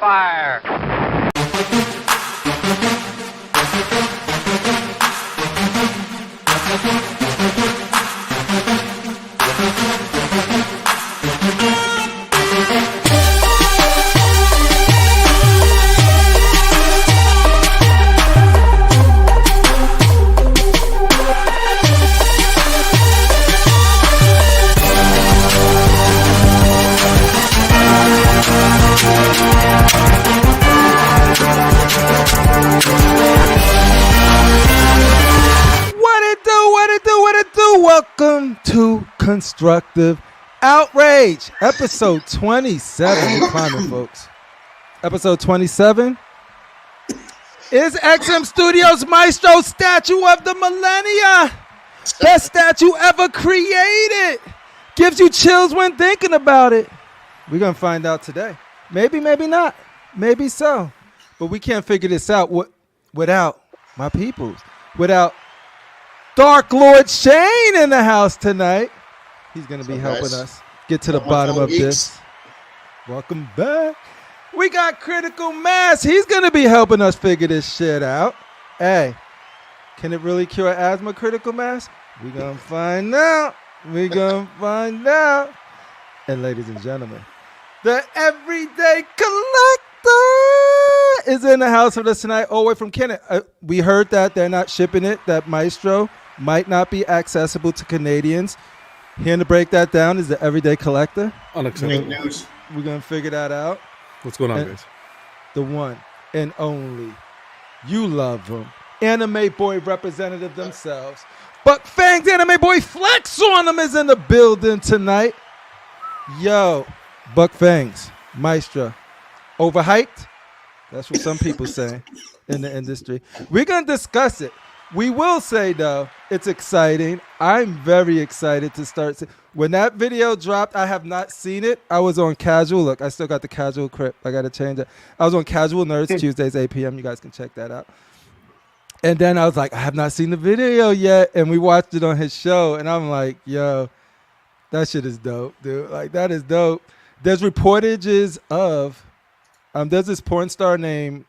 fire. Welcome to Constructive Outrage, episode 27. We're climbing, folks. Episode 27 is XM Studios Maestro Statue of the Millennium. Best statue ever created. Gives you chills when thinking about it. We're going to find out today. Maybe, maybe not. Maybe so. But we can't figure this out without my peoples. Without Dark Lord Shane in the house tonight. He's going to be helping us get to the bottom of this. Welcome back. We got Critical Mass. He's going to be helping us figure this shit out. Hey, can it really cure asthma, Critical Mass? We're going to find out. We're going to find out. And ladies and gentlemen, the Everyday Collector is in the house with us tonight, all the way from Canada. We heard that they're not shipping it, that Maestro might not be accessible to Canadians. Here to break that down is the Everyday Collector. Unacceptable news. We're going to figure that out. What's going on, guys? The one and only. You love him. Anime Boy representative themselves. Buck Fangs Anime Boy Flex on them is in the building tonight. Yo, Buck Fangs, Maestro. Overhyped? That's what some people say in the industry. We're going to discuss it. We will say, though, it's exciting. I'm very excited to start. When that video dropped, I have not seen it. I was on casual. Look, I still got the casual crip. I got to change it. I was on Casual Nerds Tuesdays, 8 p.m. You guys can check that out. And then I was like, I have not seen the video yet. And we watched it on his show. And I'm like, yo, that shit is dope, dude. Like, that is dope. There's reportages of, there's this porn star named,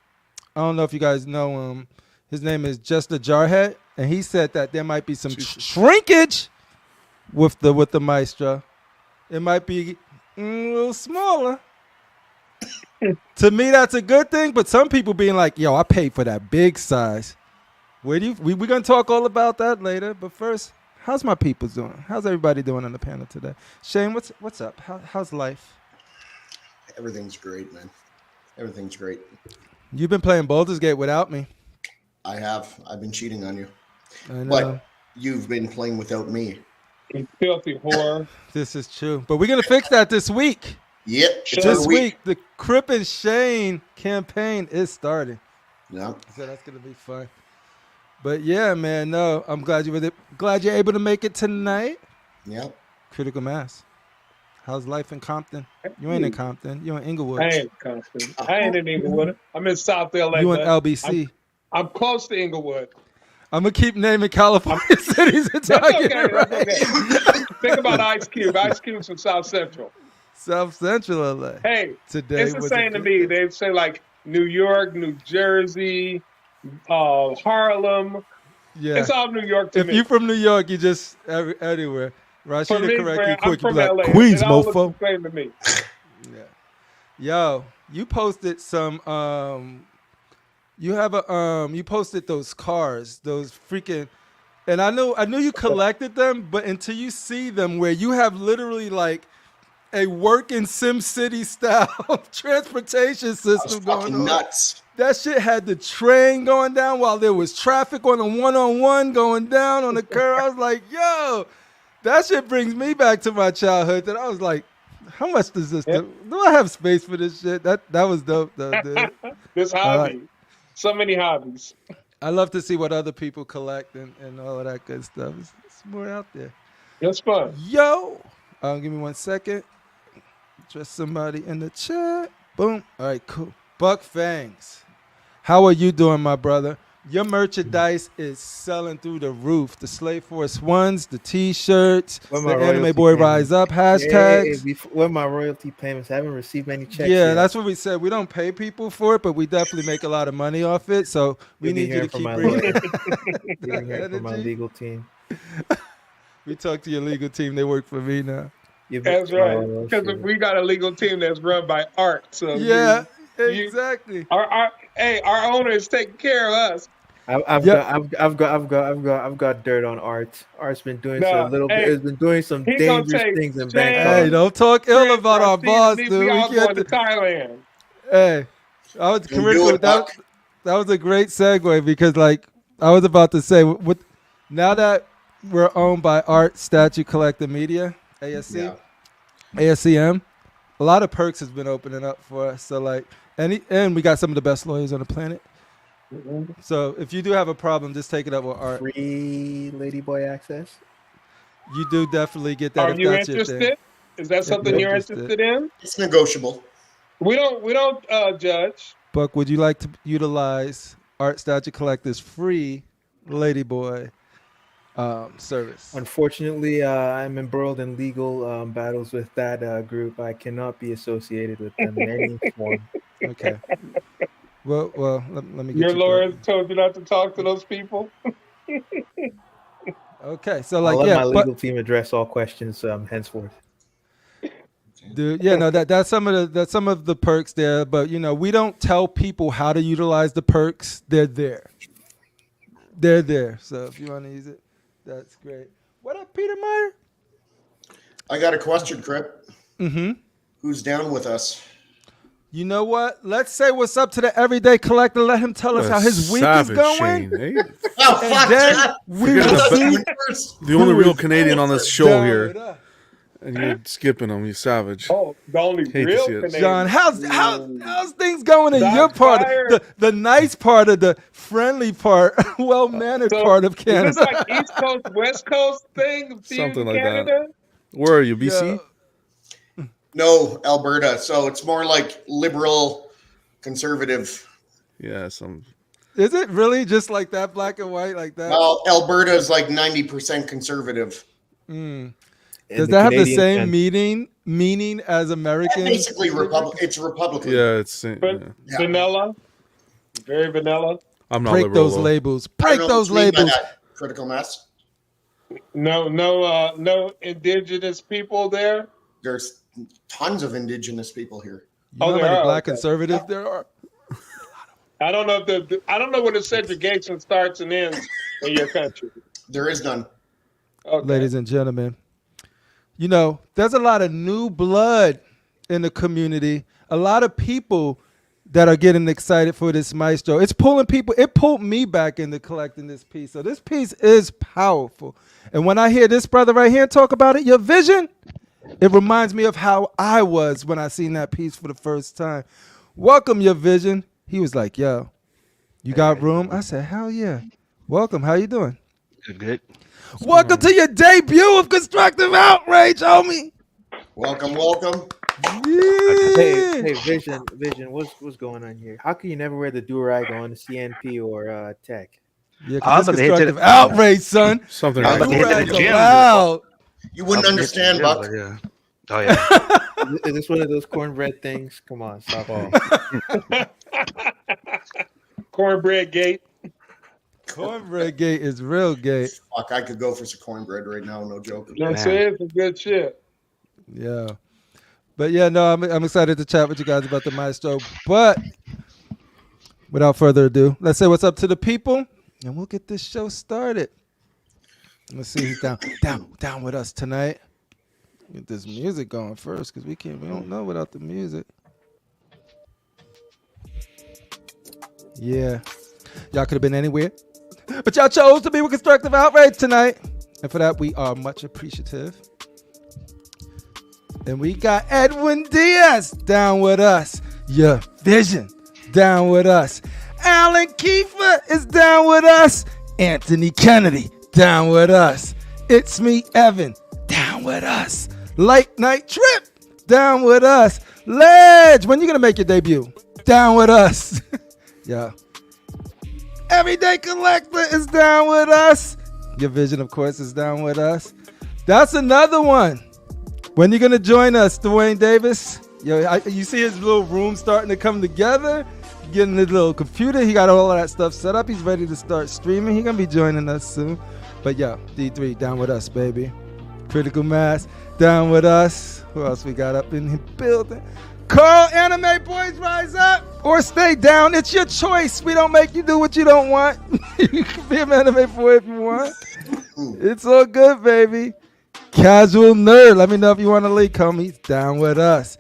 I don't know if you guys know him. His name is Just a Jarhead, and he said that there might be some shrinkage with the Maestro. It might be a little smaller. To me, that's a good thing, but some people being like, yo, I paid for that big size. We're going to talk all about that later, but first, how's my people doing? How's everybody doing on the panel today? Shane, what's up? How's life? Everything's great, man. Everything's great. You've been playing Baldur's Gate without me. I have. I've been cheating on you. I know. But you've been playing without me. You filthy whore. This is true. But we're going to fix that this week. Yep. This week, the Crip and Shane campaign is starting. Yeah. So that's going to be fun. But yeah, man, no, I'm glad you're able to make it tonight. Yep. Critical Mass. How's life in Compton? You ain't in Compton. You in Inglewood. I ain't in Compton. I ain't in Inglewood. I'm in South LA. You in LBC. I'm close to Inglewood. I'm going to keep naming California cities and talking. That's okay. Think about Ice Cube. Ice Cube's from South Central. South Central LA. Hey, today it's the same to me. They say like New York, New Jersey, Harlem. Yeah. It's all New York to me. If you're from New York, you just anywhere. Rasheed correct you quick. I'm from like, LA. Queens, it all mofo. looks the same to me. Yeah. Yo, you posted some you posted those cars, those freaking, and I knew you collected them, but until you see them where you have literally like a working SimCity style transportation system going on. Nuts. That shit had the train going down while there was traffic on a one-on-one going down on the curb. I was like, yo, that shit brings me back to my childhood. That I was like, how much does this do? Do I have space for this shit? That was dope though, dude. This hobby. So many hobbies. I love to see what other people collect and all of that good stuff. It's more out there. It's fun. Yo, give me 1 second. Address somebody in the chat. Boom. All right, cool. Buck Fangs, how are you doing, my brother? Your merchandise is selling through the roof. The Slave Force ones, the T-shirts, Where the my Anime royalty Boy payments? Rise Up hashtags. Where my royalty payments? I haven't received any checks Yeah, yet. that's what we said. We don't pay people for it, but we definitely make a lot of money off it. So we You'll be need you to hearing from keep my bringing lawyer. that You'll be hearing from my energy. legal team. We talked to your legal team. They work for me now. That's right. Oh, Because shit. we got a legal team that's run by Art. So Yeah, you- exactly. our owner is taking care of us. I've got dirt on Art. Art's been doing Nah, a little hey, bit. It's been doing some he gonna dangerous take things in shame. Hey, Bangkok. don't talk ill about our boss, We dude. We all can't. going to Thailand. Hey, I was You do it, that, Buck. that was a great segue because, like, I was about to say, now that we're owned by Art Statue Collector Media, ASC, Yeah. ASCM, a lot of perks has been opening up for us. So, like, and we got some of the best lawyers on the planet. So, if you do have a problem, just take it up with Art. Free Ladyboy access. You do definitely get that. Are if you that's your thing. interested? Is that something you're you're interested. interested in? It's negotiable. We don't judge. Buck, would you like to utilize Art Statue Collector's free Ladyboy service? Unfortunately, I'm embroiled in legal battles with that group. I cannot be associated with them in any form. Okay. Well, let me get Your you. lawyer Buck. told you not to talk to those people. Okay, so I'll like let yeah, my but legal team address all questions henceforth. dude, yeah, no, that's some of the perks there. But you know, we don't tell people how to utilize the perks. They're there. They're there. So if you want to use it, that's great. What up, Peter Meyer? I got a question, Crip. Mm-hmm. Who's down with us? You know what? Let's say what's up to the Everyday Collector. Let him tell us how his week is Savage going. Shane, eh? Oh, And fuck then that. we Forget will about see The only Who real is Canadian on this show down here, with us. and you're skipping him. You savage. Oh, the only Hate to real see it. Canadian. John, how's things going in Shots your part, fired. the nice part of the friendly part, well-mannered So, part of Is Canada? this like East Coast, West Coast thing for you Something in like that. Canada? Where are you, BC? Yeah. No, Alberta. So it's more like liberal, conservative. Yeah, some. Is it really just like that, black and white, like that? Well, Alberta is like 90% conservative. Mm. And Does the that have the Canadian same and- meaning as American? Basically, it's Republican. Yeah, it's. But Yeah. Yeah. vanilla, very vanilla. I'm not Break liberal, those though. labels. I Break don't know those what you mean by labels. that, critical mass. No indigenous people there. There's tons of indigenous people here. You know Oh, how there many are, black okay. conservatives there are? I don't know if I don't know where the segregation starts and ends in your country. There is none. Okay. Ladies and gentlemen, you know, there's a lot of new blood in the community. A lot of people that are getting excited for this Maestro. It's pulling people. It pulled me back into collecting this piece. So this piece is powerful. And when I hear this brother right here talk about it, your vision, it reminds me of how I was when I seen that piece for the first time. Welcome, your vision. He was like, yo, you got room? I said, hell yeah. Welcome. How you doing? Good. Welcome to your debut of Constructive Outrage, homie. Welcome, welcome. Yeah. Hey, Vision, what's going on here? How can you never wear the do-rag on CNP or Tech? Yeah, I was 'cause about it's to hit Constructive the- Outrage, son. Something I was like about to hit that. the Do-rags gym. allowed. You wouldn't understand, Yeah, Buck. but yeah. Oh yeah. Is this one of those cornbread things? Come on, stop all. Cornbread gate. Cornbread gate is real gay. Fuck, I could go for some cornbread right now, no joke. That's Man. it. Some good shit. Yeah. But yeah, no, I'm excited to chat with you guys about the Maestro. But without further ado, let's say what's up to the people, and we'll get this show started. Let's see who's down with us tonight. Get this music going first, because we don't know without the music. Yeah. Y'all could have been anywhere, but y'all chose to be with Constructive Outrage tonight. And for that, we are much appreciative. And we got Edwin Diaz down with us. Your Vision down with us. Alan Kiefer is down with us. Anthony Kennedy down with us. It's me, Evan, down with us. Late Night Trip down with us. Ledge, when you gonna make your debut? Down with us. Yeah. Everyday Collector is down with us. Your Vision, of course, is down with us. That's another one. When you gonna join us, Dwayne Davis? Yo, you see his little room starting to come together. Getting his little computer. He got all of that stuff set up. He's ready to start streaming. He's gonna be joining us soon. But yo, D3 down with us, baby. Critical Mass down with us. Who else we got up in the building? Carl, Anime Boys, rise up or stay down. It's your choice. We don't make you do what you don't want. You can be an anime boy if you want. It's all good, baby. Casual Nerd. Let me know if you want to leak, homies. Down with us.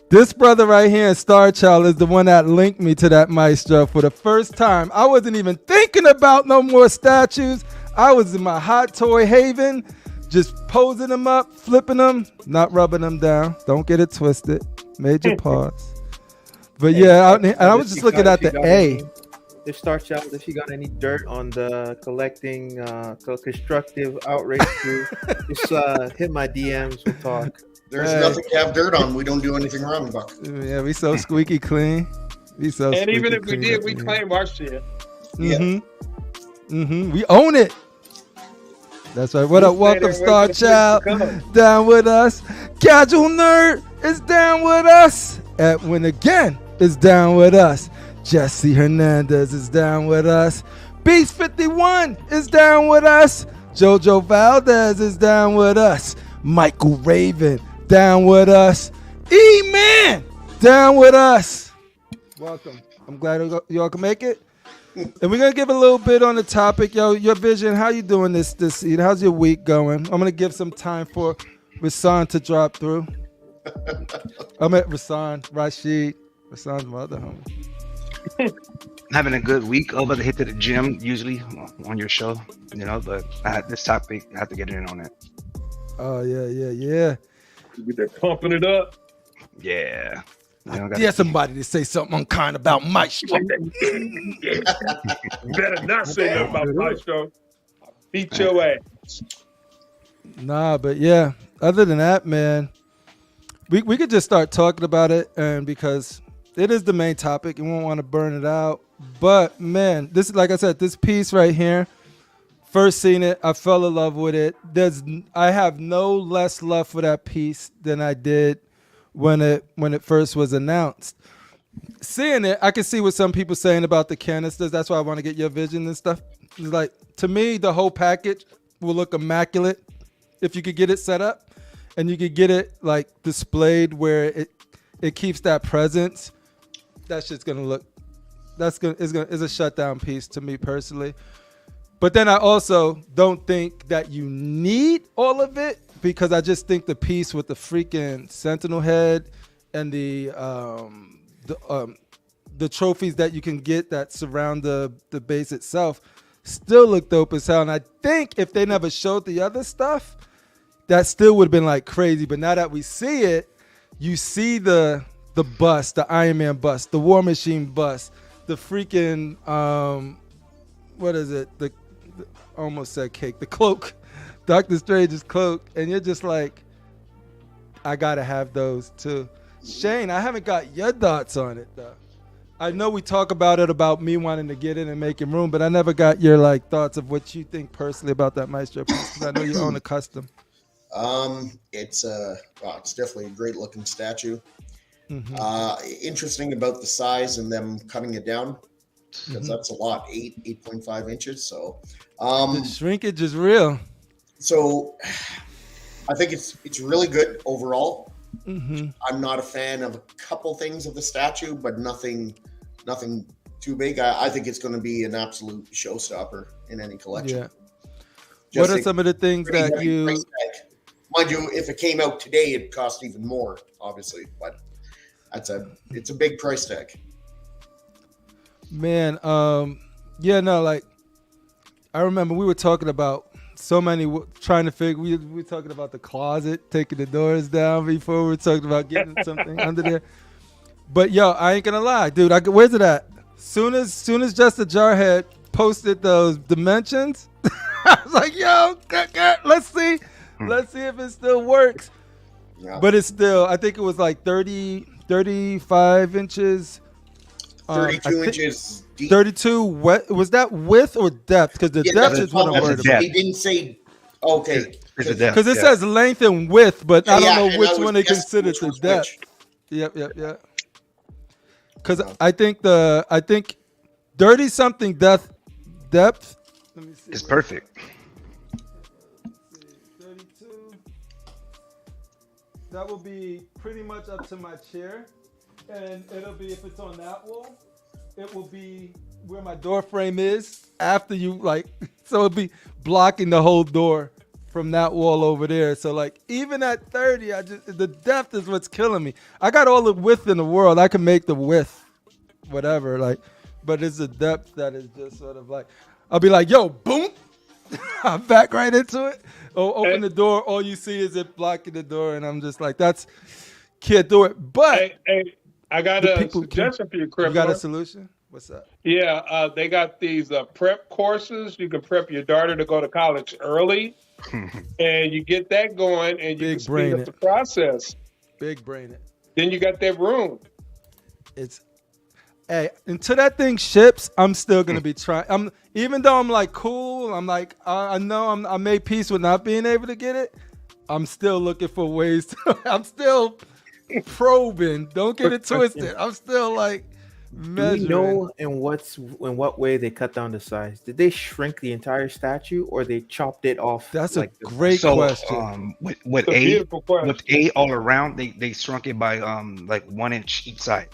This brother right here in Star Child is the one that linked me to that Maestro for the first time. I wasn't even thinking about no more statues. I was in my hot toy haven, just posing them up, flipping them, not rubbing them down. Don't get it twisted. Major pause. But yeah, I was just looking at the A. If Star Child, if you got any dirt on the collecting constructive outrage crew, just hit my DMs. We'll talk. There's nothing to have dirt on. We don't do anything wrong, Buck. Yeah, we so squeaky clean. And even if we did, we claim our shit. We own it. That's right. What up? Welcome, Star Child. Down with us. Casual Nerd is down with us. Edwin again is down with us. Jesse Hernandez is down with us. Beast 51 is down with us. Jojo Valdez is down with us. Michael Raven down with us. E-Man down with us. Welcome. I'm glad y'all can make it. And we're going to give a little bit on the topic. Yo, your Vision, how you doing this season? How's your week going? I'm going to give some time for Rasan to drop through. I'm at Rasan, Rashid. Rasan's my other homie. Having a good week. Over to hit to the gym usually on your show, but this topic, I have to get in on it. Oh, yeah. You get pumping it up. Yeah. I dare somebody to say something unkind about Maestro. Better not say that about Maestro. I'll beat your ass. Nah, but yeah. Other than that, man, we could just start talking about it, and because it is the main topic, and we won't want to burn it out. But man, this is, like I said, this piece right here. First seen it, I fell in love with it. I have no less love for that piece than I did when it first was announced. Seeing it, I can see what some people saying about the canisters. That's why I want to get your vision and stuff. Like, to me, the whole package will look immaculate if you could get it set up and you could get it like displayed where it keeps that presence. That shit's gonna look. Is a shutdown piece to me personally. But then I also don't think that you need all of it, because I just think the piece with the freaking Sentinel head and the trophies that you can get that surround the base itself still look dope as hell. And I think if they never showed the other stuff, that still would have been like crazy. But now that we see it, you see the bust, the Iron Man bust, the War Machine bust, the freaking what is it? The almost said cake, the cloak, Doctor Strange's cloak, and you're just like, I gotta have those too. Shane, I haven't got your thoughts on it though. I know we talk about it, about me wanting to get in and making room, but I never got your like thoughts of what you think personally about that Maestro piece, because I know you own a custom. It's definitely a great looking statue. Interesting about the size and them cutting it down, because that's a lot, 8.5 inches. So the shrinkage is real. So I think it's really good overall. I'm not a fan of a couple things of the statue, but nothing too big. I think it's going to be an absolute showstopper in any collection. Yeah. What are some of the things that you... Mind you, if it came out today, it'd cost even more, obviously. But it's a big price tag. Man, like, I remember we were talking about so many, trying to figure, we were talking about the closet, taking the doors down before. We were talking about getting something under there. But yo, I ain't gonna lie, dude, where's it at? Soon as Just a Jarhead posted those dimensions, I was like, yo, let's see if it still works. Yeah. But it's still, I think it was like 35 inches 32 think inches deep. 32. What was that, width or depth? Because the Yeah, depth that's is what I'm that's worried the about. depth. He didn't say. Okay. It's a depth. Because it yeah. says length and width, but I don't Yeah, know and which I was one they guessing consider which the was depth. which. Yep. Because I think 30 something depth. Let me see. It's perfect. 32. That will be pretty much up to my chair, and it'll be, if it's on that wall, it will be where my door frame is after you so it'll be blocking the whole door from that wall over there. So like even at 30, the depth is what's killing me. I got all the width in the world. I can make the width whatever, but it's the depth that is just sort of like, I'll be like, yo, boom, I'm back right into it. Or open the door, all you see is it blocking the door, and I'm just like, can't do it. But Hey, I got a suggestion for you, CriPPleR. you got a solution? What's up? Yeah, they got these prep courses. You can prep your daughter to go to college early, and you get that going, and you Big can speed brain up it. the process. Big brain it. Then you got that room. Hey, until that thing ships, I'm still gonna be trying. Even though I'm like cool, I'm like I know I made peace with not being able to get it. I'm still looking for ways to. I'm still probing. Don't get it twisted. I'm still like Do measuring. you know in what way they cut down the size? Did they shrink the entire statue, or they chopped it off? That's like a great So question. with It's a A beautiful question. with A all around, they shrunk it by like 1 inch each side.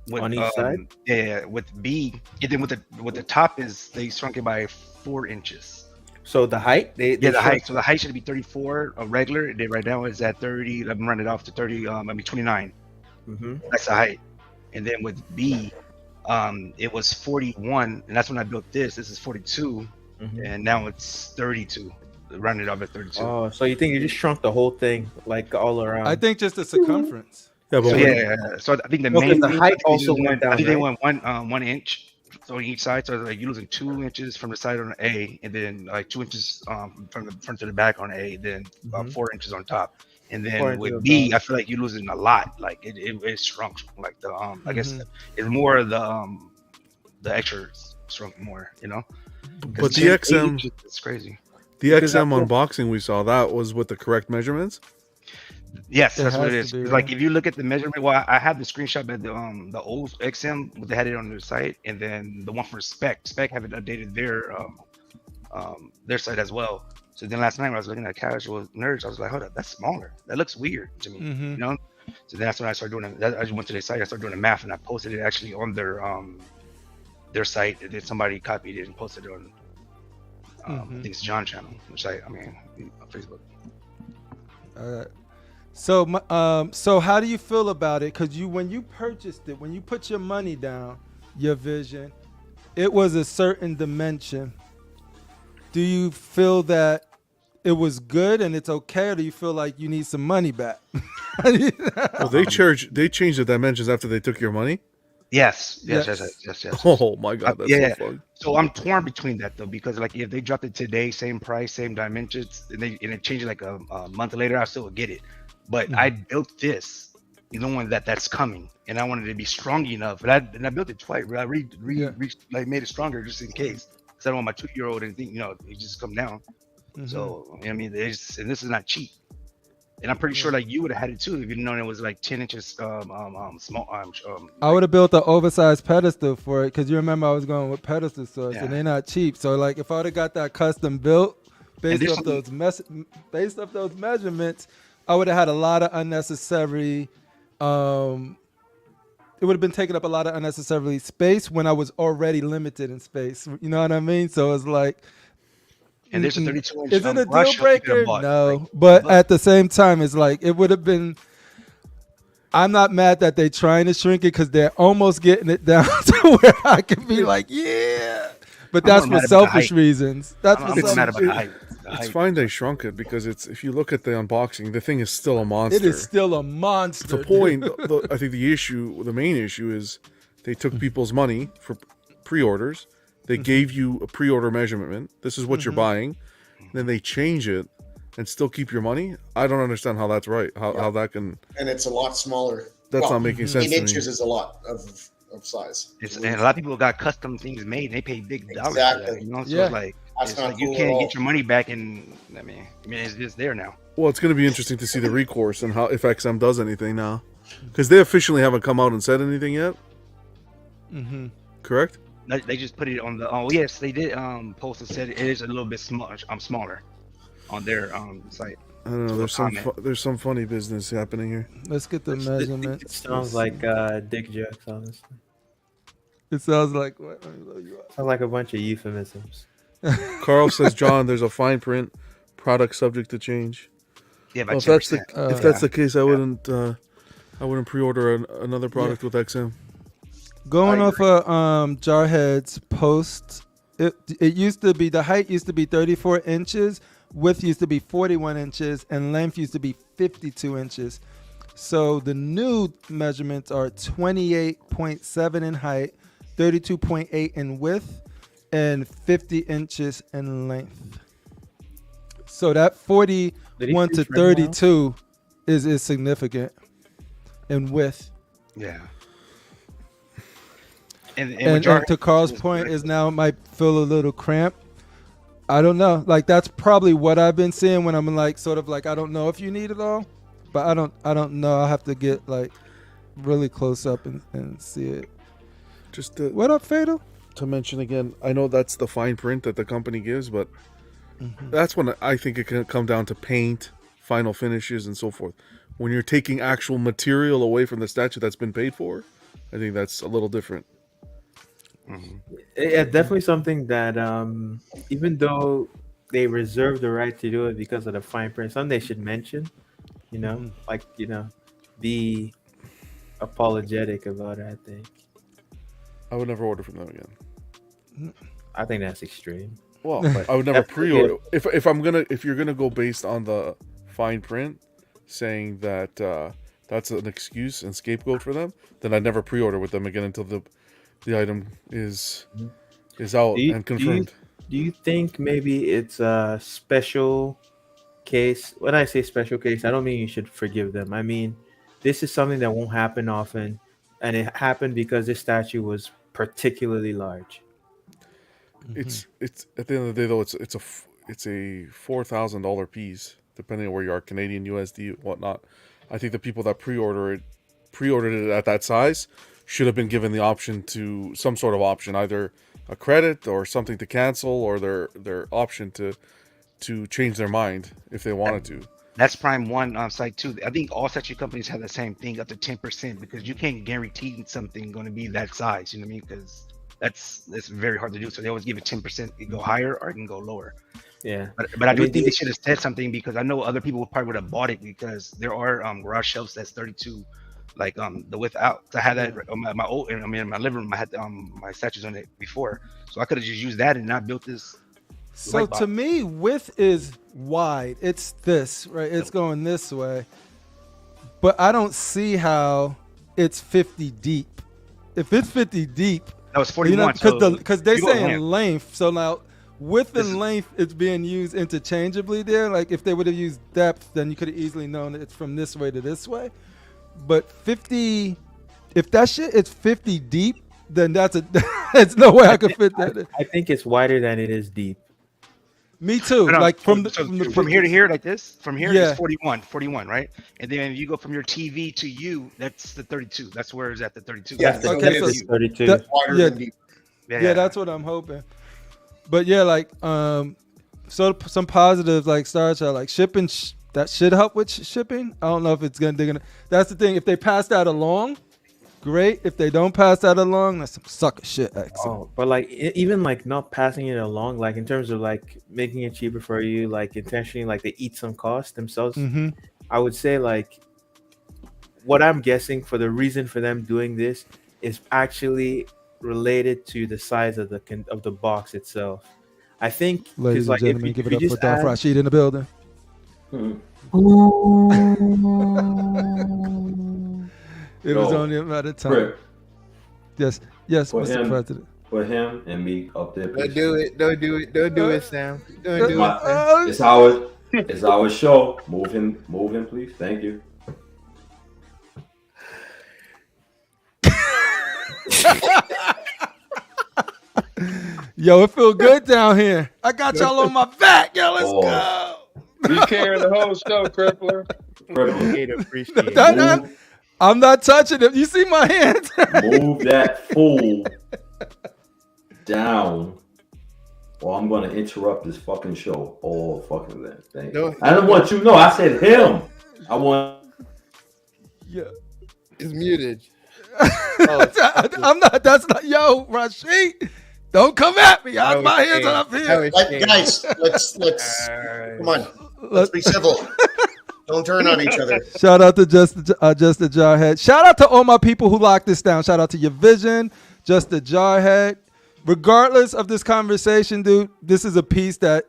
With, On each side? Yeah, with B, and then with the top is they shrunk it by 4 inches. So the height, they Yeah, the shrunk- height. So the height should be 34, a regular. And then right now it's at 30. Let me run it off to 30. 29. Mhm. That's the height. And then with B, it was 41, and that's when I built this. This is 42, Mhm. and now it's 32. Run it off at 32. Oh, so you think you just shrunk the whole thing, like all around? I think just the circumference. Yeah, but So when- yeah, so I think the Well, 'cause main the thing, height I think also they went went, down, I think they right? went 1 inch on each side. So like you're losing 2 inches from the side on A, and then like 2 inches from the front to the back on A, then Mhm. 4 inches on top. And 4 then inches with on B, top. I feel like you're losing a lot. Like it shrunk. Like the I guess Mhm. it's more of the extra shrunk more. You know. but the XM It's crazy. the Because XM I feel- unboxing we saw, that was with the correct measurements. Yes, It that's what has it to is. be, It's right? like if you look at the measurement, well, I have the screenshot at the old XM, they had it on their site, and then the one for Spec haven't updated their site as well. So then last night when I was looking at casual nerds, I was like, hold up, that's smaller. That looks weird to me, Mhm. you know. So then that's when I started doing it. I just went to their site, I started doing the math, and I posted it actually on their site, and then somebody copied it and posted it on I think it's Jon channel, which I mean on Facebook. All right. So how do you feel about it? Because when you purchased it, when you put your money down, your vision, it was a certain dimension. Do you feel that it was good and it's okay, or do you feel like you need some money back? Well, they changed the dimensions after they took your money. Yes. Oh my god, that's Yeah. so fun. So I'm torn between that though, because like if they dropped it today, same price, same dimensions, and it changed like a month later, I still would get it. But I built this, knowing that that's coming, and I wanted it to be strong enough. And I built it twice. I like made it stronger just in case, because I don't want my 2-year-old and think it just come down. So I mean, and this is not cheap. And I'm pretty sure like you would have had it too if you'd known it was like 10 inches small. I would have built an oversized pedestal for it, because you remember I was going with pedestal stores, and they're not cheap. So like if I would have got that custom built based off those measurements, I would have had a lot of unnecessary. It would have been taking up a lot of unnecessarily space when I was already limited in space. You know what I mean? So it's like. And there's a 32 inch. Is it a brush deal you could've breaker? bought. No, Like, but at the same time, it's like it would have been. I'm not mad that they're trying to shrink it, because they're almost getting it down to where I can be like, yeah. But that's I'm for not mad about the selfish height. reasons. That's I'm for not selfish mad about the reasons. height. It's fine they shrunk it, because if you look at the unboxing, the thing is still a monster. It is still a monster. The point. I think the main issue is they took people's money for pre-orders. They gave you a pre-order measurement. This is what you're buying. Then they change it and still keep your money. I don't understand how that's right. How that can. And it's a lot smaller. That's not making sense 8 to me. inches is a lot of of size. And a lot of people got custom things made. And they pay big dollars for Exactly. that. You know, so Yeah. it's like That's it's not like you cool at can't all. get your money back, and I mean, it's just there now. Well, it's going to be interesting to see the recourse and how if XM does anything now, because they officially haven't come out and said anything yet. Mm-hmm. Correct? They just put it on the. Oh yes, they did. Post and said it is a little bit smaller on their site. I don't know. There's some funny business happening here. Let's get the It measurements. sounds like dick jokes, honestly. It sounds like what? Let me look you up. Sounds like a bunch of euphemisms. Carl says, John, there's a fine print, product subject to change. Yeah, by Well, if that's the 10%. if that's the case, I wouldn't pre-order another product with XM. Going off of Jarhead's post, it used to be the height used to be 34 inches, width used to be 41 inches, and length used to be 52 inches. So the new measurements are 28.7 in height, 32.8 in width, and 50 inches in length. So that 41 to 32 is significant in width. Yeah. And to Carl's point is now it might feel a little cramped. I don't know. Like that's probably what I've been seeing when I'm like sort of like I don't know if you need it all, but I don't know. I'll have to get like really close up and see it. Just What up, Fatal? to mention again, I know that's the fine print that the company gives, but that's when I think it can come down to paint, final finishes, and so forth. When you're taking actual material away from the statue that's been paid for, I think that's a little different. Yeah, definitely something that even though they reserve the right to do it because of the fine print, something they should mention. Be apologetic about it. I think. I would never order from them again. I think that's extreme. Well, I would never pre-order. If you're gonna go based on the fine print, saying that that's an excuse and scapegoat for them, then I'd never pre-order with them again until the item is out and confirmed. Do you think maybe it's a special case? When I say special case, I don't mean you should forgive them. I mean, this is something that won't happen often, and it happened because this statue was particularly large. It's at the end of the day though, it's a $4,000 piece, depending on where you are, Canadian, USD, whatnot. I think the people that pre-ordered it at that size should have been given the option to some sort of option, either a credit or something to cancel, or their option to change their mind if they wanted to. That's Prime One on site too. I think all statue companies have the same thing, up to 10%, because you can't guarantee something going to be that size. You know what I mean? Because that's very hard to do. So they always give it 10%. It can go higher or it can go lower. Yeah, but I do think they should have said something, because I know other people probably would have bought it, because there are garage shelves that's 32, like the width out. I had that in my living room. I had my statues on it before, so I could have just used that and not built this. So to me, width is wide. It's this, right? It's going this way. But I don't see how it's 50 deep. If it's 50 deep, that was 41. Because they're saying length. So now width and length is being used interchangeably there. Like if they would have used depth, then you could have easily known that it's from this way to this way. But 50, if that shit is 50 deep, then that's no way I could fit that in. I think it's wider than it is deep. Me too. No, like from here to here, like this. From here, yeah. It's 41, right? And then if you go from your TV to you, that's the 32. That's where it's at, the 32. Yeah, okay, It's 32. Yeah, that's what I'm hoping. But yeah, like so some positives like Star Child, like shipping. That should help with shipping. I don't know if they're gonna. That's the thing. If they pass that along, great. If they don't pass that along, that's some sucker shit. But like even like not passing it along, like in terms of like making it cheaper for you, like intentionally, like they eat some cost themselves. I would say like what I'm guessing for the reason for them doing this is actually related to the size of the box itself. I think, ladies like, and gentlemen, give it up for Darth RASHEEEEEEED in the building. It was only a matter of time. Rip. Yes, Mr. President. For him and me up there. Don't do it, Sam. Don't do it. It's our show. Move him, please. Thank you. Yo, it feel good down here. I got y'all on my back. Yo, let's go. You carrying the whole show, CriPPleR. Appreciate it. I'm not touching it. You see my hands? Move that fool down, or I'm gonna interrupt this fucking show all fucking thing. I don't want you. No, I said him. I want. Yeah. It's muted. I'm not. That's not. Yo, Rashid, don't come at me. I have my hands up here. Guys, let's come on. Let's be civil. Don't turn on each other. Shout out to Just the Jarhead. Shout out to all my people who locked this down. Shout out to Your Vision, Just the Jarhead. Regardless of this conversation, dude, this is a piece that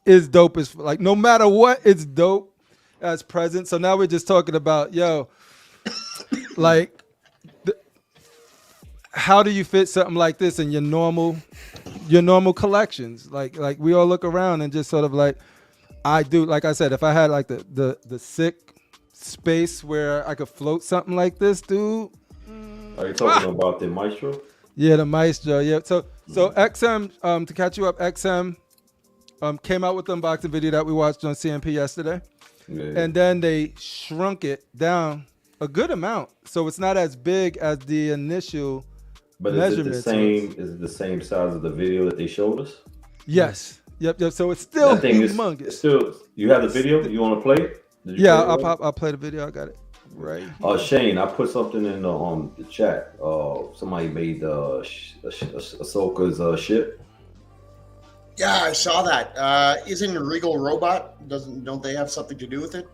is dope as like no matter what, it's dope as present. So now we're just talking about like how do you fit something like this in your normal collections? Like we all look around and just sort of like. I do, like I said, if I had like the sick space where I could float something like this, dude. Are you talking about the Maestro? Yeah, the Maestro. Yeah. So XM, to catch you up, XM came out with the unboxing video that we watched on CMP yesterday, and then they shrunk it down a good amount, so it's not as big as the initial. But is it the same? Is it the same size of the video that they showed us? Yes. Yep. So it's still humongous. Still, you have the video. You want to play it? Yeah, I'll play the video. I got it right. Shane, I put something in the chat. Somebody made Ahsoka's ship. Yeah, I saw that. Isn't Regal Robot? Don't they have something to do with it?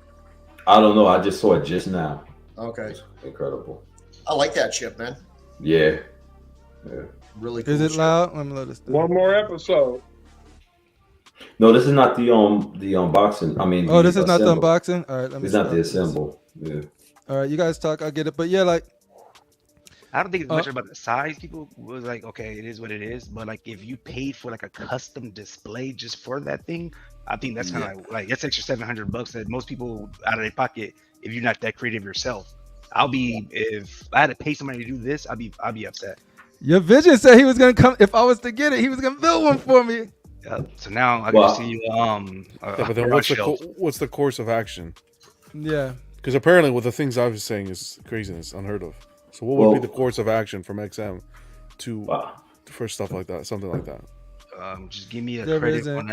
I don't know. I just saw it just now. Okay. It's incredible. I like that ship, man. Yeah. Really cool. Is it loud? Let me let us. One more episode. No, this is not the unboxing. I mean, this is not the unboxing. All right, let me. It's not the assemble. Yeah. All right, you guys talk. I'll get it. But yeah, like. I don't think it's much about the size. People was like, okay, it is what it is. But like, if you paid for like a custom display just for that thing, I think that's kind of like that's extra $700 that most people out of their pocket. If you're not that creative yourself, if I had to pay somebody to do this, I'd be upset. Your Vision said he was gonna come. If I was to get it, he was gonna build one for me. So now I can see but then what's the course of action? Yeah, because apparently what the things I was saying is craziness, unheard of. So what would be the course of action from XM for stuff like that, something like that? Just give me a credit on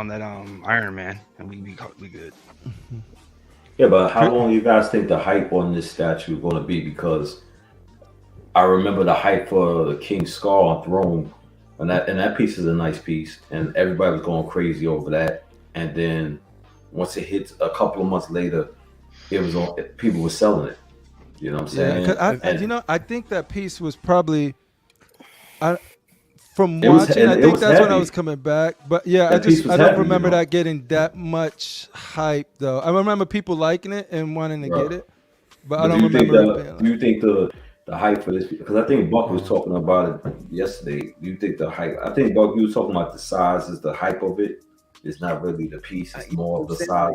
that Iron Man, and we good. Yeah, but how long do you guys think the hype on this statue is going to be? Because I remember the hype for the King Scar on Throne. And that piece is a nice piece, and everybody was going crazy over that. And then once it hits a couple of months later, people were selling it. You know what I'm saying? I think that piece was probably, from watching, I think that's when I was coming back. But yeah, I don't remember that getting that much hype though. I remember people liking it and wanting to get it, but I don't remember. Do you think the hype for this, because I think Buck was talking about it yesterday. You think the hype? I think Buck, you was talking about the size is the hype of it. It's not really the piece. It's more of the size.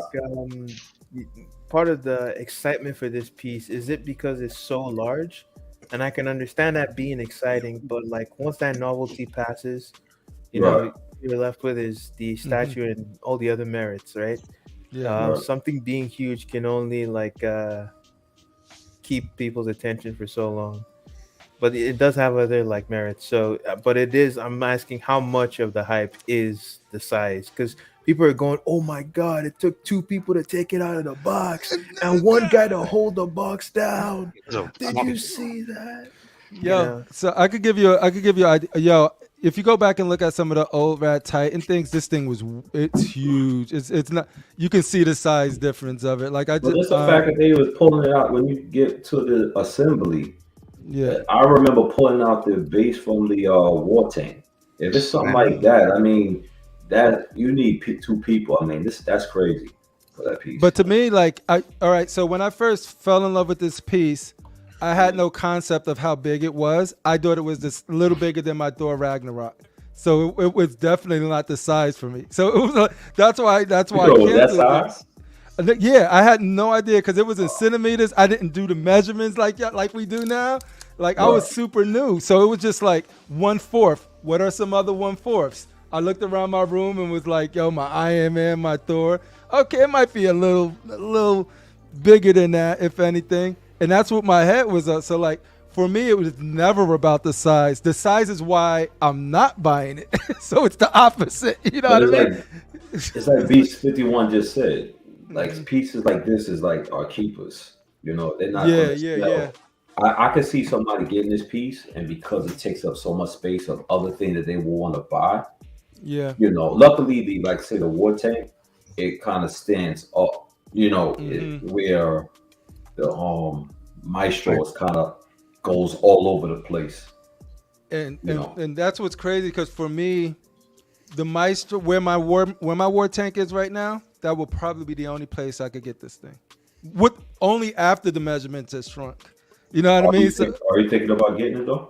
Part of the excitement for this piece is it because it's so large, and I can understand that being exciting. But like once that novelty passes, you know, you're left with is the statue and all the other merits, right? Yeah. Something being huge can only like. Keep people's attention for so long, but it does have other like merits. So but it is, I'm asking how much of the hype is the size, because people are going, oh my god, it took 2 people to take it out of the box and 1 guy to hold the box down. Did you see that? Yo, so I could give you an idea. Yo, if you go back and look at some of the old Rat Titan things, this thing it's huge. It's not, you can see the size difference of it. Like just the fact that they was pulling it out when you get to the assembly. Yeah, I remember pulling out the base from the war tank. If it's something like that, I mean, that you need 2 people. I mean, that's crazy for that piece. But to me, like, all right. So when I first fell in love with this piece, I had no concept of how big it was. I thought it was just a little bigger than my Thor Ragnarok. So it was definitely not the size for me. So it was that's why I canceled it. Yeah, I had no idea because it was in centimeters. I didn't do the measurements like we do now. Like I was super new, so it was just like 1/4. What are some other 1/4s? I looked around my room and was like, yo, my Iron Man, my Thor. Okay, it might be a little bigger than that, if anything. And that's what my head was up. So like for me, it was never about the size. The size is why I'm not buying it. So it's the opposite. You know what I mean? It's like Beast 51 just said. Like pieces like this is like our keepers. You know, they're not. Yeah. I could see somebody getting this piece, and because it takes up so much space of other things that they will want to buy. Yeah. You know, luckily the war tank, it kind of stands up. You know, where the Maestro is kind of goes all over the place. And that's what's crazy, because for me, the Maestro, where my war tank is right now, that will probably be the only place I could get this thing. Only after the measurements has shrunk. You know what I mean? Are you thinking about getting it though?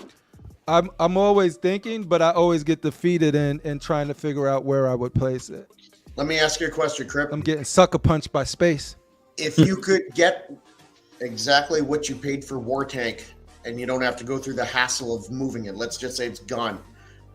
I'm always thinking, but I always get defeated in trying to figure out where I would place it. Let me ask you a question, Crip. I'm getting sucker punched by space. If you could get exactly what you paid for War Tank and you don't have to go through the hassle of moving it, let's just say it's gone,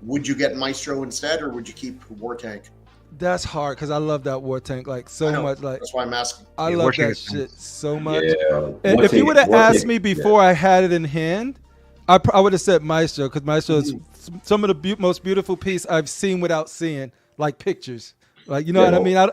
would you get Maestro instead, or would you keep War Tank? That's hard, because I love that War Tank like so much. Like that's why I'm asking. I love that shit so much. Yeah. And if you would have asked me before I had it in hand, I would have said Maestro, because Maestro is some of the most beautiful piece I've seen without seeing, like pictures. Like, you know what I mean?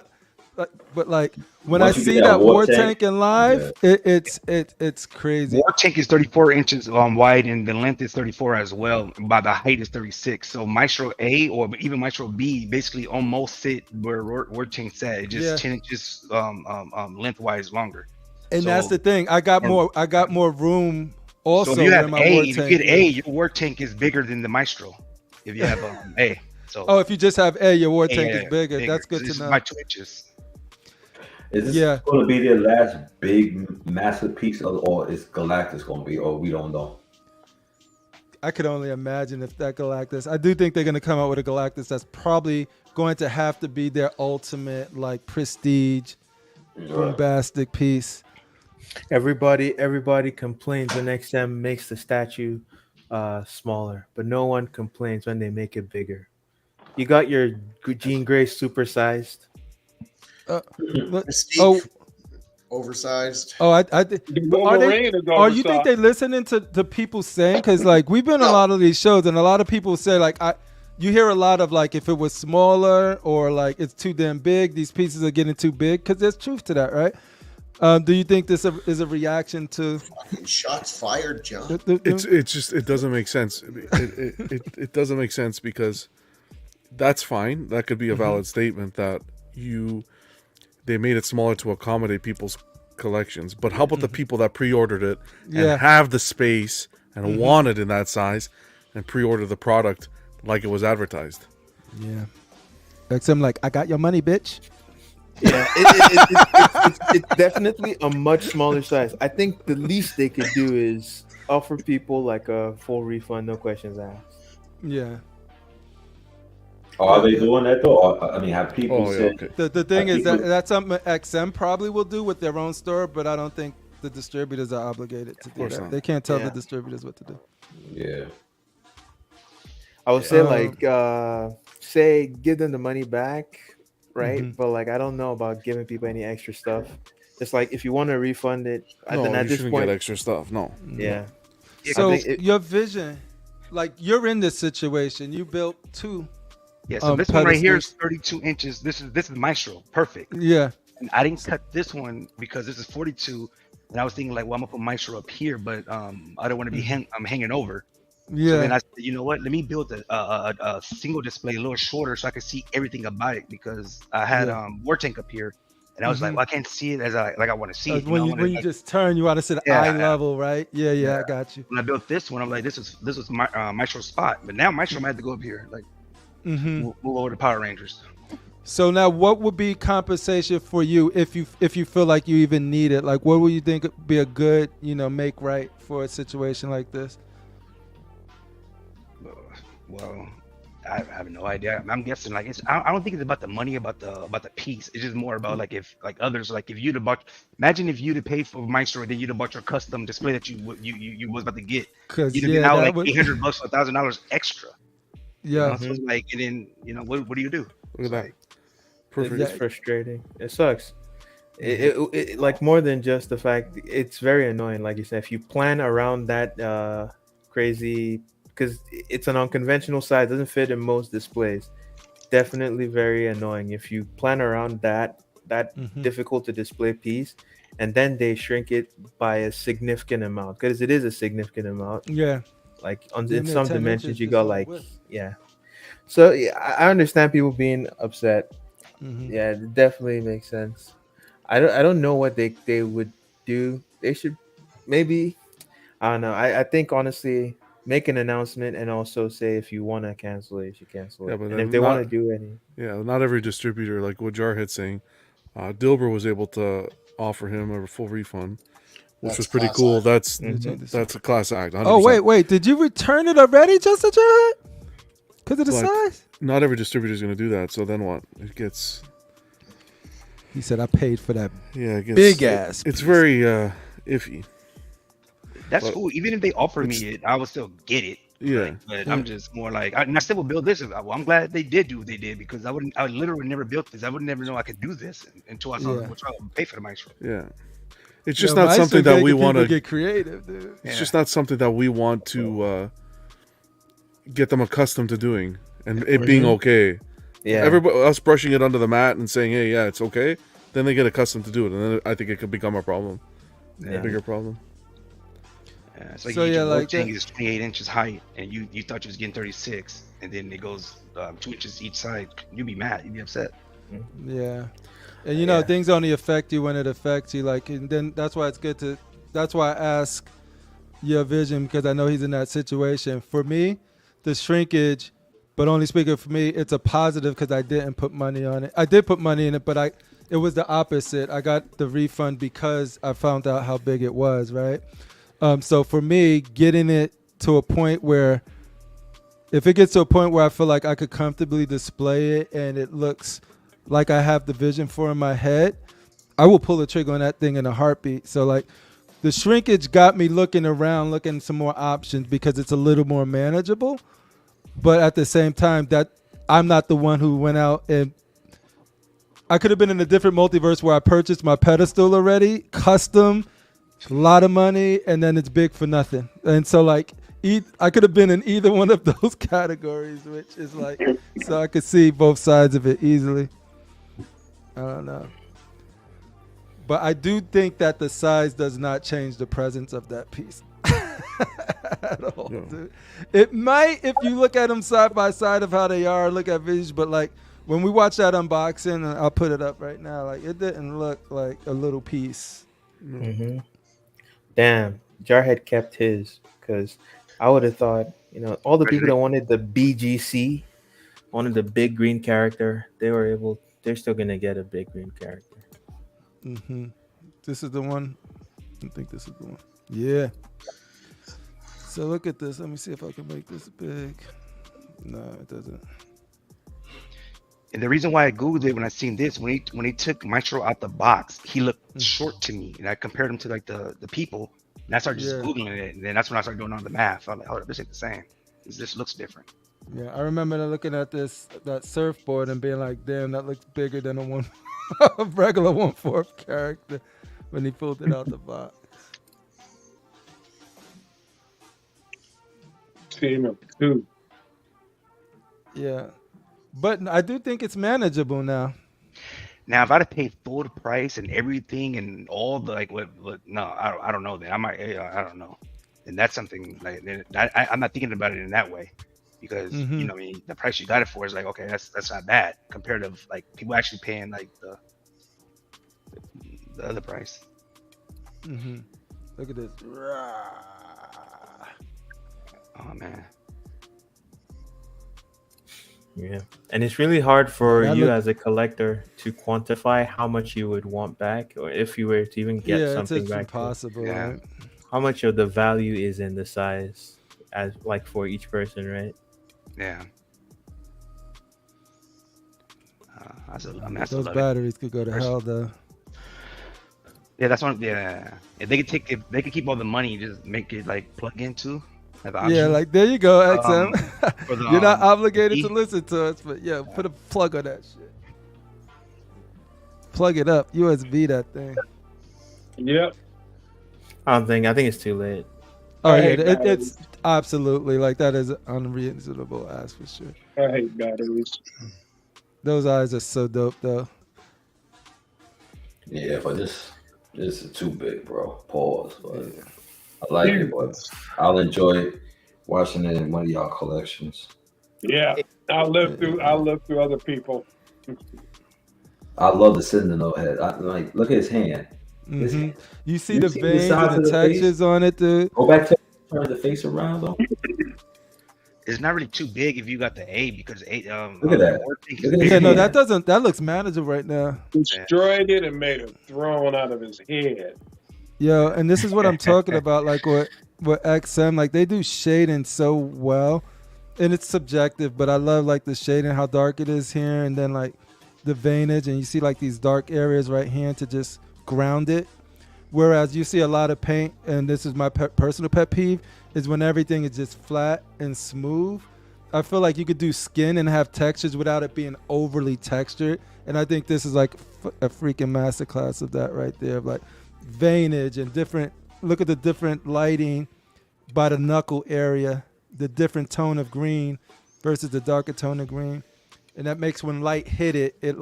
But like when I see that War Tank in live, it's crazy. War Tank is 34 inches wide, and the length is 34 as well. By the height is 36. So Maestro A or even Maestro B basically almost fit where War Tank's at. It just 10 inches lengthwise longer. And that's the thing. I got more room. Also, so if you have if you get A, your War Tank is bigger than the Maestro. If you have A. So if you just have A, your War Tank is bigger. That's good to know. My 2 inches. Is this going to be their last big, massive piece, or is Galactus going to be, or we don't know? I could only imagine if that Galactus. I do think they're going to come out with a Galactus that's probably going to have to be their ultimate, like, prestige, bombastic piece. Everybody complains when XM makes the statue smaller, but no one complains when they make it bigger. You got your Jean Grey supersized. Oversized. I think. You think they listening to people saying? Because like we've been on a lot of these shows, and a lot of people say like you hear a lot of like if it was smaller or like it's too damn big, these pieces are getting too big. Because there's truth to that, right? Do you think this is a reaction to fucking shots fired, John? It's just it doesn't make sense. It doesn't make sense, because that's fine. That could be a valid statement that they made it smaller to accommodate people's collections. But how about the people that pre-ordered it and have the space and want it in that size and pre-order the product like it was advertised? Yeah. XM like, I got your money, bitch. Yeah, it's definitely a much smaller size. I think the least they could do is offer people like a full refund, no questions asked. Yeah. Are they doing that though? I mean, have people said? Okay. The thing is that's something XM probably will do with their own store, but I don't think the distributors are obligated to do that. Not. They can't tell the distributors what to do. Yeah. I would say say give them the money back, right? But like I don't know about giving people any extra stuff. It's like if you want to refund it, then at this point, get extra stuff. No. Yeah. So your vision, like you're in this situation, you built two. Yeah, so this one right here is 32 inches. This is Maestro, perfect. Yeah. And I didn't cut this one because this is 42, and I was thinking like, well, I'm gonna put Maestro up here, but I don't want to be hanging over. Yeah. So then I said, you know what? Let me build a single display a little shorter so I could see everything about it, because I had War Tank up here, and I was like, well, I can't see it as I want to see it. When you just turn, you ought to sit at eye level, right? Yeah, I got you. When I built this one, I'm like, this was my Maestro's spot, but now Maestro might have to go up here, like. Move over to Power Rangers. So now, what would be compensation for you if you feel like you even need it? Like, what would you think would be a good, make right for a situation like this? Well, I have no idea. I'm guessing like it's. I don't think it's about the money, about the piece. It's just more about like if like others like if you'd have bought. Imagine if you'd have paid for Maestro, and then you'd have bought your custom display that you was about to get. Cause You'd have been out that like would, $800 or $1,000 extra. You know? yeah, So it's like, and then what do you do? Look at that. Perfect. It's frustrating. It sucks. It like more than just the fact, it's very annoying. Like you said, if you plan around that crazy, because it's an unconventional size, doesn't fit in most displays. Definitely very annoying if you plan around that difficult to display piece, and then they shrink it by a significant amount, because it is a significant amount. yeah. Like Give in me some 10 dimensions, inches you just got on like width. yeah. So yeah, I understand people being upset. Yeah, it definitely makes sense. I don't know what they would do. They should maybe, I don't know. I think honestly, make an announcement and also say if you want to cancel it, you should cancel Yeah, it. but And then if they want to not do any, yeah, not every distributor, like what Jarhead's saying, Dilbert was able to offer him a full refund, which That's was pretty class cool. act. That's a class act. 100%. Oh wait, did you return it already, Justin Jarhead? Because of the Like, size? not every distributor is going to do that. So then what? It gets He said I paid for that. it gets Big ass It's piece. very iffy. That's But cool. Even if they offer me it's- it, I would still get it. Yeah. Right? But I'm just more like, and I still will build this. Well, I'm glad they did do what they did, because I literally would never built this. I would never know I could do this until I saw Yeah. which I would pay for the Maestro. Yeah. It's just Yo, not Maestro something that making we people want to. get creative, dude. It's just not something that we want to get them accustomed to doing, and it being okay. yeah, Everybody, us brushing it under the mat and saying, "Hey, yeah, it's okay," then they get accustomed to do it, and then I think it could become a problem, a bigger problem. Yeah, it's like So, yeah, your like thing that- is 28 inches height, and you thought you was getting 36, and then it goes 2 inches each side. You'd be mad. You'd be upset. Yeah. And you know, things only affect you when it affects you. Like, and then that's why it's good to, that's why I ask your vision, because I know he's in that situation. For me, the shrinkage, but only speaking for me, it's a positive because I didn't put money on it. I did put money in it, but it was the opposite. I got the refund because I found out how big it was, right? So for me, getting it to a point where, if it gets to a point where I feel like I could comfortably display it and it looks like I have the vision for in my head, I will pull the trigger on that thing in a heartbeat. So like the shrinkage got me looking around, looking some more options because it's a little more manageable. But at the same time, that I'm not the one who went out and I could have been in a different multiverse where I purchased my pedestal already, custom, a lot of money, and then it's big for nothing. And so like I could have been in either one of those categories, which is like, so I could see both sides of it easily. I don't know. But I do think that the size does not change the presence of that piece at all, dude. It might if you look at them side by side of how they are, look at visuals, but like when we watch that unboxing, I'll put it up right now, like it didn't look like a little piece. Damn, Jarhead kept his, because I would have thought, all the people that wanted the BGC, wanted the big green character, they're still gonna get a big green character. This is the one. I think this is the one. Yeah. So look at this. Let me see if I can make this big. No, it doesn't. And the reason why I Googled it when I seen this, when he took Maestro out the box, he looked short to me. And I compared him to like the people. And I started just Googling it. And then that's when I started doing all the math. I'm like, hold up, this ain't the same. This looks different. Yeah, I remember looking at that surfboard and being like, damn, that looks bigger than a regular 1/4 character when he pulled it out the box. Team of two. Yeah. But I do think it's manageable now. Now, if I'd have paid full price and everything and all the like, no, I don't know. Then I might, I don't know. And that's something like I'm not thinking about it in that way, because the price you got it for is like, okay, that's not bad compared to like people actually paying like the other price. Look at this. Oh man. Yeah, and it's really hard for you as a collector to quantify how much you would want back, or if you were to even get something it's back. impossible. Yeah. Right? How much of the value is in the size, as like for each person, right? Yeah. I mean, I still Those love batteries could go to hell though. Yeah, that's one. Yeah, if they could keep all the money, just make it like plug into as an Yeah, option. like there you go, XM. For the, You're not obligated to E. listen to us, but yeah, put a plug on that shit. Plug it up, USB that thing. Yep. I think it's too late. Oh I yeah, hate it's batteries. absolutely like that is unreasonable ask for sure. I hate batteries. Those eyes are so dope though. Yeah, but this is too big, bro. Pause. But I like it, but I'll enjoy watching it in one of y'all collections. Yeah, I'll live through other people. I love the Sentinel head. I like look at his hand. His hmm hand. You see You the see the veins size and of the the face? textures on it, dude. Go back to turn the face around though. It's not really too big if you got the A because A. Look at that. War Tank is Look at big. Yeah, no, hand. that looks manageable right now. Destroyed it and made it thrown out of his head. Yo, and this is what I'm talking about, like with XM, like they do shading so well, and it's subjective, but I love like the shading, how dark it is here, and then like the veinage, and you see like these dark areas right here to just ground it. Whereas you see a lot of paint, and this is my personal pet peeve, is when everything is just flat and smooth. I feel like you could do skin and have textures without it being overly textured, and I think this is like a freaking masterclass of that right there, of like veinage and different. Look at the different lighting by the knuckle area, the different tone of green versus the darker tone of green, and that makes when light hit it, it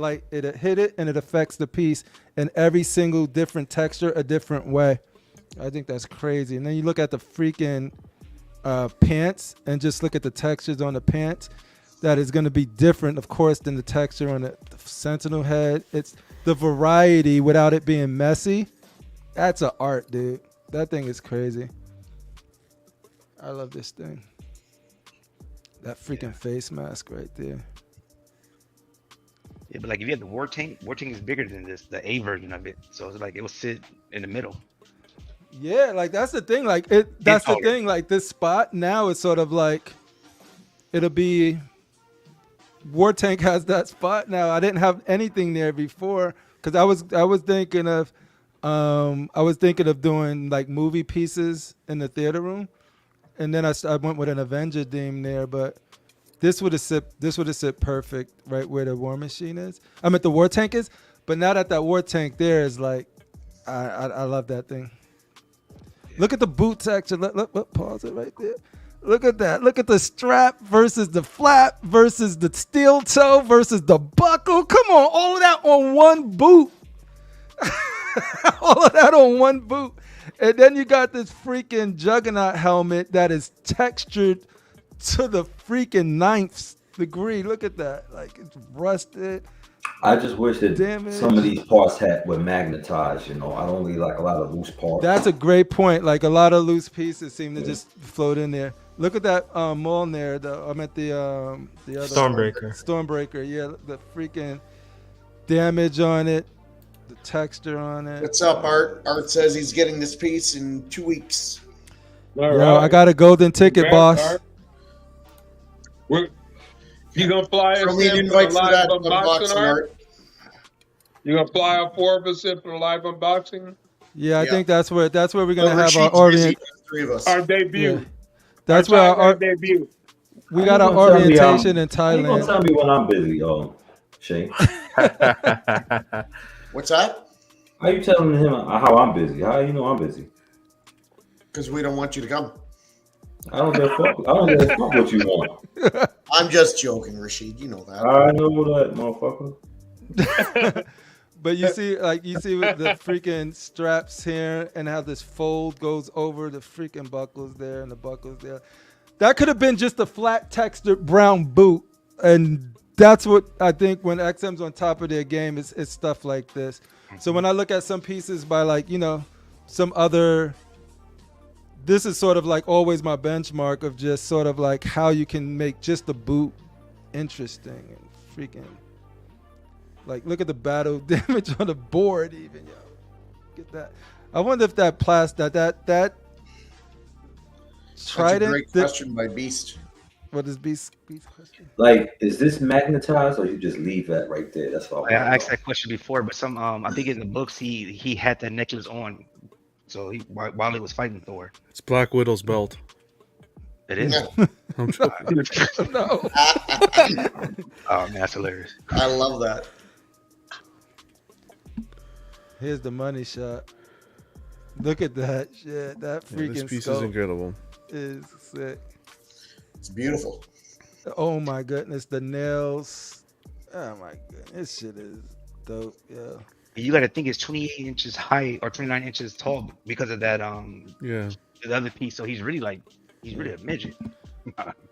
hit it and it affects the piece, and every single different texture a different way. I think that's crazy. And then you look at the freaking pants and just look at the textures on the pants. That is going to be different, of course, than the texture on the Sentinel head. It's the variety without it being messy. That's an art, dude. That thing is crazy. I love this thing. That freaking face mask right there. Yeah, but like if you have the War Tank is bigger than this, the A version of it. So it's like it will sit in the middle. Yeah, like that's the thing. Like that's the taller. thing. Like this spot now is sort of like it'll be. War Tank has that spot now. I didn't have anything there before because I was thinking of doing like movie pieces in the theater room, and then I went with an Avenger theme there, but. This would have sit perfect right where the War Machine is. I mean, the War Tank is. But now that War Tank there is like, I love that thing. Yeah. Look at the boot texture. Look, pause it right there. Look at that. Look at the strap versus the flap versus the steel toe versus the buckle. Come on, all of that on one boot. All of that on one boot. And then you got this freaking Juggernaut helmet that is textured to the freaking 9th degree. Look at that. Like it's rusted. I just wish that damage. Some of these parts were magnetized, you know. I don't really like a lot of loose parts. That's a great point. Like a lot of loose pieces seem to just float in there. Look at that mall there. I'm at the other Stormbreaker. Stormbreaker. Yeah, the freaking damage on it, the texture on it. What's up, Art? Art says he's getting this piece in 2 weeks. All Yo, right. I got a golden ticket, Congrats, boss. Art. You gonna fly us Throw me in an for the invite for live that unboxing, unboxing, Art? Art. You gonna fly up 4 of us in for the live unboxing? Yeah, I Yeah. think that's where we're gonna have Rashid's our busy, orient. there's 3 of us. Our debut. Yeah. That's where our debut. we got our How you gonna tell me orientation in How you gonna Thailand. tell me when I'm busy, Shane? What's that? How you telling him how I'm busy? How you know I'm busy? Because we don't want you to come. I don't give a fuck. I don't give a fuck what you want. I'm just joking, Rashid. You know that. I know that, motherfucker. But you see with the freaking straps here and how this fold goes over the freaking buckles there and the buckles there. That could have been just a flat textured brown boot. And that's what I think when XM's on top of their game is stuff like this. So when I look at some pieces by like, some other, this is sort of like always my benchmark of just sort of like how you can make just the boot interesting and freaking. Like, look at the battle damage on the board even, yo. Get that. I wonder if that that That's a trident. great question by Beast. What is Beast's question? Like, is this magnetized or you just leave that right there? That's all. I asked that question before, but some I think in the books he had that necklace on, so while he was fighting Thor. It's Black Widow's belt. It is. I'm joking. No. Oh man, that's hilarious. I love that. Here's the money shot. Look at that shit. That freaking This piece is scope incredible. is sick. It's beautiful. Oh my goodness, the nails. Oh my goodness, this shit is dope. Yeah. You got to think it's 28 inches high or 29 inches tall because of that Yeah. the other piece. So he's really a midget.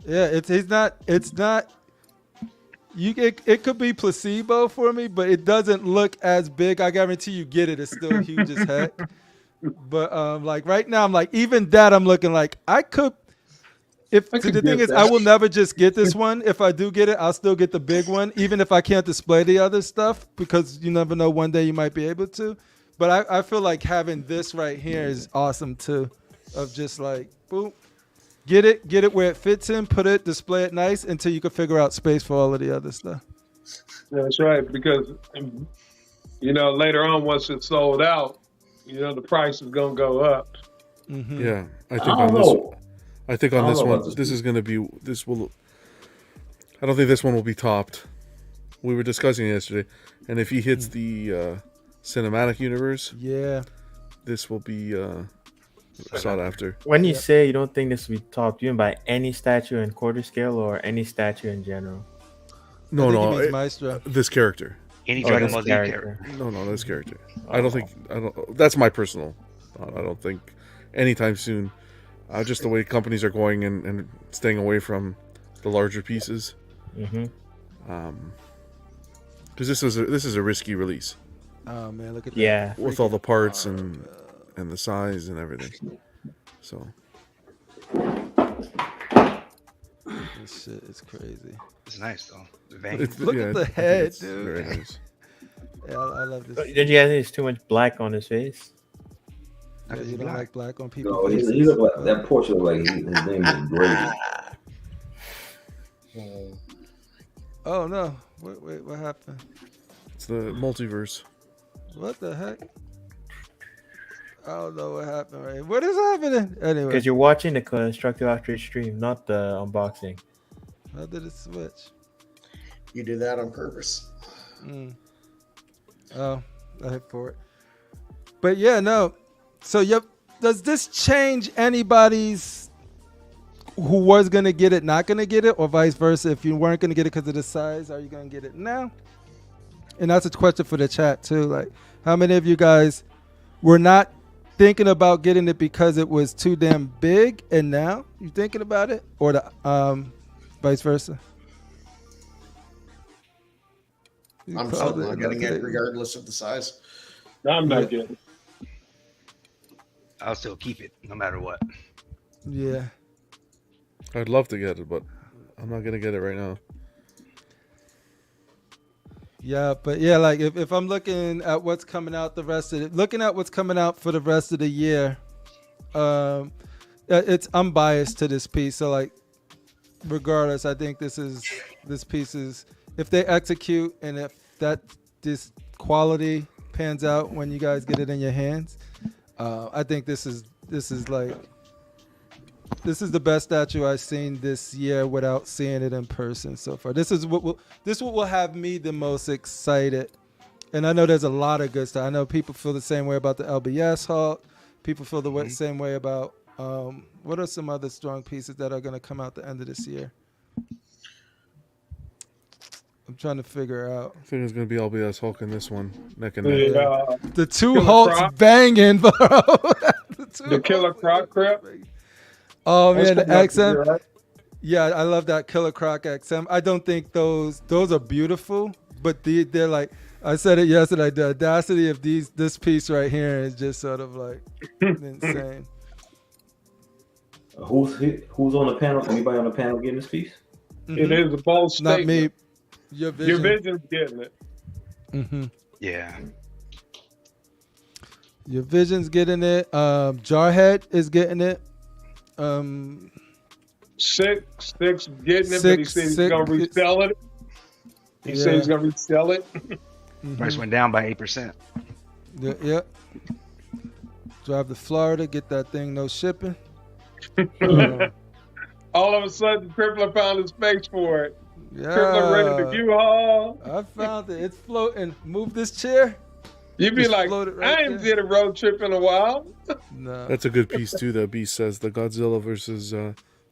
Yeah, it's not. It could be placebo for me, but it doesn't look as big. I guarantee you get it. It's still huge as heck. But like right now, I'm like, even that I'm looking like I could. The thing is, I will never just get this one. If I do get it, I'll still get the big one, even if I can't display the other stuff, because you never know, one day you might be able to. But I feel like having this right here is awesome too, of just like, boom, get it where it fits in, put it, display it nice until you can figure out space for all of the other stuff. That's right, because later on, once it's sold out, the price is gonna go up. Mm-hmm. Yeah, I think I on don't this. know. I think on I don't this know one, about this is going to be. This will. I don't think this one will be topped. We were discussing it yesterday, and if he hits the cinematic universe, Yeah. this will be sought after. When you say you don't think this will be topped, you mean by any statue in quarter scale or any statue in general? No, I think no, he means Maestro. this character. Any Oh, Dragon this Ball Z character. character. No, this character. I don't think. I don't. That's my personal thought. I don't think anytime soon. Just the way companies are going and staying away from the larger pieces. Mm-hmm. Because this is a risky release Oh man, look at that. Yeah. with all the parts and the size and everything. So This shit is crazy. It's nice though. The vein. Look at the I think head, it's dude. Very nice. Yeah, I love this. Did you guys think it's too much black on his face? Yeah, you don't like black on people. No, he look like that portrait. Like his name is Brady. Oh no! Wait, what happened? It's the multiverse. What the heck? I don't know what happened. Right? What is happening? Anyway, Because you're watching the Constructive Outrage stream, not the unboxing. how did it switch? You do that on purpose. Oh, I hit for it. But yeah, no. So yep. Does this change anybody's who was gonna get it, not gonna get it, or vice versa? If you weren't gonna get it because of the size, are you gonna get it now? And that's a question for the chat too. Like, how many of you guys were not thinking about getting it because it was too damn big, and now you thinking about it, or the vice versa? I'm certainly not getting it regardless of the size. I'm not getting it. I'll still keep it no matter what. Yeah. I'd love to get it, but I'm not gonna get it right now. Yeah, but yeah, like if I'm looking at what's coming out looking at what's coming out for the rest of the year, I'm biased to this piece. So like, regardless, I think this piece is, if they execute and if this quality pans out when you guys get it in your hands, I think this is the best statue I've seen this year without seeing it in person so far. This will have me the most excited. And I know there's a lot of good stuff. I know people feel the same way about the LBS Hulk. People feel the same way about what are some other strong pieces that are going to come out the end of this year? I'm trying to figure out. I think it's gonna be LBS Hulk in this one, neck and neck. The two Killer Hulks Croc. banging, bro. The Killer Croc Crip. Oh man, the That's coming XM. up to you, right? Yeah, I love that Killer Croc XM. I don't think those are beautiful, but they're like, I said it yesterday. The audacity of this piece right here is just sort of like insane. Who's on the panel? Anybody on the panel getting this piece? It is a bold Not statement. me. Your Your vision. vision's getting it. Mm-hmm. Yeah. Your vision's getting it. Jarhead is getting it. Six getting it, but he said he's gonna resell it. He said he's gonna resell it. Price went down by 8%. Yep. Drive to Florida, get that thing, no shipping. All of a sudden, CriPPleR found a space for it. Yeah. CriPPleR ready to U-Haul. I found it. It's floating. Move this chair. You'd be Just like, float it right I ain't there. did a road trip in a while. No. That's a good piece too. That Beast says the Godzilla versus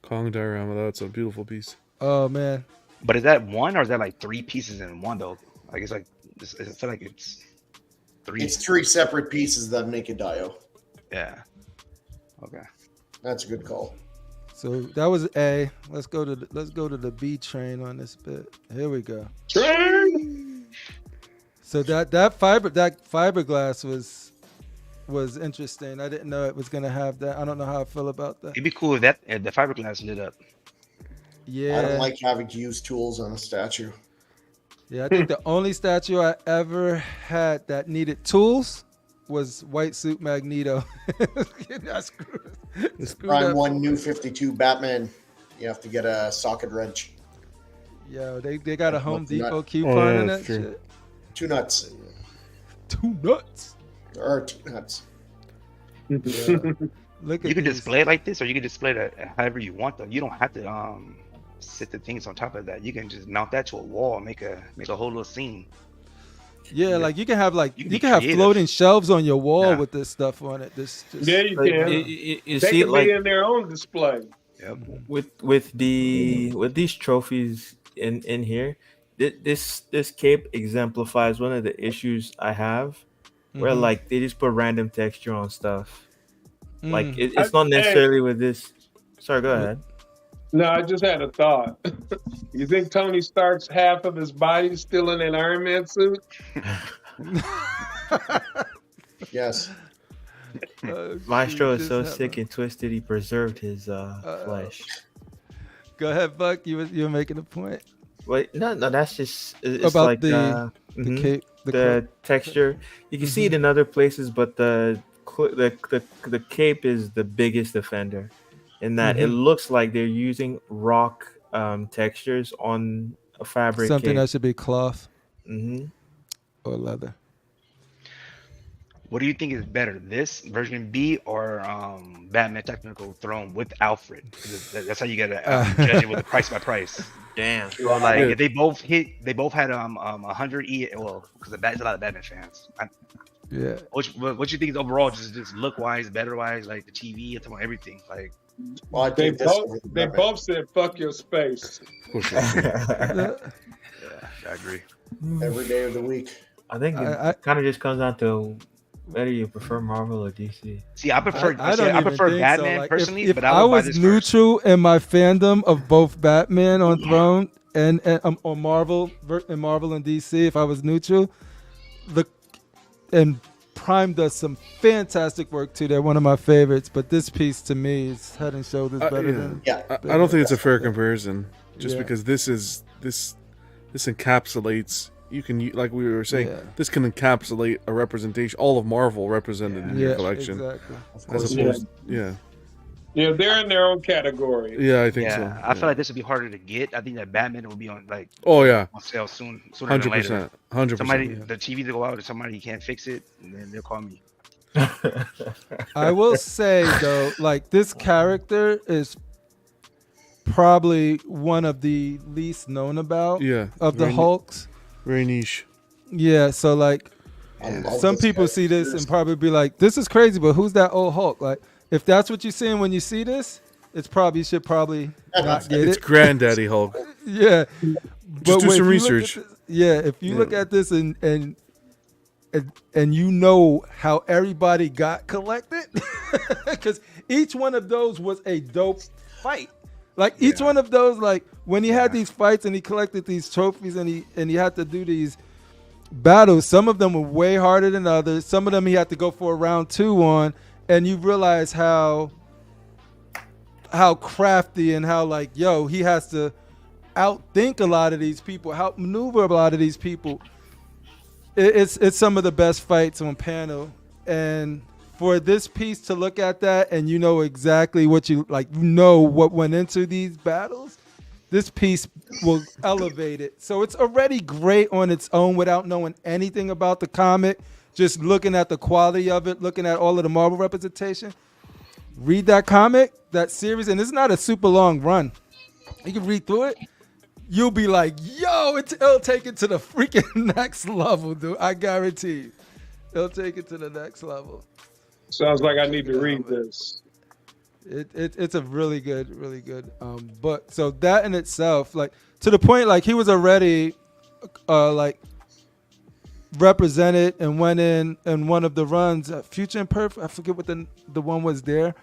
Kong diorama. That's a beautiful piece. Oh man. But is that one or is that like 3 pieces in one though? Like it's like I feel like it's 3. It's 3 separate pieces that make a dio. Yeah. Okay. That's a good call. So that was A. Let's go to the B train on this bit. Here we go. Train. So that fiberglass was interesting. I didn't know it was gonna have that. I don't know how I feel about that. It'd be cool if the fiberglass lit up. Yeah. I don't like having to use tools on a statue. Yeah, I think the only statue I ever had that needed tools was White Suit Magneto. Prime 1 New 52 Batman. You have to get a socket wrench. Yo, they got a Home Depot nut. coupon in that that's true. shit. 2 nuts. 2 nuts. There are 2 nuts. Yeah. Look at You can these. display it like this, or you can display it however you want. Though you don't have to sit the things on top of that. You can just mount that to a wall, and make a whole little scene. Yeah, like you can have You can be creative. floating shelves on your wall Yeah. with this stuff on it. This just, Yeah, you Like, can. you They see, can like be in their own display. Yep. with these trophies in here, this cape exemplifies one of the issues I have, where Mhm. like they just put random texture on stuff. Like Mm. it's not necessarily with this. Sorry, go ahead. No, I just had a thought. You think Tony Stark's half of his body still in an Iron Man suit? Yes. Maestro is Just so have sick and twisted. He preserved his flesh. Go ahead, Buck. You were making a point Wait, no, that's just it's about like the mhm. cape. The texture. You can see it in other places, but the cape is the biggest offender in that it looks like they're using rock textures on a fabric something cape. that should be cloth Mhm. or leather. What do you think is better, this version B or Batman Technical Throne with Alfred? 'Cause that's how you gotta judge it with a price by price. Damn. Well, like if they both had 100 well, because there's a lot of Batman fans. Yeah. What you think is overall, just look wise, better wise, like the TV and everything, like. Well, I They think this both they both said fuck your space. Yeah, I agree. every day of the week. I think I- it kind of just comes down to whether you prefer Marvel or DC. See, I prefer I don't even prefer think Batman so. Like, personally, if but I would buy was this first. neutral in my fandom of both Batman on Throne and on Marvel and DC, if I was neutral, and Prime does some fantastic work too. They're one of my favorites, but this piece to me is head and shoulders better than. Yeah. I don't think it's a fair comparison, just Yeah. because this encapsulates. You can, like we were saying, Yeah. this can encapsulate a representation, all of Marvel represented in your collection, Exactly. as opposed, yeah, Yeah, they're in their own category. yeah, I think Yeah, so. I feel like this would be harder to get. I think that Batman will be on Oh yeah, on sale sooner than 100%, later. 100%. Somebody, the TV to go out, or somebody can't fix it, and then they'll call me. I will say though, like this character is probably one of the least known about Yeah, of the very, Hulks. very niche. Yeah, so like I love some this people guy. see this and probably be like, "This is crazy," but who's that old Hulk? Like, if that's what you're seeing when you see this, it's probably should probably not get It's it. Granddaddy Hulk. Yeah, Just do when some if you look research. at this- yeah, if you look at this and you know how everybody got collected, because each one of those was a dope fight. Like each one of those, like when he had these fights and he collected these trophies and he had to do these battles. Some of them were way harder than others. Some of them he had to go for a round 2 on, and you realize how crafty and how like he has to outthink a lot of these people, outmaneuver a lot of these people. It's some of the best fights on panel, and for this piece to look at that and you know exactly what you like, you know what went into these battles, this piece will elevate it. So it's already great on its own without knowing anything about the comic, just looking at the quality of it, looking at all of the Marvel representation. Read that comic, that series, and it's not a super long run. You can read through it. You'll be like, yo, it'll take it to the freaking next level, dude. I guarantee you. It'll take it to the next level. Sounds like I need to read this. It's a really good book. So that in itself, like, to the point, like, he was already like represented and went in one of the runs, Future Imperfect. I forget what the one was there,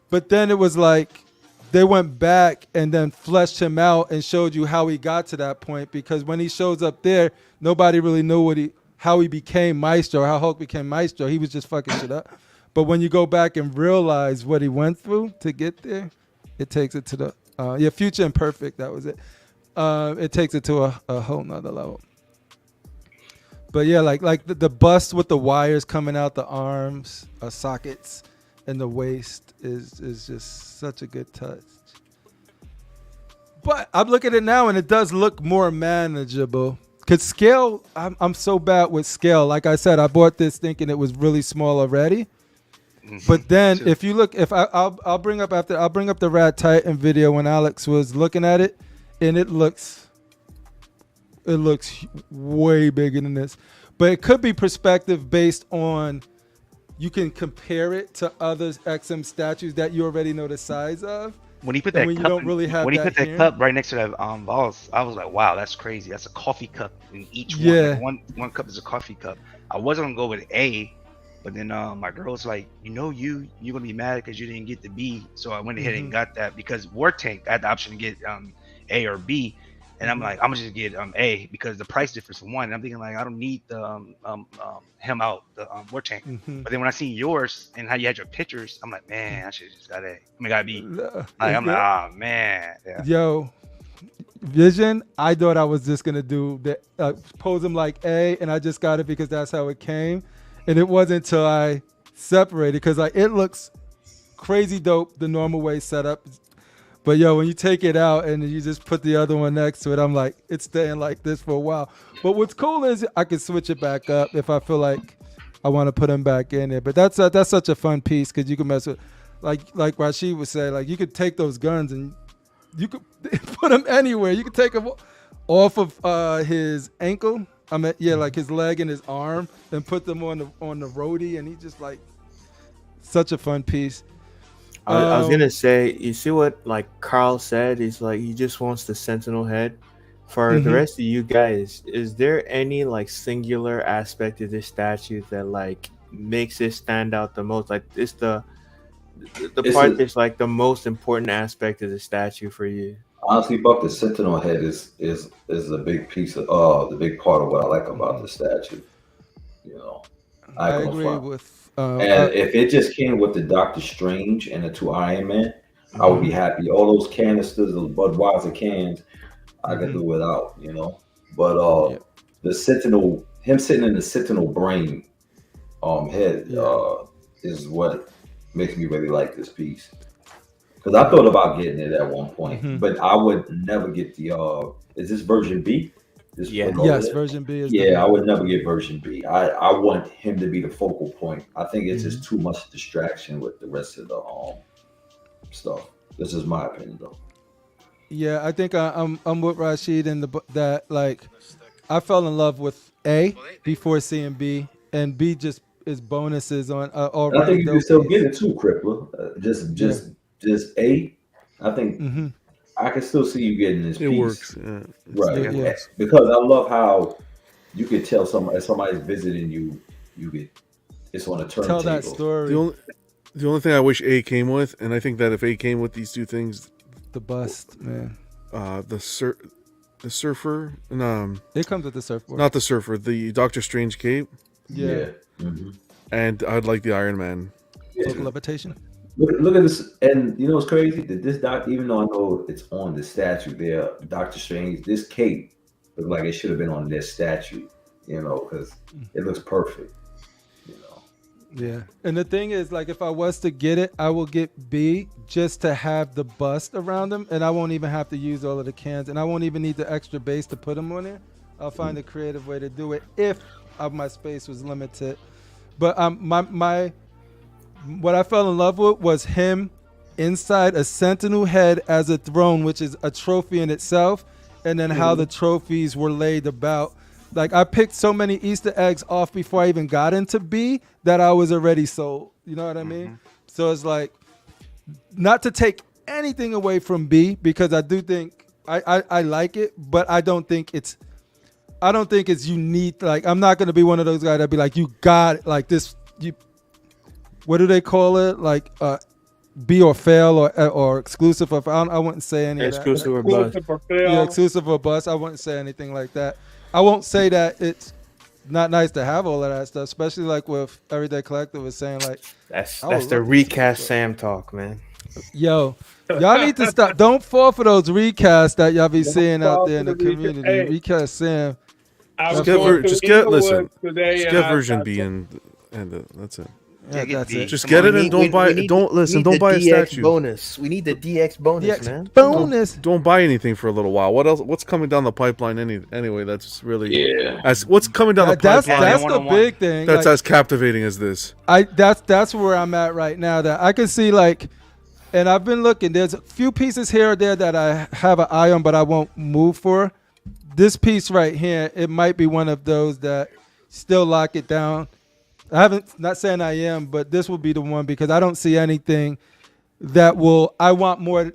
but then it was like they went back and then fleshed him out and showed you how he got to that point, because when he shows up there, nobody really knew how he became Maestro, how Hulk became Maestro. He was just fucking shit up. But when you go back and realize what he went through to get there, it takes it to the Future Imperfect. That was it. It takes it to a whole nother level. But yeah, like the bust with the wires coming out the arms, sockets, and the waist is just such a good touch. But I'm looking at it now, and it does look more manageable. Cause scale, I'm so bad with scale. Like I said, I bought this thinking it was really small already. But then if you look, I'll bring up the Rat Titan video when Alex was looking at it, and it looks way bigger than this. But it could be perspective based on, you can compare it to other XM statues that you already know the size of. When he put that cup right next to that balls, I was like, wow, that's crazy. That's a coffee cup in each one. Yeah. Like one cup is a coffee cup. I wasn't gonna go with A, but then my girl was like, you're gonna be mad because you didn't get the B. So I went ahead and got that, because War Tank, I had the option to get A or B. And I'm like, I'm gonna just get A, because the price difference for one. And I'm thinking, like, I don't need the him out, the War Tank. But then when I seen yours and how you had your pictures, I'm like, man, I should have just got A. I mean, got B. I'm like, oh man. Yeah. Yo, Vision, I thought I was just gonna do the pose him like A, and I just got it because that's how it came. And it wasn't until I separated, because like, it looks crazy dope the normal way set up. But yo, when you take it out and you just put the other one next to it, I'm like, it's staying like this for a while. But what's cool is I can switch it back up if I feel like I want to put them back in there. But that's such a fun piece, because you can mess with, like Rashid would say, like, you could take those guns and you could put them anywhere. You could take them off of his ankle. Like his leg and his arm, and put them on the roadie, and he just like, such a fun piece. I was gonna say, you see what like Carl said? He's like, he just wants the Sentinel head. For the rest of you guys, is there any like singular aspect of this statue that like makes it stand out the most? Like, it's the part that's like the most important aspect of the statue for you? Honestly, Buck, the Sentinel head is a big piece of the big part of what I like about the statue. You know, I agree with. And if it just came with the Doctor Strange and the 2 Iron Man, I would be happy. All those canisters, those Budweiser cans, I could do without, you know. But the Sentinel, him sitting in the Sentinel brain head is what makes me really like this piece. Because I thought about getting it at one point, but I would never get the is this version B? Yes, version B is. Yeah, I would never get version B. I want him to be the focal point. I think it's just too much distraction with the rest of the stuff. This is my opinion, though. Yeah, I think I'm with Rashid in that like, I fell in love with A before seeing B, and B just is bonuses on already. I think you can still get it too, CriPPleR. Just A. I think. I can still see you getting this piece. It works. Right. Because I love how you could tell if somebody's visiting you get, it's on a turntable. Tell that story. The only thing I wish A came with, and I think that if A came with these two things, the bust, man. The surfer, and it comes with the surfboard. Not the surfer, the Doctor Strange cape. Yeah. And I'd like the Iron Man. Total levitation. Look at this, and you know what's crazy? That this even though I know it's on the statue there, Doctor Strange, this cape looks like it should have been on this statue, you know, because it looks perfect, you know. Yeah. And the thing is, like, if I was to get it, I will get B just to have the bust around them, and I won't even have to use all of the cans, and I won't even need the extra base to put them on there. I'll find a creative way to do it if my space was limited. But what I fell in love with was him inside a sentinel head as a throne, which is a trophy in itself, and then how the trophies were laid about. Like, I picked so many Easter eggs off before I even got into B that I was already sold. You know what I mean? So it's like, not to take anything away from B, because I do think I like it, but I don't think it's unique. Like, I'm not gonna be one of those guys that be like, you got it, like this. What do they call it? Like B or fail or exclusive or I wouldn't say any exclusive of that. or Exclusive or fail. Yeah, exclusive or bust. I wouldn't say anything like that. I won't say that it's not nice to have all of that stuff, especially like with Everyday Collector was saying, like, That's the recast Sam talk, man. yo, y'all need to stop. Don't fall for those recasts that y'all be seeing out there in the community. Hey. Recast Sam. Just get version B and that's it. Yeah, that's it. Just get it and don't buy a statue. Bonus. We need the DX bonus, DX man. bonus. Don't buy anything for a little while. What else? What's coming down the pipeline anyway? That's really what's coming down the pipeline. That's the big thing. That's like, as captivating as this. That's where I'm at right now. That I can see, like, and I've been looking. There's a few pieces here or there that I have an eye on, but I won't move for. This piece right here, it might be one of those that still lock it down. Not saying I am, but this will be the one because I don't see anything that will. I want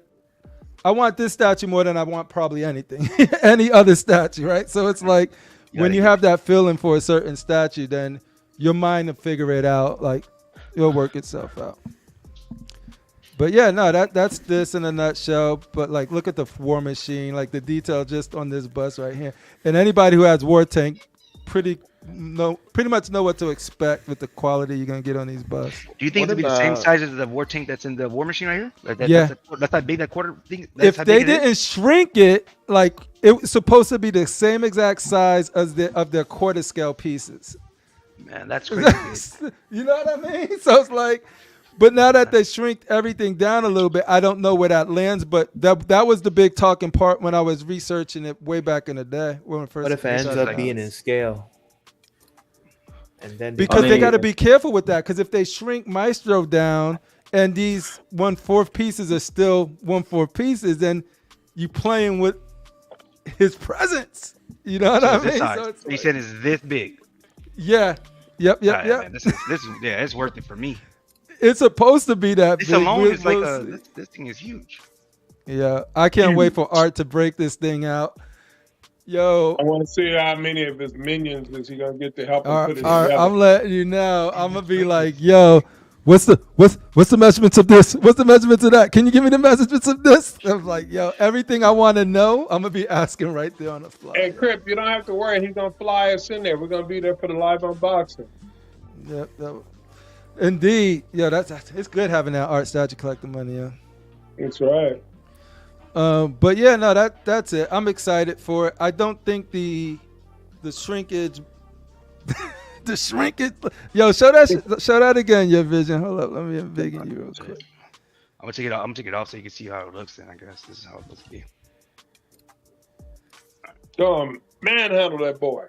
this statue more than I want probably anything, any other statue, right? So it's like when you have that feeling for a certain statue, then your mind will figure it out. Like, it'll work itself out. But yeah, no, that's this in a nutshell. But like, look at the War Machine, like the detail just on this bus right here. And anybody who has War Tank, pretty much know what to expect with the quality you're gonna get on these buses. Do you think it'll be the same size as the War Tank that's in the War Machine right here? Like that, yeah, that's that big, that quarter thing. If they didn't shrink it, like it was supposed to be the same exact size as of their quarter scale pieces. Man, that's crazy. You know what I mean? So it's like, but now that they shrink everything down a little bit, I don't know where that lands. But that was the big talking part when I was researching it way back in the day. When first, what if it ends up being in scale? And then because they got to be careful with that. Because if they shrink Maestro down and these 1/4 pieces are still 1/4 pieces, then you playing with his presence. You know what I mean? So you said it's this big. Yeah. Yep. Man, this it's worth it for me. It's supposed to be that this big. Alone is like this thing is huge. Yeah, I can't wait for Art to break this thing out. Yo, I want to see how many of his minions is he gonna get to help him put it Art, together. I'm letting you know. I'm gonna be like, yo, what's the measurements of this? What's the measurements of that? Can you give me the measurements of this? I'm like, yo, everything I want to know, I'm gonna be asking right there on the fly. Hey, Crip, you don't have to worry. He's gonna fly us in there. We're gonna be there for the live unboxing. Yep. Indeed. Yeah, it's good having that Art Statue Collector money. Yeah. That's right. But yeah, no, that's it. I'm excited for it. I don't think the shrinkage, the shrinkage. Yo, show that again. Your vision. Hold up, let me embiggen you real quick. I'm gonna take it off. I'm gonna take it off so you can see how it looks. Then I guess this is how it looks to be. Manhandle that boy.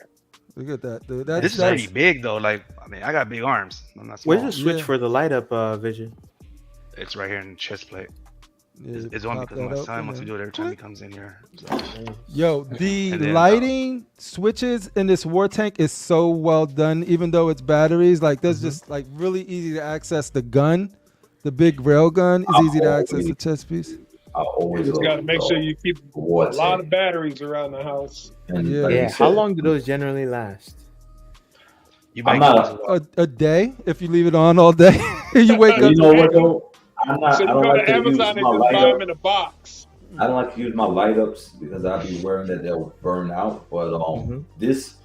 Look at that, dude. This is pretty big though. Like, I mean, I got big arms. I'm not small. Where's the switch for the light up vision? It's right here in the chest plate. Yeah, it's on because my son wants to do it every time he comes in here. So. Yo, the lighting switches in this War Tank is so well done. Even though it's batteries, like there's just like really easy to access the gun. The big rail gun is easy to access the chest piece. You just got to make sure you keep a lot of batteries around the house. Yeah. How long do those generally last? A day if you leave it on all day. You wake up. You know what though? So you go to Amazon and just buy them in a box. I don't like to use my light ups because I'll be worried that they'll burn out. But this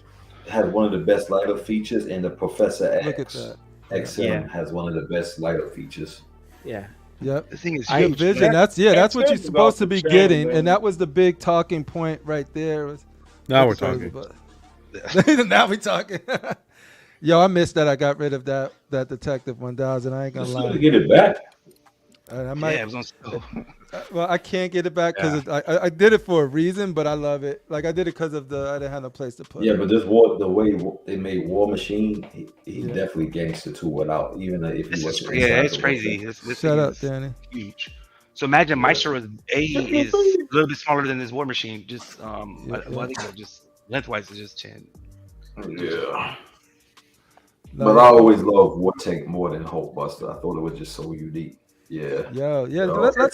has one of the best light up features, and the Professor X Look at that. XM has one of the best light up features. Yeah. Yep. The thing is huge. Vision. That's what you're supposed to be getting, and that was the big talking point right there. Now we're talking. Now we're talking. Yo, I missed that. I got rid of that Detective 1000. I ain't gonna Just lie. to get it back. I might. Yeah, it was on sale. Well, I can't get it back because I did it for a reason, but I love it. Like I did it because of I didn't have no place to put it. Yeah, but this the way they made War Machine, he definitely gangster too. Without even if he was it's crazy. This Shut up, Danny. Huge. So imagine Maestro is a little bit smaller than this War Machine. Just I think just lengthwise is just 10. Yeah. But I always loved War Tank more than Hulk Buster. I thought it was just so unique. Yeah. Let's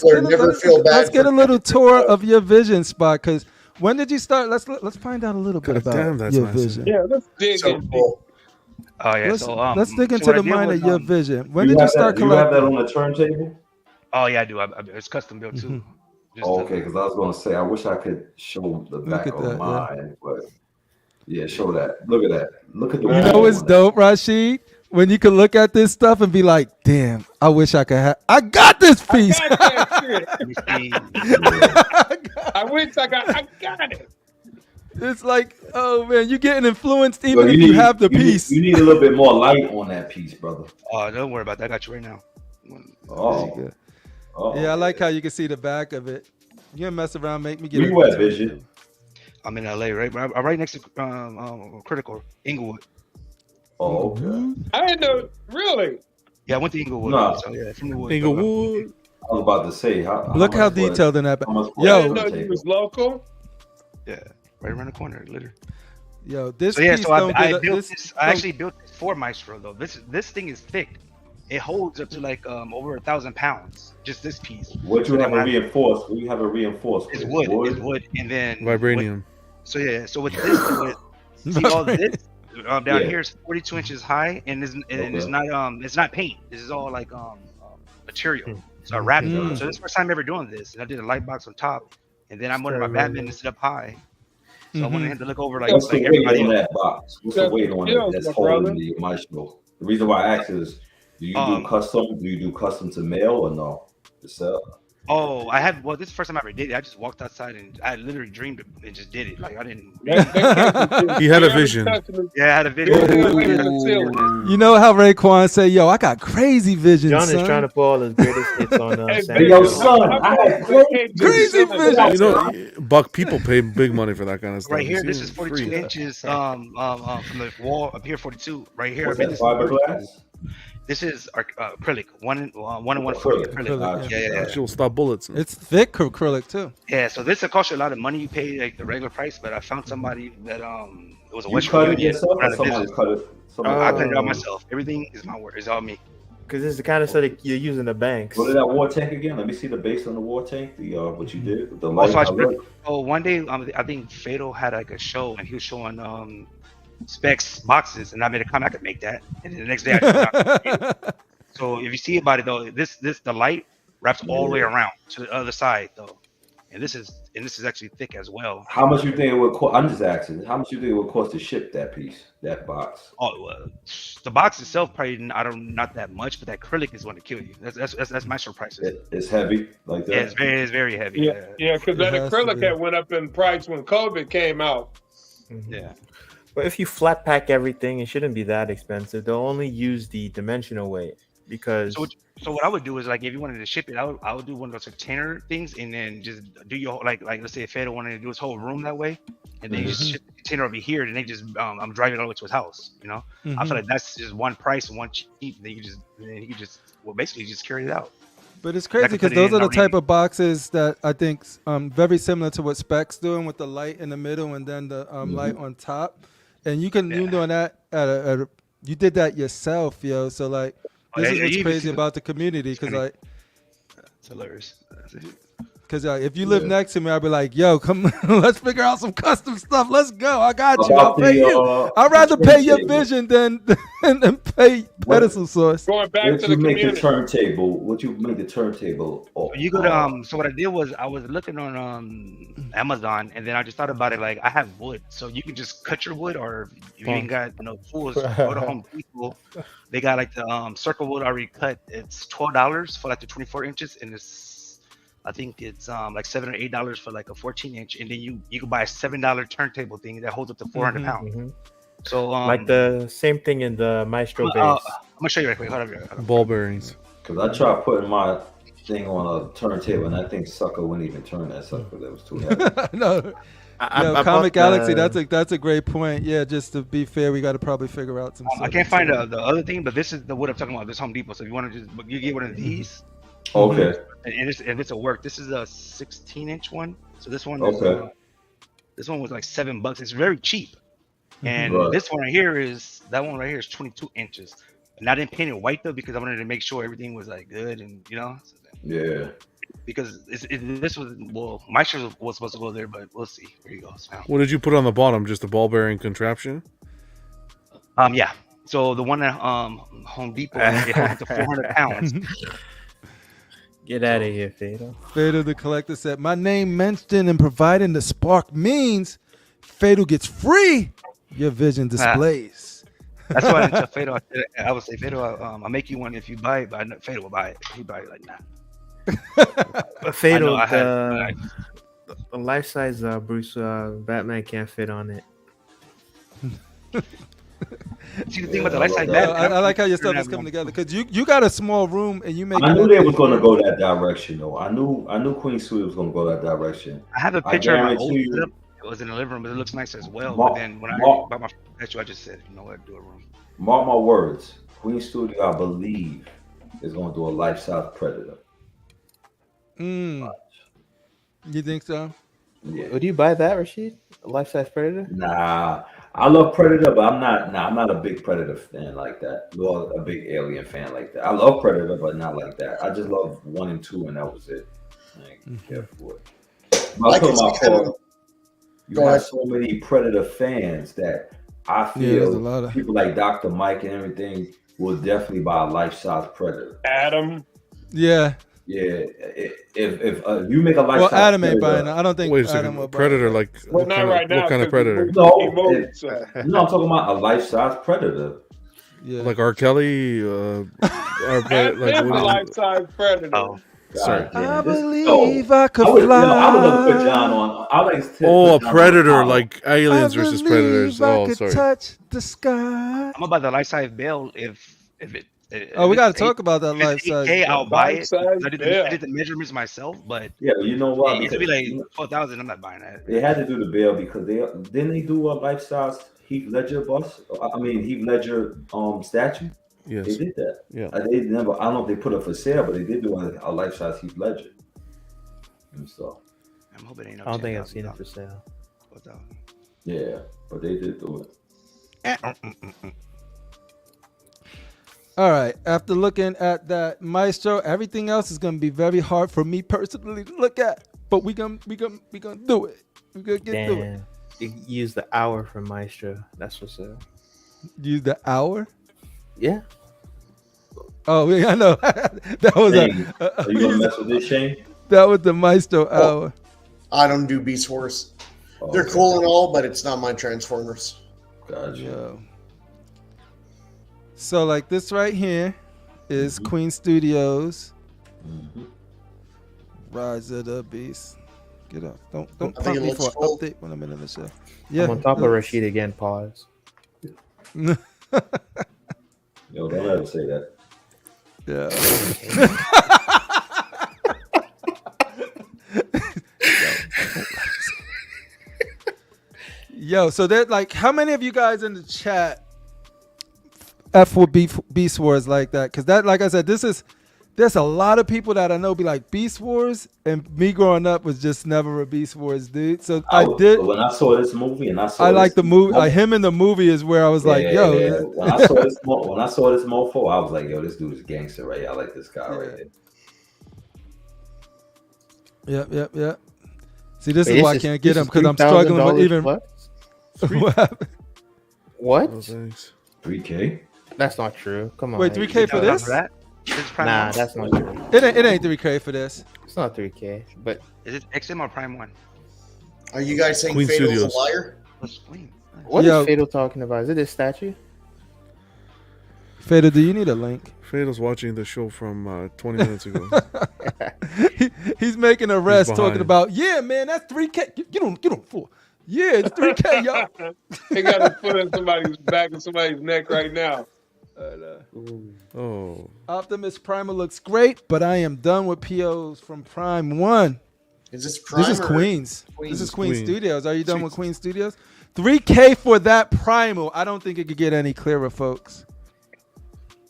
get a little tour of your vision, Spot. Because when did you start? Let's find out a little bit about your vision. Yeah, let's dig in. Cool. Oh yeah. Let's dig into the mind of your vision. When did you start collecting? You have that on the turntable? Oh yeah, I do. It's custom built too. Okay, because I was gonna say I wish I could show the back of mine, but yeah, show that. Look at that. Look at the. You know what's dope, Rashid? When you can look at this stuff and be like, damn, I wish I could have. I got this piece. I wish I got it. It's like, oh man, you're getting influenced even if you have the piece. You need a little bit more light on that piece, brother. Oh, don't worry about that. I got you right now. Yeah, I like how you can see the back of it. You gonna mess around, make me get it. Where you at, Vision? I'm in LA, right? I'm right next to Critical Inglewood. Oh, okay. I didn't know, really. Yeah, I went to Inglewood. Nah. So, yeah, from the woods. Inglewood. I was about to say, look how detailed in that. Yo, I didn't know you was local. Yeah, right around the corner, literally. Yo, this. So yeah, so I built this. I actually built this for Maestro though. This thing is thick. It holds up to like over 1,000 pounds. Just this piece. What you have a reinforced? We have a reinforced. It's wood. It's wood, and then vibranium. So yeah, so with this, see all this down here is 42 inches high, and it's not paint. This is all like material. So I wrapped it. So this is the first time ever doing this, and I did a light box on top, and then I wanted my Batman to sit up high. So I wanted him to look over like everybody in that box. What's the weight on it that's holding the Maestro? The reason why I asked is, do you do custom? Do you do custom to mail or no? To sell? Oh, I had. Well, this is the first time I ever did it. I just walked outside and I literally dreamed it and just did it. Like I didn't. He had a vision. Yeah, I had a vision. You know how Raekwon say, "Yo, I got crazy vision." John son. is trying to put all his greatest hits on. Yo, son, I had crazy vision. You know, Buck, people pay big money for that kind of stuff. Right here, this is 42 inches from the wall up here. 42 right here. What's that, fiberglass? This is acrylic, one and 140 acrylic. Yeah. She'll stop bullets. It's thick acrylic too. Yeah, so this will cost you a lot of money. You pay like the regular price, but I found somebody that it was a You cut it yourself or somebody cut it? I cut it out myself. Everything is my work. It's all me. Because it's the kind of stuff that you're using the banks. What is that war tank again? Let me see the base on the war tank. The what you did with the light. One day I think Fatal had like a show and he was showing specs boxes, and I made a comment I could make that, and then the next day I so if you see about it though, this the light wraps all the way around to the other side though, and this is actually thick as well. How much you think it would cost? I'm just asking. How much you think it would cost to ship that piece, that box? Oh, the box itself probably not that much, but that acrylic is going to kill you. That's my surprise. It's heavy like that. Yeah, it's very heavy. Yeah, because that acrylic had went up in price when COVID came out. Mm-hmm. Yeah. But if you flat pack everything, it shouldn't be that expensive. They'll only use the dimensional weight because. So what I would do is like if you wanted to ship it, I would do one of those container things and then just do your like let's say if Fado wanted to do his whole room that way, and then you just ship the container over here, and they just I'm driving it all the way to his house. You know, I feel like that's just one price and one cheap. Then he could just basically just carry it out. But it's crazy because those are the type of boxes that I think very similar to what Specs doing with the light in the middle and then the light on top. And you doing that you did that yourself, yo. So like, this is what's crazy about the community, because like, it's hilarious. Because if you live next to me, I'd be like, yo, come, let's figure out some custom stuff. Let's go. I got you. I'll pay you. I'd rather pay your vision than pay pedestal source. Going back to the community. What you make the turntable? You go to so what I did was I was looking on Amazon, and then I just thought about it like I have wood, so you can just cut your wood, or if you ain't got tools, go to Home Depot. They got like the circle wood already cut. It's $12 for like the 24 inches, and I think it's like $7 or $8 for like a 14-inch, and then you can buy a $7 turntable thing that holds up to 400 pounds. So Like the same thing in the Maestro base. I'm gonna show you right quick. Hold on. Ball bearings. Because I tried putting my thing on a turntable, and that thing sucker wouldn't even turn that sucker. That was too heavy. No. I bought Comic Galaxy. the- That's a great point. Yeah, just to be fair, we got to probably figure out some. I can't find the other thing, but this is the what I'm talking about. This Home Depot. So if you want to just you get one of these, Okay. and this will work. This is a 16-inch one. So this one, Okay. this one was like $7. It's very cheap. And Right. this one right here is 22 inches. And I didn't paint it white though because I wanted to make sure everything was like good and Yeah. because this was my shirt was supposed to go there, but we'll see where he goes now. What did you put on the bottom? Just a ball bearing contraption? Yeah. So the one at Home Depot, it holds up to 400 pounds. Get out of here, Fatal. Fatal the Collector said, "My name mentioned and providing the spark means Fatal gets free. Your vision displays." That's why I didn't tell Fatal. I would say, Fatal, I'll make you one if you buy it, but I know Fatal will buy it. He buy it like, nah. Fatal, I had- the life size Bruce Batman can't fit on it. See the thing about the light side I bad. I like how your stuff is coming together because you got a small room and you make. I knew they was going to go that direction, though. I knew Queen Studio was going to go that direction. I have a I picture of my guarantee old you- setup. It was in the living room, but it looks nice as well. Mark- But then when I Mark- bought my statue, I just said, you know what, do a room. Mark my words. Queen Studio, I believe, is going to do a life-size Predator. You think so? Yeah. Would you buy that, Rashid? A life size Predator? Nah, I love Predator, but I'm not a big Predator fan like that. Well, a big Alien fan like that. I love Predator, but not like that. I just love 1 and 2, and that was it. I ain't care for it. But I can see them- you Go got ahead. so many Predator fans that I Yeah, there's a feel lot of. people like Dr. Mike and everything will definitely buy a life-size Predator. Adam. Yeah. Yeah, if you make a Well, life-size Adam ain't Predator, buying it. I don't think Wait a Adam second. will buy Predator, it. like Well, not right now. what kind of 'cause he Predator? moved- No, he moved, so. no, I'm talking about a life-size Predator. Yeah. Like R. Kelly? That's like a what is it? life-size predator. Oh, Sorry, I believe I could I would fly. love to put John on. I like to Oh, a put John Predator, on. like aliens versus predators. I Oh, could sorry. touch the sky. I'm about the life size bale if it. Oh, we if got to it's talk about that if life it's size. 8K, I'll buy it. Life-size I did bale. the measurements myself, but Yeah, but you know what? it could be like Because 12,000. I'm not buying that. they had to do the bail because didn't they do a life-size Heath Ledger bust? Heath Ledger statue. Yes. They did that. Yeah. They never. I don't know if they put it for sale, but they did do a life-size Heath Ledger. And so I'm hoping it ain't no I don't think I've seen it for 10,000. sale. 12,000. yeah, but they did do it. All right. After looking at that Maestro, everything else is going to be very hard for me personally to look at. But we gonna do it. We gonna get through it. Damn. You use the hour from Maestro. That's what's up. Use the hour. Yeah. Oh, yeah, I know. That was Shane, are you gonna mess with this, Shane? that was the Maestro hour. I don't do Beast Wars. Oh, They're cool and all, but it's not my Transformers. Gotcha. Yo. So like this right here is Queen Studios. Mhm. Rise of the Beast. Get up. Don't I think prompt it me looks for an cool. update when I'm in the show. I'm on top of look. Rashid again. Pause. Yo, don't ever say that. Yeah. Yo, so that like, how many of you guys in the chat F with Beast Wars like that? Because that, like I said, there's a lot of people that I know be like Beast Wars, and me growing up was just never a Beast Wars dude. So I did. When I saw this movie, and I saw I like this the movie. Like him in the movie is where I was like, yo. Yeah. When I saw this, when I saw this mofo, I was like, yo, this dude is gangster, right? I like this guy right here. Yep. See, this Wait, is why I this can't get him because I'm struggling with $3,000 even. What? What happened? What? Oh, thanks. 3K. That's not true. Come on. Wait, 3K for this? That? This is Prime Nah, One. that's not true. It ain't 3K for this. It's not 3K. But Is it XM or Prime One? Are you guys saying Queen Fatal's Studios. a liar? What's Queen? what Yo. is Fatal talking about? Is it this statue? Fader, do you need a link? Fatal's watching the show from 20 minutes ago. He's making a rest talking behind. about, yeah, man, that's 3K. You don't fool. Yeah, it's 3K, yo. They got to put in somebody's back of somebody's neck right now. Oh, Optimus Primal looks great, but I am done with POs from Prime 1. Is this Prime This is or Queens. This is Queen Queen. Studios. Are you done with Queen Studios? 3K for that Primal. I don't think it could get any clearer, folks.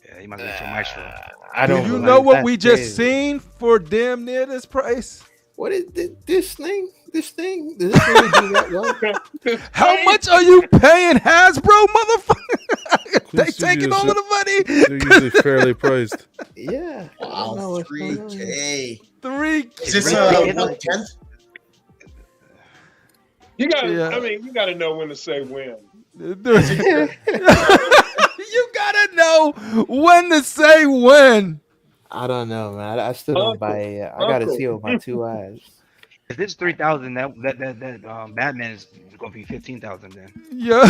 Yeah, you might get your Maestro. I Do don't. you believe know what that's we just crazy. seen for damn near this price? What is this thing? This thing? Does this really do that well? How much are you paying Hasbro, motherfucker? They taking Studios, all of the money. they're usually fairly priced. Yeah. I don't know Wow, what's going on. 3K. 3K. Is this Really? 1/10? You got to, Yeah. I mean, you got to know when to say when. You gotta know when to say when. I don't know, man. I still don't buy it yet. I gotta see it with my 2 eyes. If it's 3,000, that Batman is going to be 15,000 then. Yeah.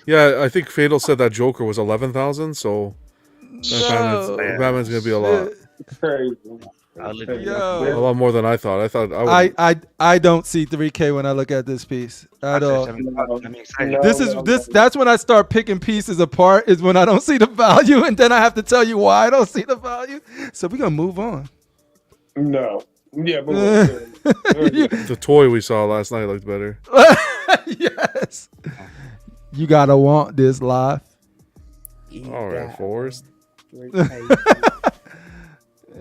Yeah, I think Fatal said that Joker was 11,000, so Batman's gonna be a lot. Crazy. I'll live with Yo. A lot more than I thought. I thought I would. I don't see 3K when I look at this piece at all. I'm excited. No. That's when I start picking pieces apart, is when I don't see the value, and then I have to tell you why I don't see the value. So we're gonna move on. No. Yeah, but The toy we saw last night looked better. Yes. You gotta want this life. All right, Forrest.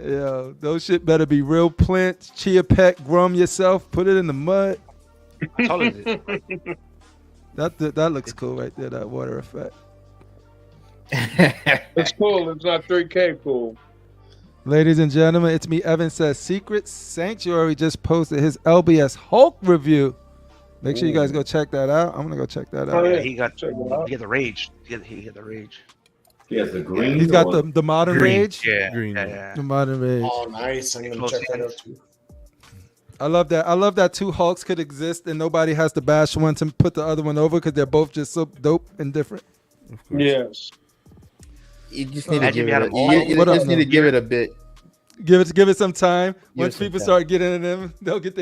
Yeah, those shit better be real plinth, chia pet, grum yourself, put it in the mud. How tall is it? That looks cool right there, that water effect. it's cool. It's not 3K cool. Ladies and gentlemen, it's me, Evan Says Secret Sanctuary just posted his LBS Hulk review. Make sure you guys go check that out. I'm gonna go check that Oh, out. yeah. He got Check it out. the rage. He got the rage. He has the green. He's got or- the modern Green. rage. Yeah. Green. Yeah. The modern rage. Oh, nice. I'm going to check that out too. I love that. I love that 2 Hulks could exist and nobody has to bash one to put the other one over because they're both just so dope and different. Yes. You just need to Imagine give if you had it. them all- You What up, just need to give it a bit. Give it some time. Give Once it some people time. start getting in them, they'll get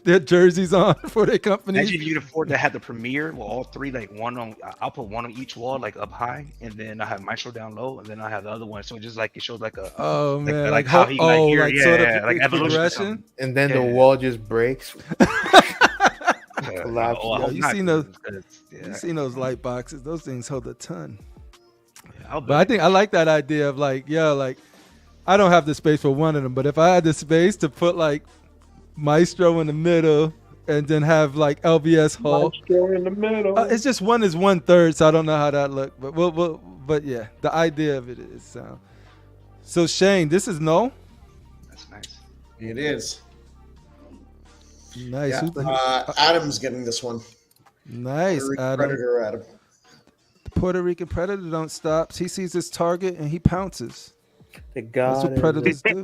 their jerseys on for their companies. Imagine if you could afford to have the premiere, well, all three, like one on, I'll put one on each wall, like up high, and then I have Maestro down low, and then I have the other one. So it just like it shows like a, Oh man, like how he like here, like yeah, sort of yeah, like evolution or progression. something. And then the Yeah. wall just breaks. Yeah. Collapse. Oh, I Yo, hope you not, seen those- 'cause, yeah, You seen those light boxes? Those things hold a ton. I'll But I think I like that idea of like, yeah, like I don't have the space for one of them, but if I had the space to put like Maestro in the middle and then have like LBS Hulk, Maestro in the middle. it's just one is 1/3, so I don't know how that look. But but yeah, the idea of it is sound. So Shane, this is no that's nice. It is. nice, Yeah. Who- Adam's getting this one. nice. Puerto Rican Adam. Predator Adam. Puerto Rican predator don't stop. He sees his target and he pounces. The That's god. what predators do.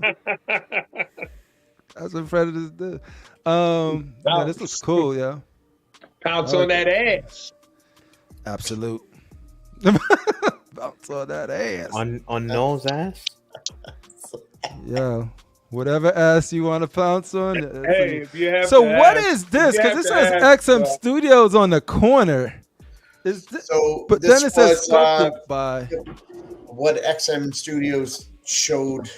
That's what predators do. Yeah, this looks cool, yeah. Pounce I like on that ass. Absolute. Bounce on that ass. on Noel's ass. Yeah. Whatever ass you want to pounce on. Hey, if you have So to what ask, is this? you Because it have says to ask, XM Studios on the corner. Is this, So but this then it says was, sculpted by. what XM Studios showed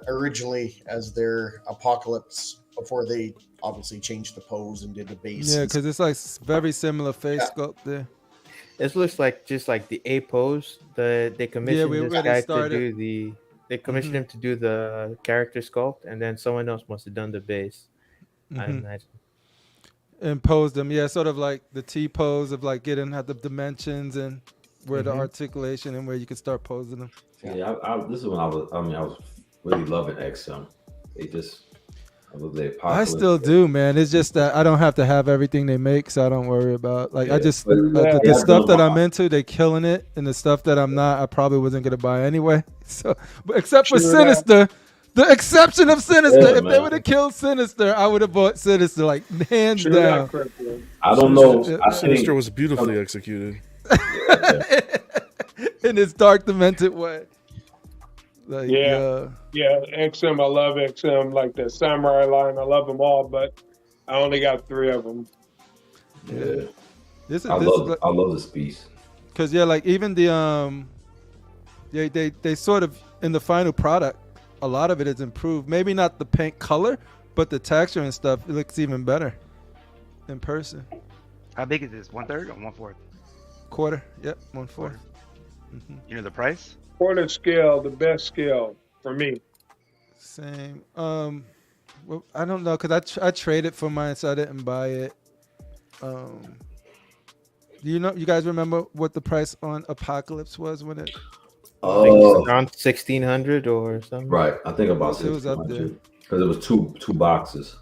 originally as their Apocalypse before they obviously changed the pose and did the base. Yeah, and because it's like very similar face Yeah. sculpt there. This looks like just like the A pose. They commissioned we this already guy started. to do the. They commissioned him to do the character sculpt, and then someone else must have done the base. I Mhm. imagine. And pose them, yeah, sort of like the T pose of like getting at the dimensions and where the articulation and where you can start posing them. Yeah, this is when I was really loving XM. I love the I apocalypse. still do, man. It's just that I don't have to have everything they make, so I don't worry about. Like I Yeah, just but- the Yeah, stuff that I'm but- into, they killing it, and the stuff that I'm not, I probably wasn't gonna buy anyway. So, but except for True Sinister, the exception of Sinister. Yeah, if they man. would have killed Sinister, I would have bought Sinister like hands True down. that, Crippler. I don't know. I Sinister think was beautifully executed. In its dark, demented way. Like, Yeah. Yeah, XM. I love XM, like the Samurai line. I love them all, but I only got 3 of them. Yeah. This is I love this piece. because like even the they sort of in the final product, a lot of it is improved. Maybe not the paint color, but the texture and stuff. It looks even better in person. How big is this? 1/3 or 1/4? Quarter. Yep. 1/4. You know the price? Quarter scale, the best scale for me. Same. Well, I don't know because I traded for mine, so I didn't buy it. Do you guys remember what the price on Apocalypse was when it? I think it's around 1,600 or something. Right. I think about It was up there. because it was two boxes.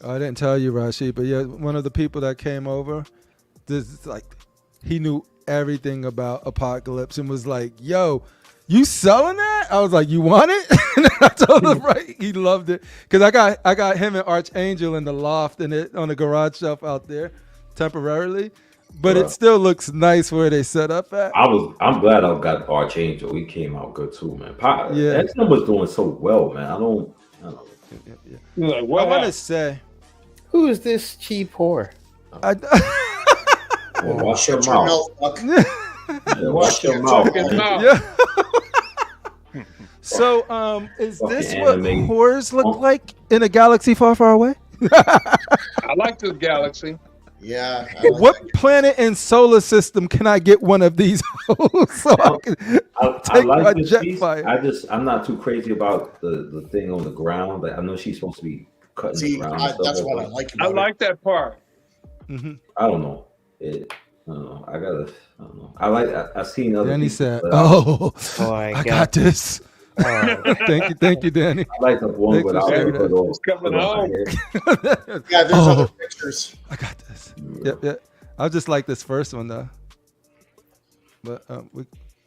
I didn't tell you, Rashid, but yeah, one of the people that came over, he knew everything about Apocalypse and was like, "Yo, you selling that?" I was like, "You want it?" And I told him, right. He loved it because I got him and Archangel in the loft and it on the garage shelf out there temporarily, but it still looks nice where they set up at. I'm glad I got Archangel. He came out good too, man. Yeah. XM was doing so well, man. I don't know. Yeah. You're like, I what want to happened? say, Who is this cheap whore? Well, watch your Shut your mouth. mouth, Buck. Yeah, watch your your mouth. Fucking man. mouth. yeah. So, is Fucking this what anime. whores look like in a galaxy far, far away? I like this galaxy. Yeah. I like What that. planet and solar system can I get one of these hoes so I can I take my like this jet piece. fire? I'm not too crazy about the thing on the ground. Like I know she's supposed to be cutting See, the ground. and stuff that's like what I that. like I about like that part. I don't know. I don't know. I don't know. I've seen other. Danny people, said, but "Oh, I I got this." Oh, Thank you, Danny. I like the one Thanks for without sharing the that. hood on- It's coming hood on home. my head. Yeah, there's Oh. other pictures. I got this. Yep. I just like this first one though. But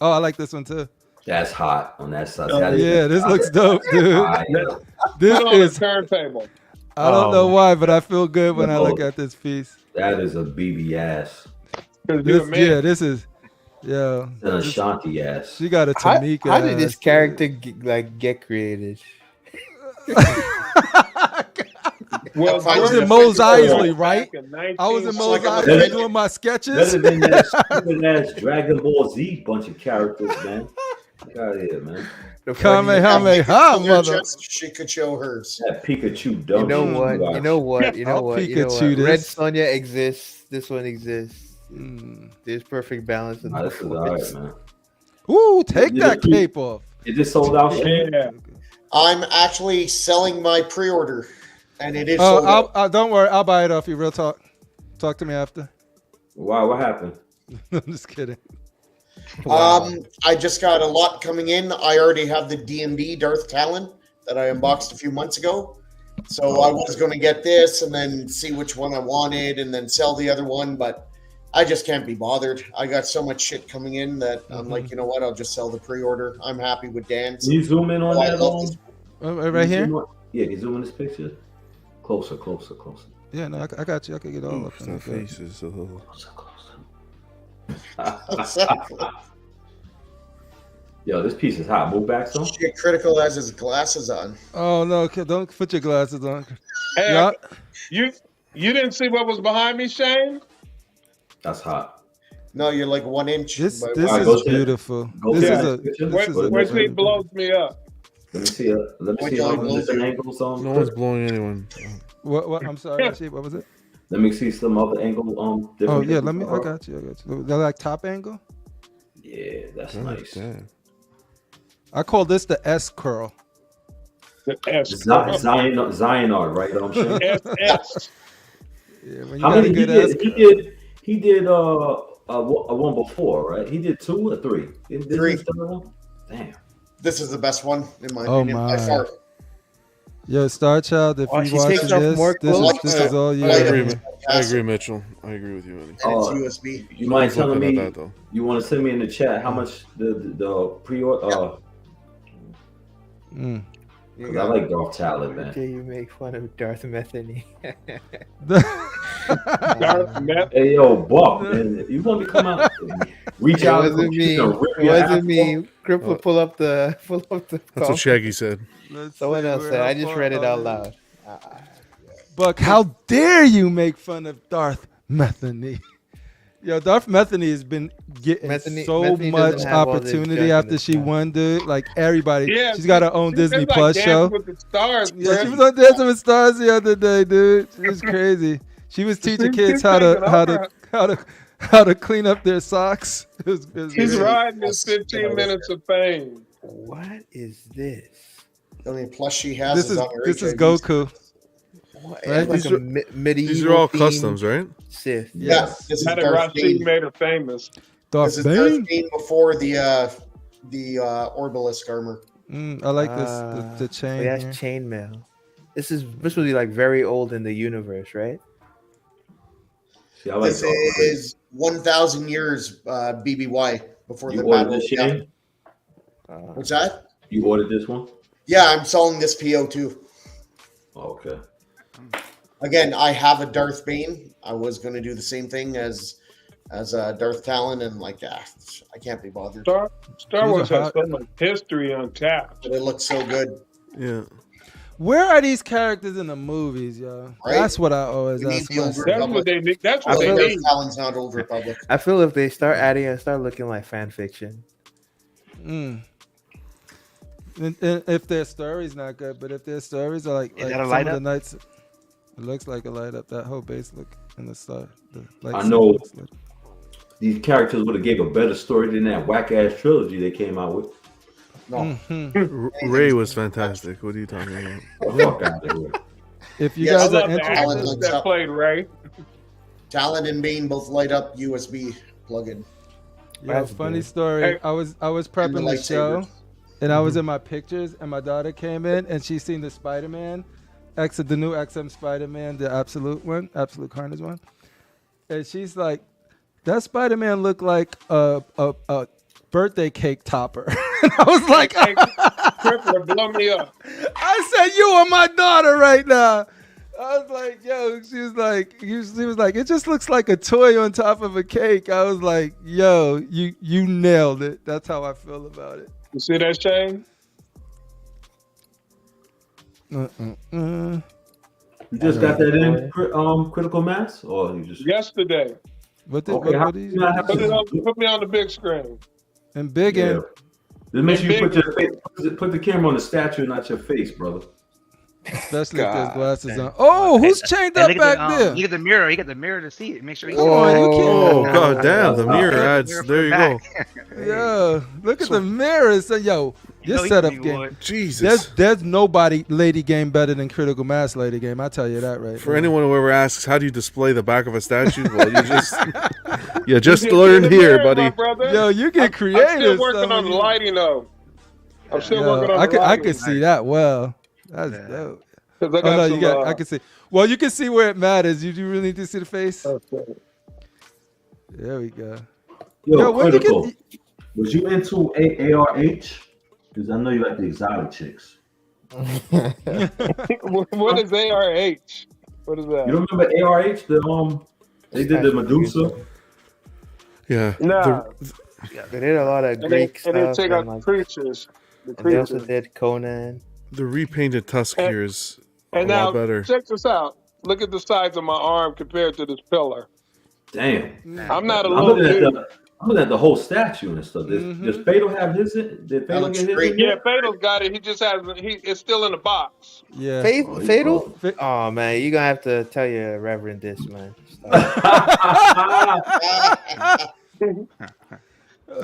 I like this one too. That's hot on that side. Oh, Yeah, this looks dope, dude. This Put on the is. turntable. I don't know why, but I feel good when I look at this piece. That is a BB ass 'Cause you're a man. This is. Yeah. and a Shanti ass. She got a how Tamika. did this ass, character get created? Well, I was George in Mos Pickens Eisley, back right? in I was in Mos 1960. Eisley doing my sketches. Better than that stupid ass Dragon Ball Z bunch of characters, man. Get out of here, man. The Kamehameha, Show your mother. chest, she could show hers. That Pikachu You dumb. know shit what? watch. You know what? You know I'll what? You know Pikachu what? Red this. Sonja exists. This one exists. Mm. There's perfect balance in Nah, the this is alright, man. Ooh, take Yeah, that cape off. It just sold out. Shane? Yeah. I'm actually selling my pre-order, and it is sold out. Don't worry. I'll buy it off you. Real talk. Talk to me after. Why? What happened? I'm just kidding. I just got a lot coming in. I already have the D&D Darth Talon that I unboxed a few months ago. So I was going to get this and then see which one I wanted and then sell the other one, but I just can't be bothered. I got so much shit coming in that I'm like, you know what? I'll just sell the pre-order. I'm happy with Dan's. Can you zoom in on Oh, I that? love this. Right Can you here? zoom on- Yeah, can you zoom in this picture? Closer. Yeah, no, I got you. I can get all up in That it. face is Exactly. Yo, this piece is hot. Move back some. Shit, Critical has his glasses on. Oh no! Okay, don't put your glasses on. Hey, Yeah. you didn't see what was behind me, Shane? That's hot. No, you're like 1 inch. This by this Alright, is go to- beautiful. go This to is that a. picture. This is a Wait till he blows me up. Let me see. Let me see Wait, some I'll different go. angles on. no one's blowing anyone. What? I'm sorry, Rashid. What was it? Let me see some other angle. Different Oh yeah, angles. let me. I got you. They're like top angle. Yeah, that's God nice. damn. I call this the S curl. The S. Zionard, right? Shane? SS. Yeah, when you How got a many? good S. He did a one before, right? He did 2 or 3. This is 3. the third one? Damn. This is the best one, in my Oh, opinion, by my. far. Yo, Star Child, if Oh, you she watching takes off this, more clothes? this is all you. I I like agree, it. I agree, Mitchell. I agree with you, Eddie. And it's Oh. USB. You mind Looking telling at me? that, though. You want to send me in the chat how much the pre-order? Mm. Because I like Darth Talon, man. Until you make fun of Darth Metheny. Darth Meth. Hey yo, Buck, man, if you want me to come out, reach It out. wasn't me. and rip It your wasn't ass me. off. CriPPleR, pull up the That's what Shaggy said. Let's Someone see else where said. how I just far read it are out we? loud. Buck, how dare you make fun of Darth Metheny? Yo, Darth Metheny has been getting Metheny much doesn't have all the opportunity junk in after his she mouth. won, dude. Like everybody, Yeah, she's got her own Disney it's like Plus Dancing show. with the Stars. Yeah, she Chris. was on Dancing with Stars the other day, dude. It was crazy. She was teaching kids how to clean up their socks. It was He's great. riding his 15 minutes of fame. What is this? The only plus she has This is on her this is HIV. Goku. What? Right? Like These a are- medieval. These are all themed customs, right? Sith. Yeah, Yes. this is How did Darth Rashid Bane. made her famous? Darth This is Darth Bane. Bane before the Orbalisk armor. I like this the Oh, chain. yeah, here. that's chainmail. This would be like very old in the universe, right? See, I like This Darth Vader. is 1,000 years BBY before You the ordered battle. this, Yeah. Shane? What's that? You ordered this one? Yeah, I'm selling this PO too. Oh, okay. Again, I have a Darth Bane. I was going to do the same thing as Darth Talon, and like, I can't be bothered. Star These Wars are has so much history untapped. But it looks so good. Yeah. Where are these characters in the movies, yo? Right? That's what I always We need ask the myself. over- That's what they need. That's I what they feel Darth need. Talon's not Old Republic. I feel if they start adding it, start looking like fan fiction. Mm. And if their story's not good, but if their stories are like Is that a some light of the up? nights, it looks like a light up. That whole base look in the star. I know. These characters would have gave a better story than that whack ass trilogy they came out with. No. Ray was fantastic. What are you talking about? Fuck out of here. If you Yes, I guys love are the interested, Talon actors looks that up. played Ray. Talon and Bane both light up USB plug-in. yo, That's funny good. story. Hey. I was And the prepping the show, lightsabers. and I was in my pictures, and my daughter came in, and she seen the Spider-Man, the new XM Spider-Man, the Absolute Carnage one, and she's like, "That Spider-Man looked like a birthday cake topper." And I was like, Hey, CriPPleR, blow me up. I said, "You are my daughter right now." I was like, "Yo," she was like, "It just looks like a toy on top of a cake." I was like, "Yo, you nailed it." That's how I feel about it. You see that, Shane? Uh-uh-uh. You just got that in Critical Mass? Or you just. Yesterday. What did Okay, how what do did you not have Put me on the big screen. and big Yeah. and Just make sure you Big- put your face, put the camera on the statue, not your face, brother. especially if there's God glasses damn. on. Oh, who's chained Hey, up look at back the, there? You get the mirror. You get the mirror to see it. Make sure you. Come on, you Oh, can't. god damn. The mirror adds. Mirror for There the you go. back. Yo, look at the mirrors. So, yo, You your know he setup knew game. what. Jesus. There's nobody lady game better than Critical Mass lady game. I tell you that right. For now. anyone who ever asks, how do you display the back of a statue? Well, you just You learned get the here, mirror, my buddy. brother. Yo, you get I'm creative. still working son, on the when you- lighting though. I'm still Yo, working on I the could lighting. see that well. That's Yeah. dope. 'Cause I Oh got no, some, you got. I can see. Well, you can see where it matters. You do really need to see the face. okay. There we go. Yo, Yo, when you Critical. get- Was you into ARH? Because I know you like the exotic chicks. What is ARH? What is You that? don't remember ARH? They did the Medusa. Yeah. Nah. They did a lot of And they, Greek and they stuff. take out And, the like, creatures. The and they also creatures. did Conan. The repainted tusk And- here is a And lot now, better. check this out. Look at the size of my arm compared to this pillar. Damn. I'm not a I'm little looking, dude. I'm looking at the whole statue and stuff. Mhm. Does Fatal have his? Did Fatal looks get his? great. in Yeah, yet? Fatal's got it. He just hasn't. It's still in the box. Yeah. Oh, Fatal? Fa- Oh man, you're gonna have to tell your reverend this, man.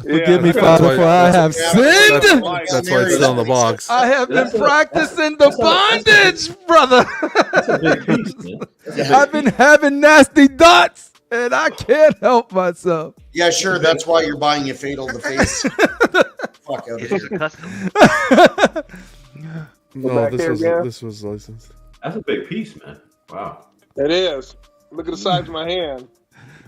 Forgive me, Yeah. Father, why- for I have Yeah, sinned. That's why it's still in the box. I have been That's a- practicing the bondage, brother. That's a big piece, man. That's a big I've been having nasty dots, and I can't help myself. Yeah, sure. That's why you're buying a Fatal the face. Fuck out of It's here. just a custom. No, back here again. this was licensed. That's a big piece, man. Wow. It is. Look at the size of my hand.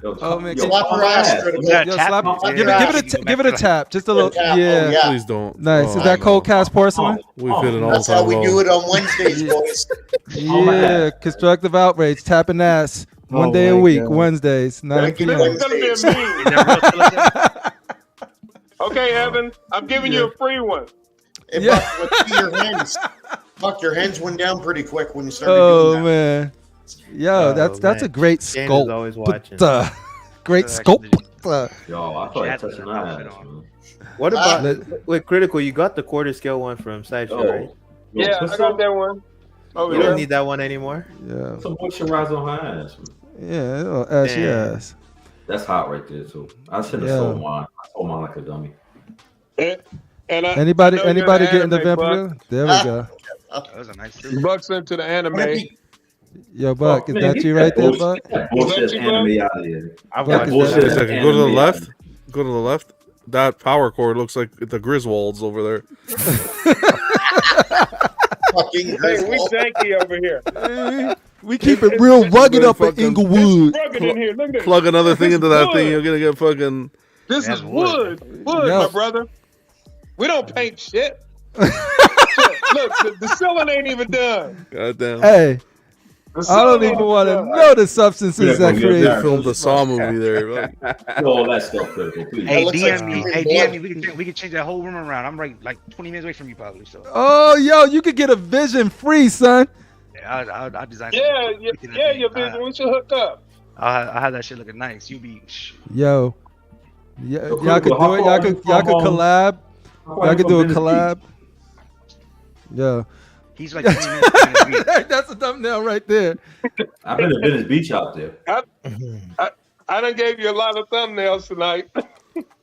Yo, Oh, man, yo, Slap her my ass, ass. Critical. Yeah, Yo, tap slap, it. give Yeah. it a tap, just a little. Tap. Oh, Yeah. yeah. Please don't. Nice. Oh, Is that no. cold cast porcelain? We fit it all That's the how time. we do it on Wednesdays, boys. Yeah. Constructive outrage, tapping ass. One Oh day a my week, God. Wednesdays, 9 Thank you, p.m. This is gonna be a Is meme. that real silicone? Okay, Evan, I'm giving you a free one. Hey, Yeah. Buck, let's see your hands. Buck, your hands went down pretty quick when you started Oh doing that. man. Yo, that's a man. great Shane is sculpt. always watching. Great Actually, sculpt. Yo, I She thought had touching the my outfit ass, on. man. What about Let- wait, Critical? You got the quarter scale one from Sideshow, Yo, right? yo, Yeah, put I got some, that one. Over You there. don't need that one anymore. Yeah. put some moisturizer on her ass, man. Yeah, it'll ashy Damn. ass. That's hot right there too. I should have Yeah. sold mine. I sold mine like a dummy. And I Anybody know you're anybody the getting the anime vampire? buck. There we go. That was a nice suit. Bucks into the anime. Would it be Yo, Buck, is man, that get you right there, bullshit- Buck? get that bullshit Is that you, anime out of here. I've Buck, watched is Wait that- a second. Go to the anime left. out of here. Go to the left. That power cord looks like the Griswolds over there. fucking Hey, we Griswold? janky over here. We keep it real rugged up in Fucking- Inglewood. It's rugged in here. Look at this. Plug another thing into that thing, wood. you're gonna get fucking. This That's is wood. Wood, Yeah. my brother. We don't paint shit. Look, the ceiling ain't even done. Goddamn. Hey, The I ceiling don't ain't even want to done. know the substances that Yeah, They create. yeah. filmed the Saw movie there. Like, Do all that stuff, Critical, please. Hey, looks like DM me. human Hey, blood. DM me. We can change that whole room around. I'm right like 20 minutes away from you probably. So Oh, yo, you could get a vision free, son. yeah, I'll design. Yeah, something. yeah, your vision. We should hook up. I'll have that shit looking nice. You be. Yo, yeah, So y'all could Critical, do it. how Y'all far could are you from, collab. Y'all could do a collab. Yeah, He's like 20 minutes from his beat. that's a thumbnail right there. I've been to Venice Beach out there. I done gave you a lot of thumbnails tonight.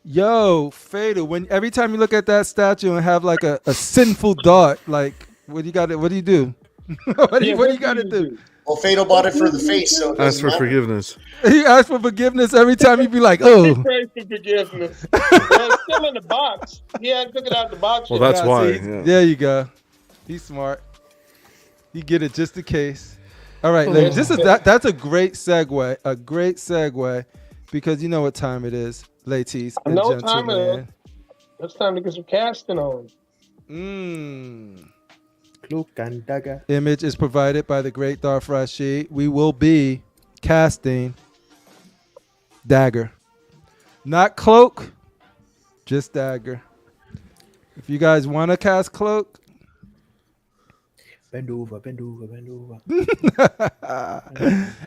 Yo, Fatal, when every time you look at that statue and have like a sinful dart, like what do you got? What do you do? what do you got to do? Well, Fatal bought it for the face, so it ask doesn't for matter. forgiveness. You ask for forgiveness every time you be like, oh. Pray for forgiveness. Well, it's still in the box. He hadn't took it out the box Well, yet. that's Yeah, why. see, Yeah. There you go. He's smart. You get it just in case. All right, ladies. That's a great segue. A great segue, because you know what time it is, ladies I and know what time it is. gentlemen. It's time to get some casting on. Cloak and dagger. Image is provided by the great Darth RASHEEEEEEED. We will be casting Dagger, not Cloak, just Dagger. If you guys want to cast Cloak, Bend over, bend over, bend over.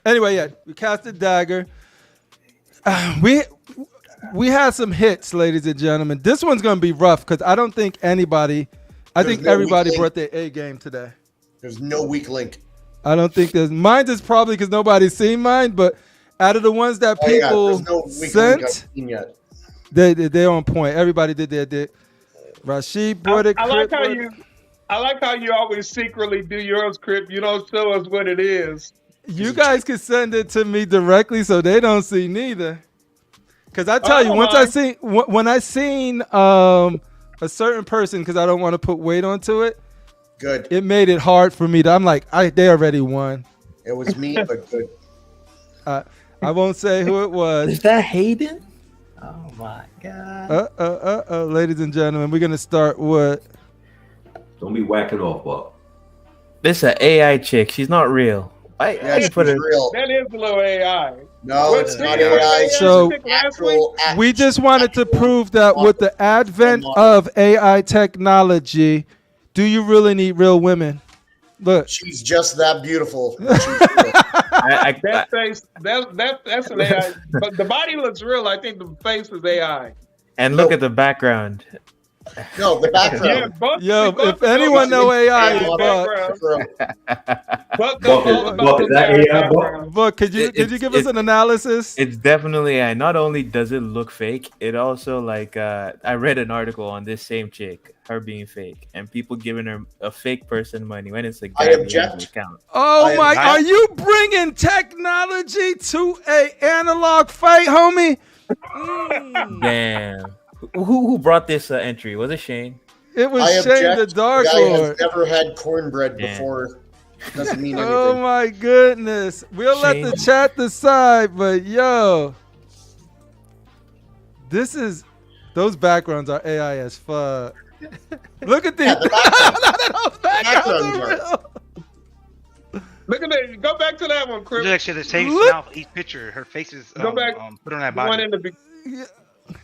anyway, yeah, we casted Dagger. We had some hits, ladies and gentlemen. This one's gonna be rough because I don't think anybody. I There's think no everybody weak brought their A game today. There's no weak link. I don't think there's mine is probably because nobody's seen mine, but out of the ones that Oh, yeah, people there's no weak link I've sent, seen yet. they're on point. Everybody did their dick. Rashid brought it. I like Crip how brought it. I like how you always secretly do yours, Crip. You don't show us what it is. You guys can send it to me directly, so they don't see neither. Cause I tell you, don't once mind. when I seen a certain person, because I don't want to put weight onto it, Good. it made it hard for me. I'm like, they already won. It was me, but good. I won't say who it was. Is that Hayden? Oh my god. Ladies and gentlemen, we're gonna start with. Don't be whacking off, Buck. This is an AI chick. She's not real. Yeah, I she's put it. real. That is a little AI. No, What, it's did not you put AI. So- chick last week? Actual We just wanted to prove that with the advent of AI technology, do you really need real women? Look, She's just that beautiful. She's real. That face, that's an AI. But the body looks real. I think the face is AI. And look at the background. No, the Yeah, background. Buck, yo, Buck if anyone know AI, Yeah, it's well, Buck. background. Buck Buck knows all is- about Buck, the is that AI, Buck? background. Buck, could you give us an analysis? It's definitely AI. Not only does it look fake, it also like I read an article on this same chick, her being fake, and people giving her a fake person money when it's a I guy object. account. Oh I am my! not- Are you bringing technology to a analog fight, homie? Damn. Who brought this entry? Was it Shane? It was I Shane object. the Dark Guy has Lord. never had cornbread Yeah. before. Doesn't mean anything. Oh my goodness! We'll let the Shane. chat decide, but yo, those backgrounds are AI as fuck. Look at these. Yeah, the background. Those backgrounds backgrounds are real. Look at that. Go back to that one, Look Chris. like she had the same Look- smile for each picture. Her face is Go back. put on that The one body. in the be-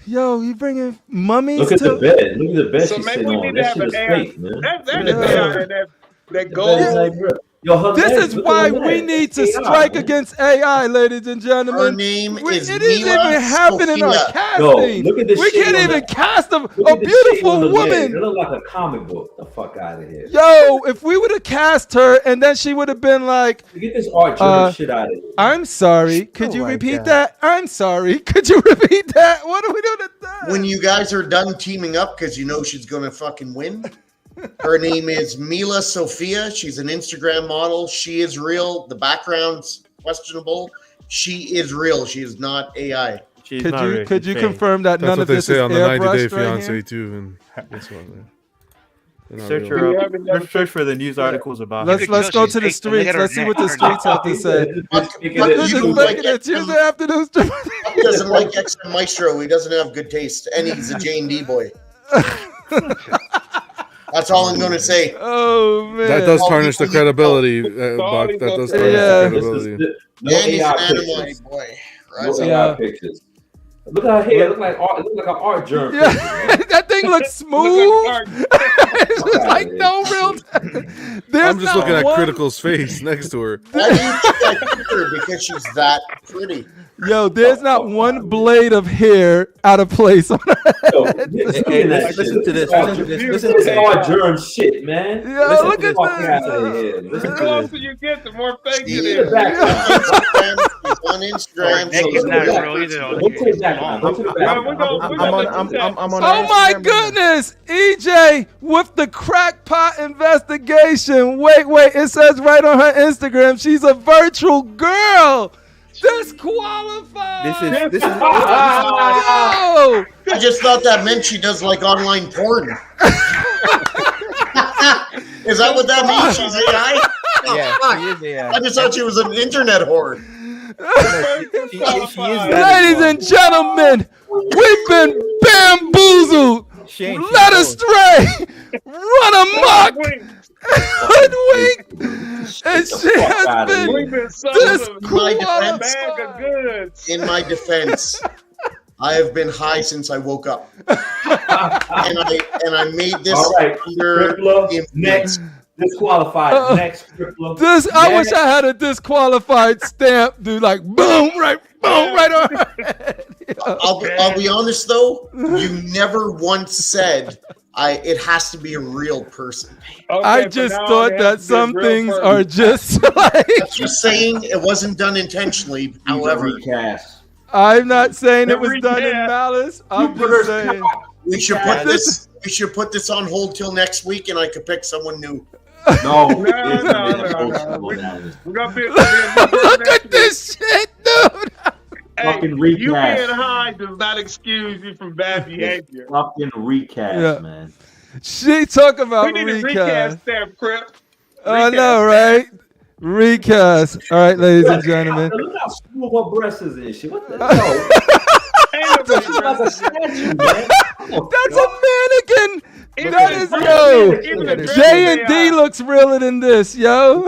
Yo, you bringing mummies Look at to? the bed. Look at the bed So she's maybe sitting we on. need to That have shit an is AI. fake, man. That Yeah. is AI. That The bed is gold. like real. Yo, her This legs, is look at why her we legs. need to AI, strike man. against AI, ladies and Her gentlemen. name is It isn't Mila even happening in our Sophia. casting. Yo, look at this We shit can't on even the- cast a Look at the shit beautiful on the legs. It woman. look like a comic book. The fuck out of here. Yo, if we would have cast her and then she would have been like, Get this art German shit out of here. I'm sorry, could you Oh my repeat God. that? I'm sorry, could you repeat that? What are we doing to that? When you guys are done teaming up, because you know she's gonna fucking win. Her name is Mila Sophia. She's an Instagram model. She is real. The background's questionable. She is real. She is not AI. She's Could not you real, could she's you fake. confirm that That's none what of they this say is on the 90 Day airbrushed right Fiance here? too, and this one. Man. They're not Search real. her You up. haven't never Search for the news articles about Let's her. let's go to the Look at streets. her Let's see neck. what the streets have to say. But This you is don't making like it Tuesday afternoon. He doesn't like XM Maestro. He doesn't have good taste, and he's a J&D boy. That's all I'm going to say. Oh man, That does tarnish the credibility, Sorry, Buck. That does yeah. tarnish Yeah. the This is credibility. no And he's AI an anime pictures. boy. No Rise up. Yeah. AI pictures. Look at her hair. Look like art. Look like an art germ. Yeah, picture, man. that thing looks smooth. It's just like no real. There's I'm just not looking at one- Critical's face next to her. Why do you think I picked her? Because she's that pretty. Yo, there's not one blade of hair out of place on her. Yo, Hey, listen to this. Listen to this. Listen to This this. art germ shit, man. Yo, Listen look to at the fuck this. out of here. The Listen to closer this. you get, the more fake See, it In the is. background. She's on Instagram. Neck is not real either. Go to the background. Go to the Well, background. we're gonna I'm on. Oh my goodness, EJ with the crackpot investigation. Wait, it says right on her Instagram she's a virtual girl. Disqualified. This is. Yo, I just thought that meant she does like online porn. Is that what that means? She's AI? Oh, Yeah, fuck. she is AI. I just thought she was an internet whore. She is that ladies as well. and gentlemen, we've been bamboozled, She ain't led both. astray, run amok, hoodwinked, and she has been We've been sold a My defense. bag of goods. In my defense, I have been high since I woke up. And I made this All right, under CriPPleR, next. Disqualified. Next, CriPPleR. This I wish I had a disqualified stamp, dude. Like boom, right on her head. I'll be honest though, you never once said it has to be a real person. Okay, I from just now on, thought it that has to be a some real things person. are just like. Just saying it wasn't done intentionally. However, recast. I'm not saying it was Every done in cat. malice. I'm just saying. we should Yeah, put this. We should put this on hold till next week, and I could pick someone new. No, No. We're gonna be. Look at this shit, dude. Fucking You being recast. high does not excuse you from bad behavior. Fucking recast, Yeah. man. She talk about We need to recast. recast that, Crip. I know, right? Recast. All right, ladies and gentlemen. Look how smooth her breasts is and shit. What the hell? Ain't She's nobody like a statue, man. That's a mannequin. Even That a is dress- yo. even a dress J and is D AI. looks realer than this, yo.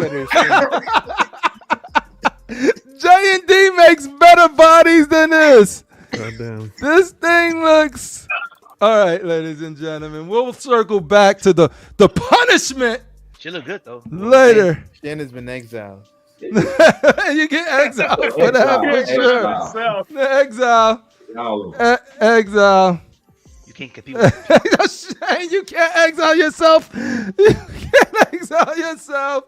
J and D makes better bodies than this. Goddamn. This thing looks. All right, ladies and gentlemen, we'll circle back to the punishment She look good though. later. Shan has been exiled. You get exiled for that, for Exile. sure. Myself. Exile, No. exile. You can't compete with Shane, you can't exile yourself. You can't exile yourself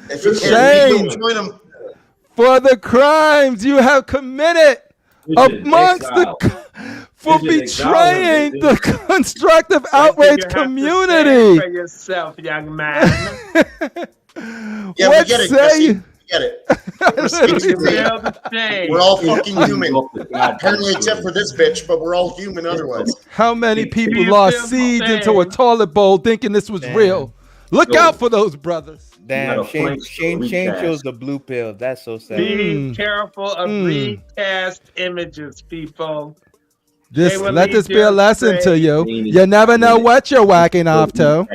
If you Shame. can't, join them. for the crimes you have committed amongst for Vision betraying exile. the constructive outrage You have to stand community. for yourself, young man. Yeah, What we get it, say Jesse. you? We get it. Respect You to me. feel the shame. We're all fucking human. Apparently, Apparently, except for this bitch, but we're all human otherwise. How many people you lost feel seeds the into a same? toilet bowl thinking this was Damn. real? Look Yo. out for those brothers. Damn, gotta Shane flank the Shane recast. chose the blue pill. That's so sad. Be careful of Mm. recast images, people. This, They will let lead this be you a lesson to astray. you. Mean You never know what you're whacking off to.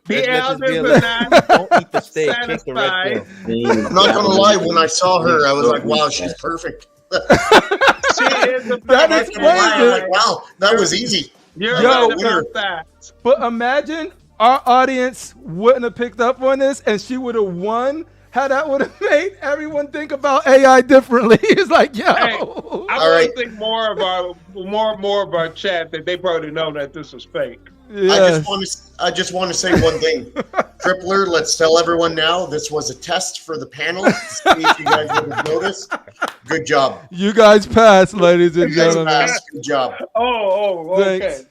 Be Let this elders be a and lesson. not Don't eat the steak. Take the red satisfied. pill. I'm not gonna lie, when I saw her, I was like, wow, she's perfect. She is a That fact. explains I was it. like, wow, that was easy. You're Yo, right about that. But imagine our audience wouldn't have picked up on this, and she would have won. How that would have made everyone think about AI differently. It's like, yo. Hey, I want to think more of our chat that they probably know that this is fake. Yes. I just want to say one thing. CriPPleR, let's tell everyone now, this was a test for the panel. See if you guys would have noticed. Good job. You guys passed, ladies and You guys gentlemen. passed. Good job. Okay. Thanks.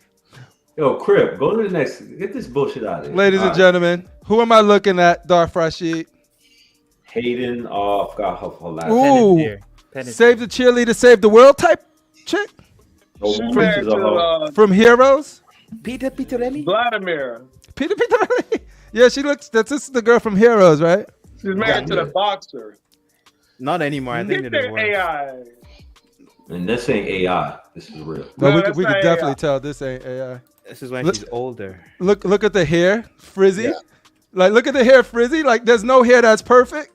Yo, Crip, go to the next. Get this bullshit out of here. Ladies and gentlemen, who am I looking at, Darth RASHEEEEEEEED? Hayden, I forgot her last Ooh, name. save the cheerleader, save the world type chick She's married to from Heroes. Peter Pitorelli? Vladimir. Peter. Yeah, she looks. This is the girl from Heroes, right? She's married to the boxer. Not anymore. I think Get they're their divorced. AI. And this ain't AI. This is real. No, No, that's we not can definitely AI. tell this ain't AI. This is when Look- she's older. Look at the hair, frizzy. Yeah. Like, look at the hair, frizzy. Like, there's no hair that's perfect.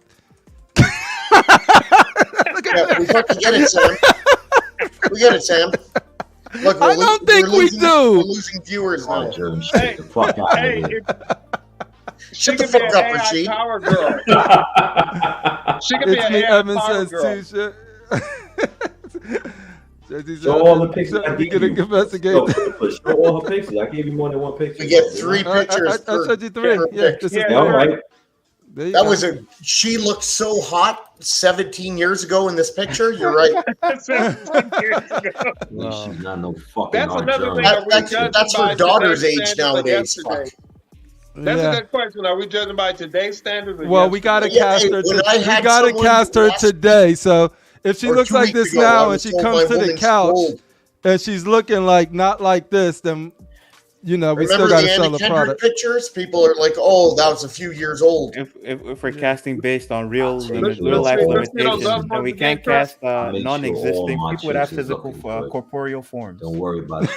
Yeah, we fucking get it, Sam. We get it, Sam. Look, I don't think we do. We're losing viewers Oh, now. Jeremy, shut the fuck out Hey, of here. she Shut the could be fuck an up, AI Rashid. power girl. She could be It's an me, AI Evan power says girl. t-shirt. Jay-Z said, Show all the pictures I we gave can you. investigate. Yo, show all her pictures. I gave you more than one picture. We get 3 I pictures I showed you 3. per Yeah, pic. this is Yeah, Yeah, all right. there you That go. was she looked so hot 17 years ago in this picture. You're right. 17 years ago. She's not no fucking That's art another journal. thing. Are we That's judging her by daughter's today's age standards or nowadays. yesterday? Fuck. That's Yeah. a good question. Are we judging by today's standards? Or Well, we gotta yesterday? Yeah, cast hey, her. when I had We gotta someone cast her last- today. So if she Or looks 2 like weeks this ago, I now and was she told comes my to the woman's couch old. and she's looking like not like this, then we Remember still gotta the sell Anna the Kendrick product. pictures? People are like, "Oh, that was a few years old." If we're casting based on real Let's- real life let's see those limitations, other then ones we again, can't cast I'll make sure all non-existing my people that have chicks is physical looking good. corporeal forms. Don't worry about it.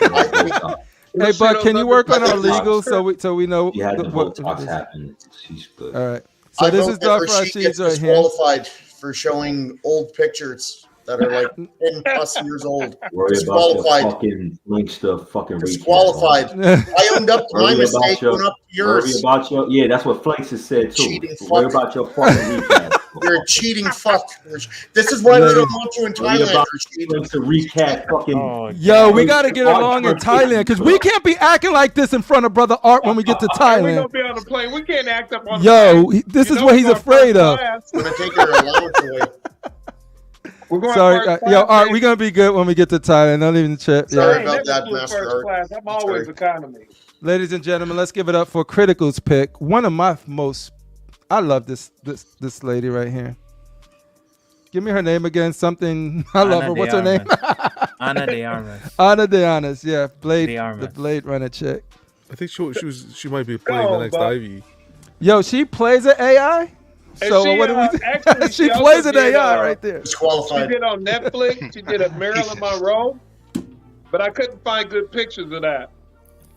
Hey, Let's see Buck, those can you other work on our pictures. legal so we know She had the what? Botox happen. She's good. All right. So I this vote is that Darth Rashid RASHEEEEEEEEED gets right here. disqualified for showing old pictures that are like 10 plus years old. Worry about your Disqualified. fucking links to fucking recap. Disqualified. I owned up to my Worry about mistake. your- Went up to Worry yours. about your that. That's what Flex has said too. Cheating Worry fuck. about your fucking recap. You're a cheating fuck. This is why we don't want you in Worry Thailand, about Rashid. Flex to recap fucking. Oh, Yo, we Wait, gotta get Art along in Burke Thailand because we can't be acting like this in front of brother Art when we get to Hey, we Thailand. gonna be on the plane. We can't act up on the Yo, plane. this You is know what we're he's going afraid first of. class. I'm gonna take her allowance away. We're going Sorry, first yo, class, Art, baby. we gonna be good when we get to Thailand. Don't even trip. Sorry I ain't about never that, flew Master first Art. class. I'm always Sorry. economy. Ladies and gentlemen, let's give it up for Critical's pick. One of my most, I love this lady right here. Give me her name again. Something I love Ana her. de What's her name? Ana de Armas. Ana de Armas. Yeah, Blade, De Armas. the Blade Runner chick. I think she might be playing the next Buck. Ivy. Yo, she plays an AI. And So she, what do we do? actually, she also plays an did, AI right there. She Disqualified. did on Netflix. She did a Marilyn Monroe, but I couldn't find good pictures of that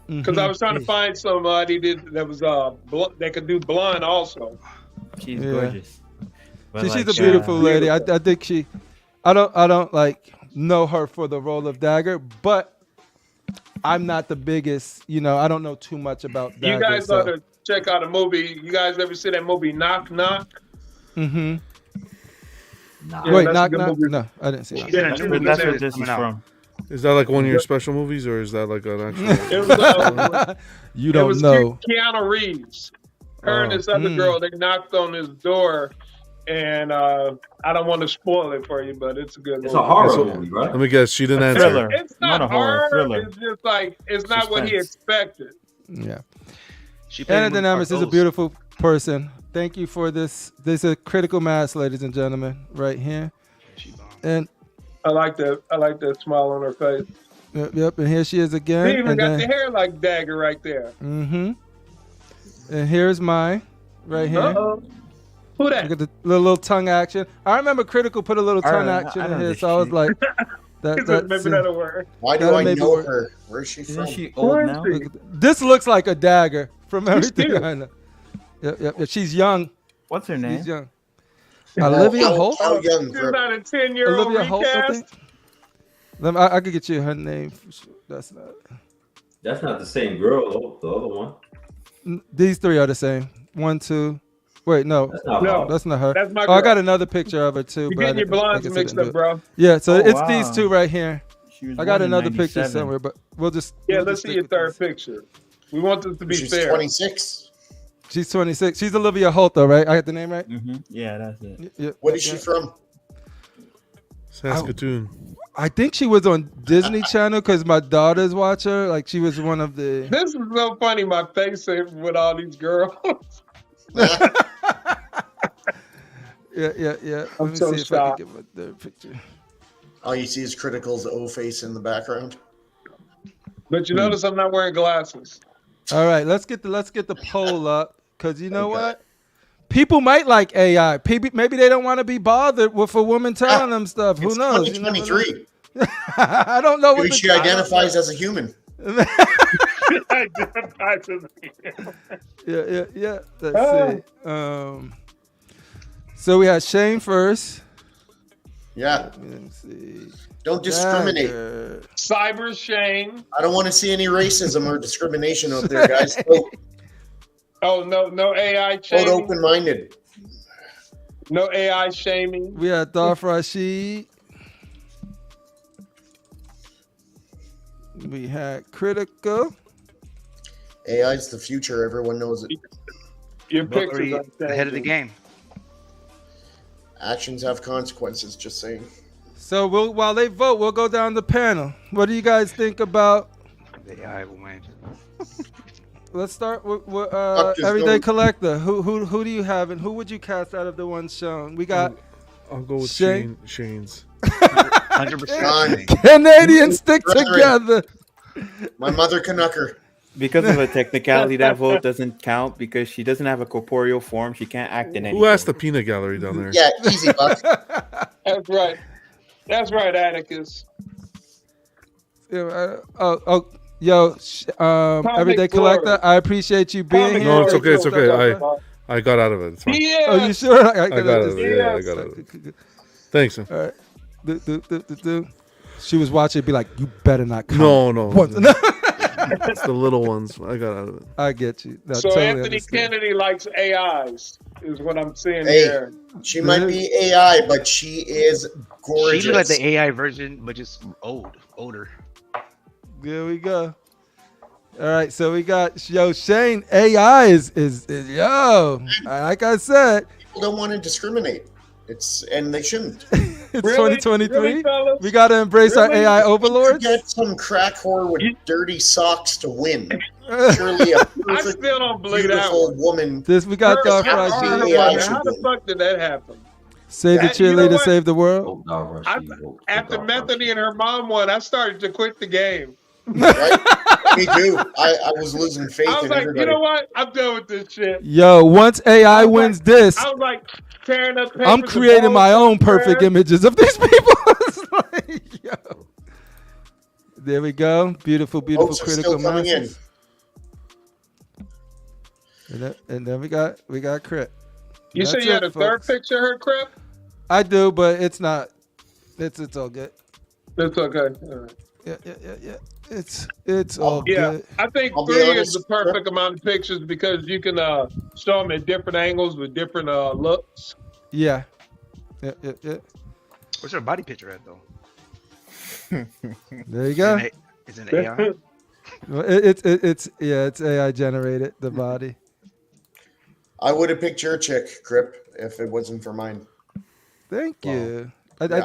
because I was trying to find somebody that was that could do blonde also. She's Yeah. gorgeous. But She's like, a beautiful lady. I think I don't like know her for the role of Dagger, but I'm not the biggest. I don't know too much about Dagger. You guys ought to check out a movie. You guys ever see that movie Knock Knock? Mm-hmm. Nah. Yeah, Wait, that's a knock good knock. movie. No, I didn't see that. Yeah, That's new what movie this is coming out. from. Is that like one of your special movies, or is that like an actual? It was, You it don't was know. Keanu Reeves. Her and Oh, this other girl, they knocked on his door, and I don't want to spoil it for you, but it's a good It's movie. a horror So- movie, right? Let me guess. She didn't answer. Thriller. It's not, Not a horror, horror. thriller. It's just like it's not what he Suspense. expected. Yeah. She played Ana in de Armas is a Cartels. beautiful person. Thank you for this. This is a critical mass, ladies and gentlemen, right here. She bombed. And I like that smile on her face. yep, and here she is again. She even and got then, the hair like Dagger right there. mm-hmm. And here's mine, right here. Uh-oh. Who that? Look at the little tongue action. I remember Critical put a little tongue action in here, so I was like, He said, maybe that'll work. Why do That'll I maybe know work. her? Where's she from? Isn't she old now? Who is she? This looks like a Dagger from everything cute. I know. Yep. She's young. What's her name? She's young. Olivia Holt. How young? She's Grip? not a 10-year-old Olivia Holt, I think. recast. I could get you her name. For sure. That's not. That's not the same girl, though. The other one. These three are the same. 1, 2. Wait, no, No, that's not her. that's my Oh, I girl. got another picture of her too. You're but I getting your didn't- I blinds guess I mixed didn't do up, it. bro. Yeah, so Oh, it's wow. these two right here. She was I got born in another picture 97. somewhere, but we'll just Yeah, we'll let's just see stick your with third this. picture. We want this to be She's fair. 26. She's 26. She's Olivia Holt, though, right? I got the name right. Yeah, that's it. Yeah, What is she from? Saskatoon. I think she was on Disney Channel because my daughters watch her. Like she was one of the. This is so funny. My face with all these girls. Yeah. I'm Let me so see if I shocked. can get my third picture. All you see is Critical's O face in the background. But you notice I'm not wearing glasses. All right, let's get the poll up because you know Okay. what? People might like AI. Maybe they don't want to be bothered with a woman telling them stuff. Who It's knows? You never know. 2023. I don't know what Maybe she identifies as a human. Yeah. Let's see. So we had Shane first. Yeah. Let me see. Don't discriminate. Dagger. Cyber Shane. I don't want to see any racism or discrimination out there, guys. Vote Oh, no AI shaming. open-minded. No AI shaming. We had Darth RASHEEEEEEED. We had Critical. AI's the future. Everyone knows it. Your Both pictures are are ahead of the game. Actions have consequences, just saying. So while they vote, we'll go down the panel. What do you guys think about? The AI will win. Let's start with Doctor's Everyday Note. Collector. Who do you have, and who would you cast out of the ones shown? We got I'll go with Shane. Shane's. 100%. Gone. Canadians stick Brethren. together. My mother Canucker. Because of a technicality, that vote doesn't count because she doesn't have a corporeal form. She can't act in anything. Who asked the peanut gallery down there? Yeah, easy, Buck. That's right. That's right, Atticus. Yo, Everyday Comic Collector. Glory. I appreciate you being Comic here. No, it's Glory. okay. It's okay. I got out of it. It's fine. Yeah. Oh, you sure? I got out of it. Yeah, I got out of it. Thanks. Man. All right. She was watching. Be like, you better not come. No. Once- It's the little ones. I got out of it. I get you. No, So totally Anthony understand. Kennedy likes AIs, is what I'm seeing Hey. here. She might be AI, but she is gorgeous. She looks like the AI version, but just older. There we go. All right, so we got Shane. AI is like I said, People don't want to discriminate. And they shouldn't. it's Really? 2023. Really, fellas? We got to embrace our Really? AI overlords. Get some crack whore with dirty socks to win. Surely a I perfect, still don't believe that beautiful one. woman. We got Darth How RASHEEEEEEED. are How AI should the win. fuck did that happen? Save the You know cheerleader, what? save the world. Vote Darth RASHEEEEEEED, vote for After Darth Methany and her mom won, I started to quit the game. Right? Me too. I was losing faith I was in like, everybody. you know what? I'm done with this shit. Yo, once AI was wins like- this, I was like tearing up papers. I'm creating and my balls own perfect everywhere. images of these people. It's like, yo. There we go. Beautiful Votes are critical still coming in. masses. And then we got Crit. You That's said you had it, a third folks. picture of her, Crip? I do, but it's not. It's all good. That's okay. All right. Yeah. It's all Yeah, good. I think I'll be 3 is honest, the perfect amount of pictures because you can show them at different angles with different looks. Yeah. Where's her body picture at though? There you go. Is it an AI? Well, it's AI generated, the body. I would have picked your chick, Crip, if it wasn't for mine. Thank Wow. you. I Yeah.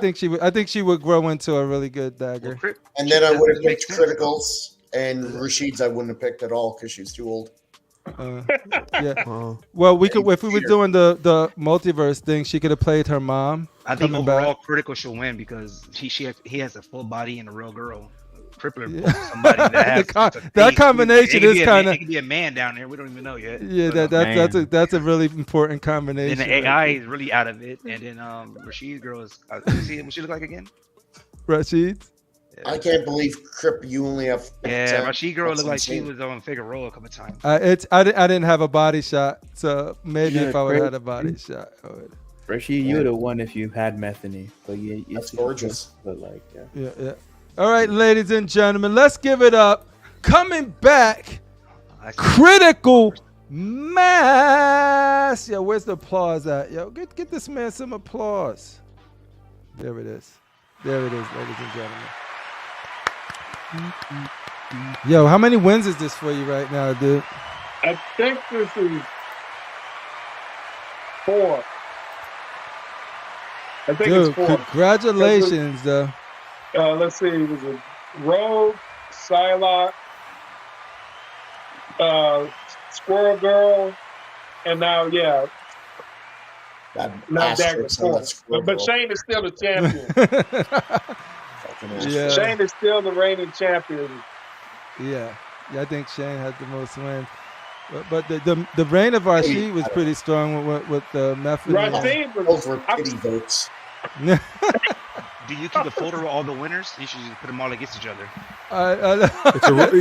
think she would grow into a really good dagger. And then I would have Makes picked sense. Criticals, and Rashid's I wouldn't have picked at all because she's too old. Yeah. Wow. Well, we could if we were doing the multiverse thing, she could have played her mom. I think coming overall back. Critical should win because he has a full body and a real girl. CriPPleR Yeah. somebody that has The co- just a that face. combination It could is be a man- kinda- It could be a man down there. We don't even know yet. Yeah, But, that's a really important then combination. the AI is really out of it, and then Rashid's girl is. See what she look like again? Rashid. I can't believe Crip, you only have. Yeah, Rashid girl That's looked like she insane. was on Figueroa a couple times. I didn't have a body shot, so maybe Yeah, if I would have great. had a body shot, I would. Rashid, you would have won if you had Methany. But yeah, That's gorgeous. But like, yeah. Yeah. All right, ladies and gentlemen, let's give it up. Coming back Critical Mass. Yo, where's the applause at? Yo, get this man some applause. There it is. There it is, ladies and gentlemen. Yo, how many wins is this for you right now, dude? I think this is 4. I think Dude, it's 4. congratulations, though. Let's see. It was a Rogue, Psylocke, Squirrel Girl, and now, yeah. Not Dagger 4. But Shane is still the champion. Yeah. Shane is still the reigning champion. Yeah, I think Shane had the most wins. But the reign of Rasheed was pretty strong with the method. Rasheed was Those were pity votes. Do you keep a folder of all the winners? You should just put them all against each other.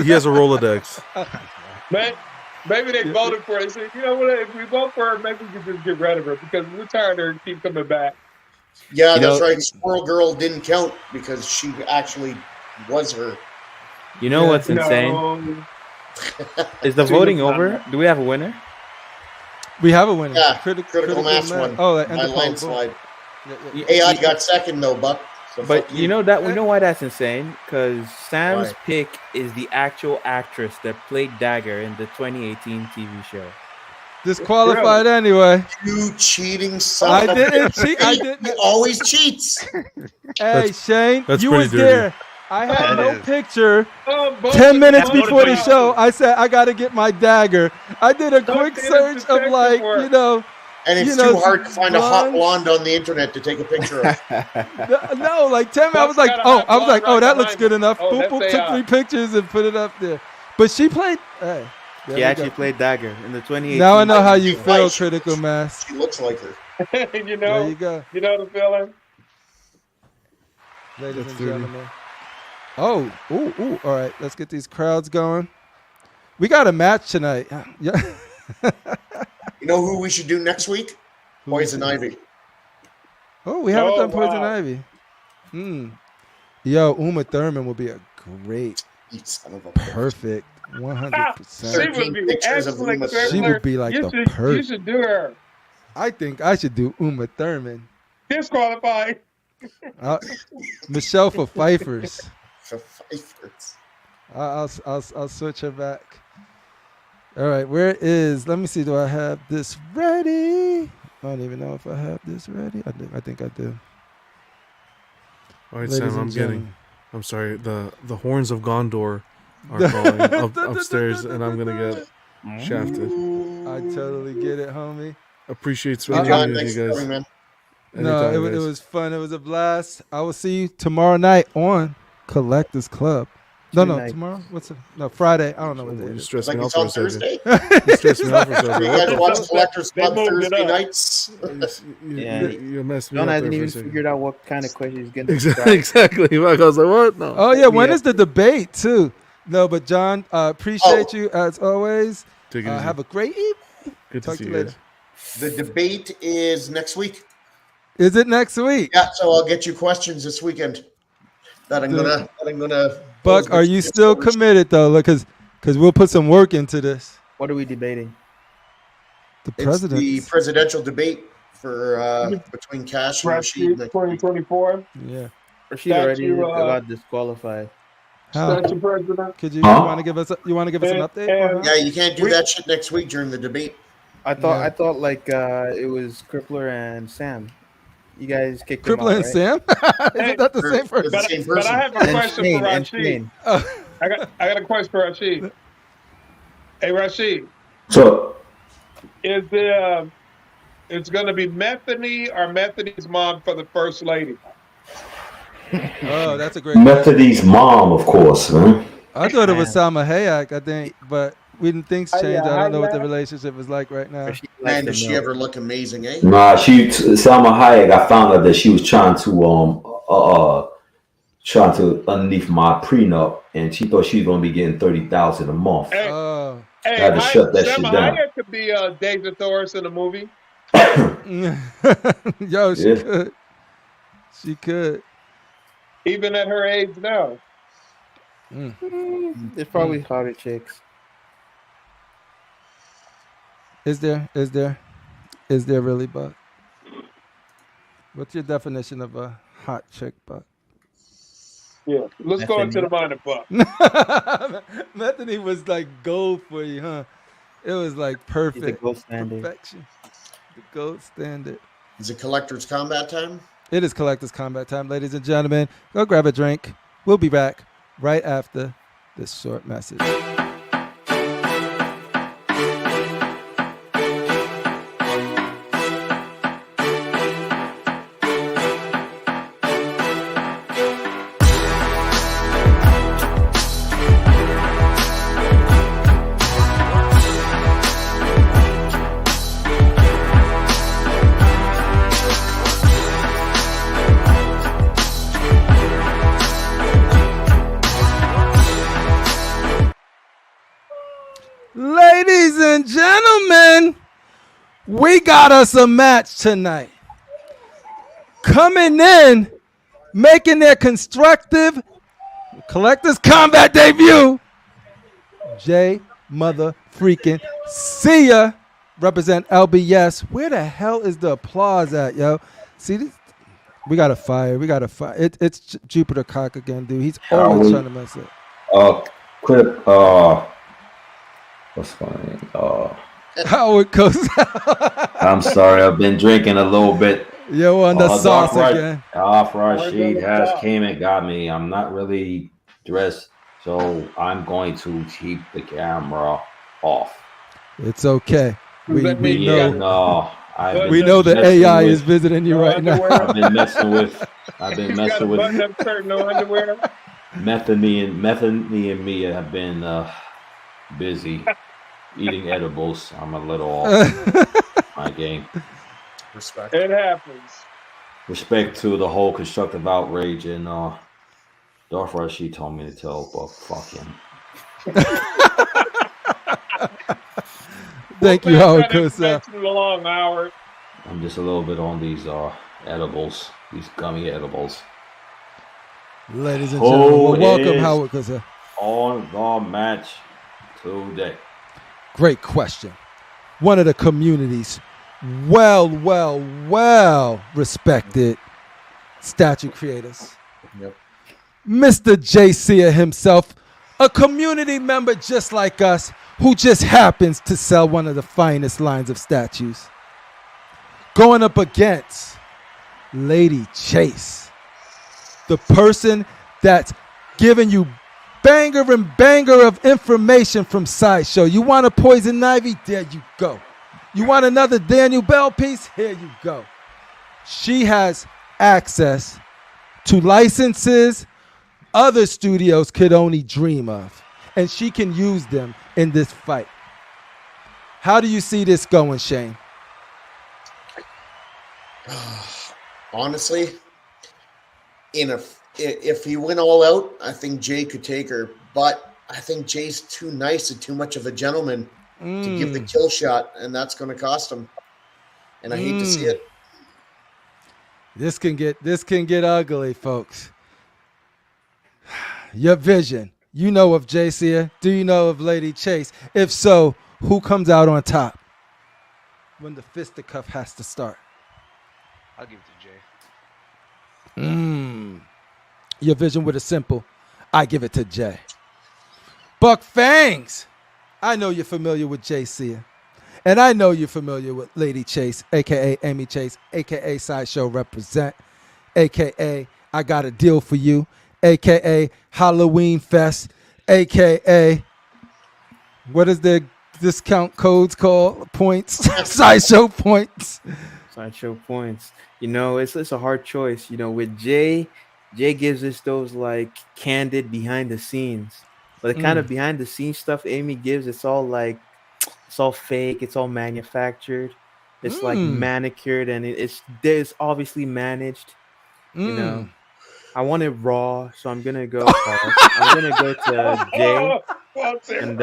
He has a Rolodex. Maybe they voted for it. They said, you know what, if we vote for her, maybe we can just get rid of her because we're tired of her keep coming back. Yeah, that's right. Squirrel Girl didn't count because she actually was her. You know what's insane? Is the voting over? Do we have a winner? We have a winner. Yeah, critical mass one. Oh, by landslide. Yeah. AI got second though, Buck. So but you know that we know why that's insane? Because Sam's pick is the actual actress that played Dagger in the 2018 TV show. Disqualified anyway. You cheating son! I didn't cheat. He always cheats. Hey Shane, that's you pretty was dirty. there. I had no picture. 10 minutes before the show, I said I got to get my dagger. I did a quick search of and it's too hard to find a hot blonde on the internet to take a picture of. No, like 10 minutes. I was like, that looks good enough. Boop, boop, took 3 pictures and put it up there. But she played. Hey, she actually played Dagger in the 2018. Now I know how you feel, Critical Mass. She looks like her. You know, there you go. You know the feeling. Ladies and gentlemen. Oh, ooh. All right, let's get these crowds going. We got a match tonight. Yeah. You know who we should do next week? Poison Ivy. Oh, we haven't done Poison Ivy. Yo, Uma Thurman will be a great, perfect, 100%. She would be like the perfect. You should do her. I think I should do Uma Thurman. Disqualified. Michelle for Pfeiffers. For Pfeiffers. I'll switch her back. All right, where is? Let me see. Do I have this ready? I don't even know if I have this ready. I think I do. All right, Sam. I'm sorry. The horns of Gondor are calling upstairs, and I'm gonna get shafted. I totally get it, homie. Appreciate spending time with you guys. Man. No, it was fun. It was a blast. I will see you tomorrow night on Collectors Club. No, tomorrow? What's it? No, Friday. I don't know what day it is. Stress me out it's for on a second. Thursday. You stress me out for a second. You guys watch Collectors Club Thursday nights? You messed me John up hasn't there even for a second. figured out what kind of questions he's going to Exactly. I was like, what? No. Oh, yeah. When is the debate, too? No, but John, appreciate you as always. Take it easy. Have a great evening. Good Talk to to see you you later. guys. The debate is next week. Is it next week? Yeah, so I'll get you questions this weekend. That I'm gonna. Buck, are you still committed though? Because we'll put some work into this. What are we debating? The It's president. the presidential debate for between Cash and Rasheed. 2024. Yeah. Rasheed already got disqualified. How? Statue president. Could you want to give us? You want to give us an update? Yeah, you can't do that shit next week during the debate. I thought like it was CriPPleR and Sam. You guys kicked them out, CriPPleR and right? Sam? Isn't that the same person? the same But I have a question for and Rasheed. Shane. I got a question for Rasheed. Hey, Rasheed. So, Is it's going to be Methany or Methany's mom for the first lady? Oh, that's a great question. Methody's mom, of course, man. I thought it was Salma Hayek, I think, but when things change, I don't know what the relationship is like right now. Man, does she ever look amazing, eh? Nah, Salma Hayek. I found out that she was trying to underneath my prenup, and she thought she was gonna be getting $30,000 a month. Hey, Oh. I had to shut that shit Selma down. Hayek could be Deja Thoris in the movie. Yo, she Yeah. could. She could. Even at her age now. It's probably hotter chicks. Is there really, Buck? What's your definition of a hot chick, Buck? Yeah. Let's go into the minor buck. Methany was like gold for you, huh? It was like perfect. The gold standard. Perfection. The gold standard. Is it collector's combat time? It is collector's combat time, ladies and gentlemen. Go grab a drink. We'll be back right after this short message. Ladies and gentlemen, we got us a match tonight. Coming in, making their constructive collector's combat debut, J Mother freaking Sia, represent LBS. Where the hell is the applause at, yo? See this? We gotta fire. It's Jupiter Cock again, dude. He's always trying to mess up. What's funny? Howard goes. I'm sorry, I've been drinking a little bit. Yo, on the sauce again. Darth RASHEEEEEEED has came and got me. I'm not really dressed, so I'm going to keep the camera off. It's okay. We know. We know the AI is visiting you right now. I've been messing with. Button-up shirt, no underwear. Methany and me have been busy eating edibles. I'm a little off my game. Respect. It happens. Respect to the whole constructive outrage, and Darth RASHEEEEEEED told me to tell Buck, fuck him. Thank you, Howard Cosell. Long hour. I'm just a little bit on these edibles, these gummy edibles. Ladies and gentlemen, welcome, Howard Cosell. On the match today. Great question. One of the community's well respected statue creators. Yep. Mr. J. Sia himself, a community member just like us who just happens to sell one of the finest lines of statues. Going up against Lady Chase, the person that's giving you banger and banger of information from Sideshow. You want a Poison Ivy? There you go. You want another Daniel Bell piece? Here you go. She has access to licenses other studios could only dream of, and she can use them in this fight. How do you see this going, Shane? Honestly, if he went all out, I think Jay could take her, but I think Jay's too nice and too much of a gentleman to give the kill shot, and that's going to cost him. And I hate to see it. This can get ugly, folks. Your vision. You know of Jay Sia? Do you know of Lady Chase? If so, who comes out on top when the fisticuff has to start? I'll give it to Jay. Your vision with a simple, I give it to Jay. Buck Fangs. I know you're familiar with Jay Sia. And I know you're familiar with Lady Chase, a.k.a. Amy Chase, a.k.a. Sideshow Represent, a.k.a. I Got a Deal for You, a.k.a. Halloween Fest, a.k.a. what is their discount codes called? Points? Sideshow Points. Sideshow Points. You know, it's a hard choice. You know, with Jay gives us those like candid behind the scenes. But the kind of behind the scenes stuff Amy gives, it's all fake, it's all manufactured. It's like manicured, and there's obviously managed. You know, I want it raw, so I'm gonna go. I'm gonna go to Jay, and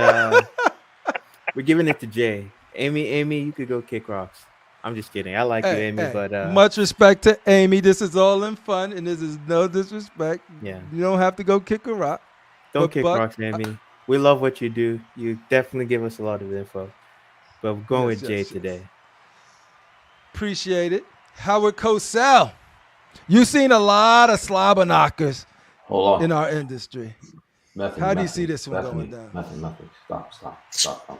we're giving it to Jay. Amy, you could go kick rocks. I'm just kidding. I like you, Amy, but much respect to Amy. This is all in fun, and this is no disrespect. Yeah, you don't have to go kick a rock. Don't kick rocks, Amy. We love what you do. You definitely give us a lot of info. but I'm going Yes, with Jay yes, yes. today. Appreciate it. Howard Cosell, you've seen a lot of slobber knockers Hold on. in our industry. Nothing, How do you nothing, see this one going nothing, down? Nothing. Stop.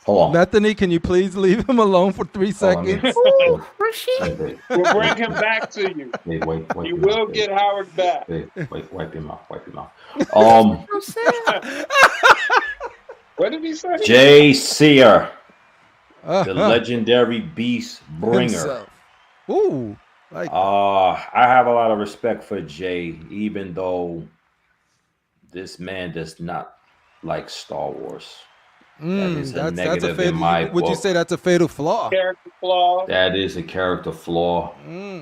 Hold on. Bethany, can you please leave him alone for 3 seconds? Hey, We'll bring him back to you. wait, You will get Howard back. Wait, wipe him out. What did he say? Jay Sear, the Uh-huh. legendary beast bringer. Himself. Ooh. Like I have a lot of respect for Jay, even though this man does not like Star Wars. That is a negative fatal, in my would you book. say that's a fatal flaw? Character flaw. That is a character flaw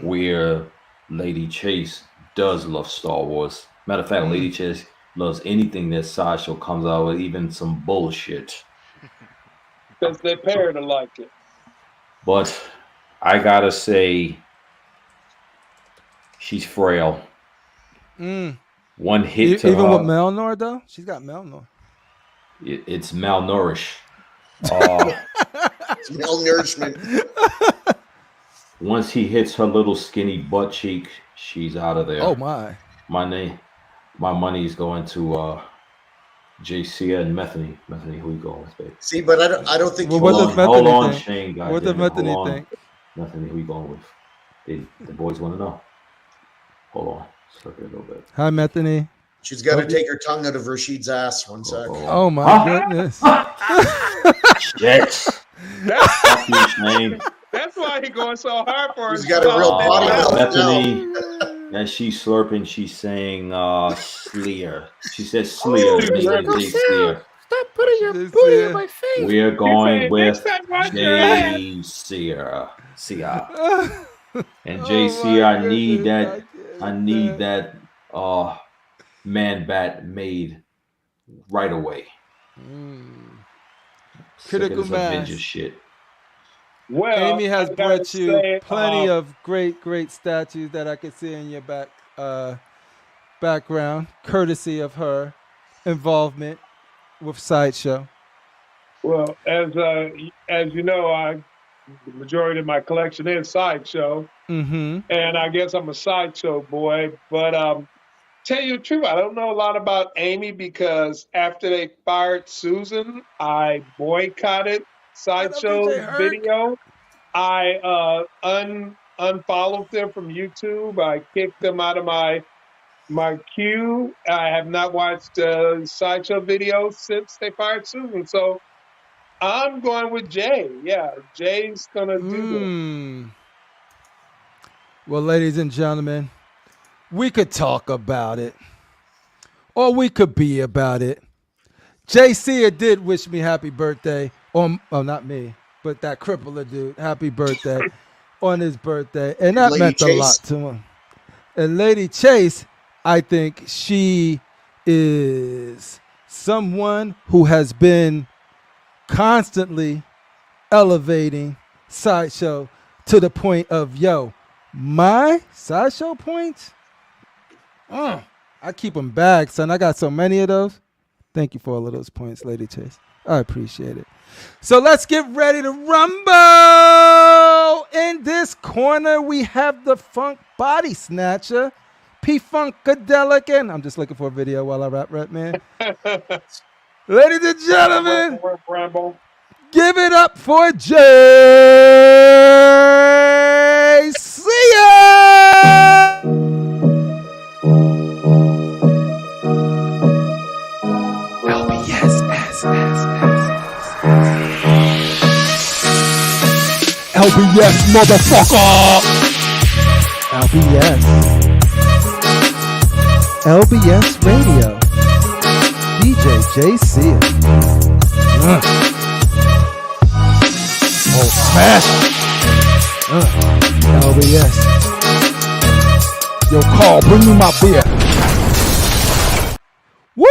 where Lady Chase does love Star Wars. Matter of fact, Lady Chase loves anything that Sideshow comes out with, even some bullshit. Because they pair to like it. But I gotta say, she's frail. One hit to Even her, with Melnor, though? She's got Melnor. it's malnourished. It's malnourishment. Once he hits her little skinny butt cheek, she's out of there. Oh, my. My money is going to JC and Methany. Methany, who you going with, babe? See, but I don't think Well, you what will. does Hold Methany on, think? Shane. What does goddamn it. Methany Hold on. think? Methany, who you going with? The boys want to know. Hold on. Slip it a little bit. Hi, Methany. She's got to take her tongue out of Rashid's ass. One sec. Oh, my goodness. Yes. Fuck you, Shane. That's why he's going so hard for He's us. got a real body mouth now. Bethany, as she's slurping, she's saying Sleer. She says Sleer. Sleer. Stop putting your This booty is- in my face. We're going with Jay. Jay Sear. And JC, I need that man bat made right away. Critical Sick of this mass. Avengers shit. Well, Amy has I gotta brought you say, plenty of great statues that I could see in your background, courtesy of her involvement with Sideshow. Well, as you know, the majority of my collection is Sideshow, Mm-hmm. and I guess I'm a Sideshow boy. But tell you the truth, I don't know a lot about Amy because after they fired Susan, I boycotted Sideshow's video. I unfollowed them from YouTube. I kicked them out of my queue. I have not watched Sideshow videos since they fired Susan. So I'm going with Jay. Yeah, Jay's gonna do this. Well, ladies and gentlemen, we could talk about it, or we could be about it. JC did wish me happy birthday, or not me, but that CriPPleR dude, happy birthday on his birthday, and that Lady meant a Chase. lot to him. And Lady Chase, I think she is someone who has been constantly elevating Sideshow to the point of, yo, my Sideshow points? I keep them back, son. I got so many of those. Thank you for all of those points, Lady Chase. I appreciate it. So let's get ready to rumble. In this corner, we have the Funk Body Snatcher, P-Funkadelic, and I'm just looking for a video while I rap, man. Ladies and gentlemen, Rambo. give it up for Jay Sear! LBS, motherfucker! LBS Radio. DJ JC. Oh, smash! LBS. Yo, Carl, bring me my beer. Woo!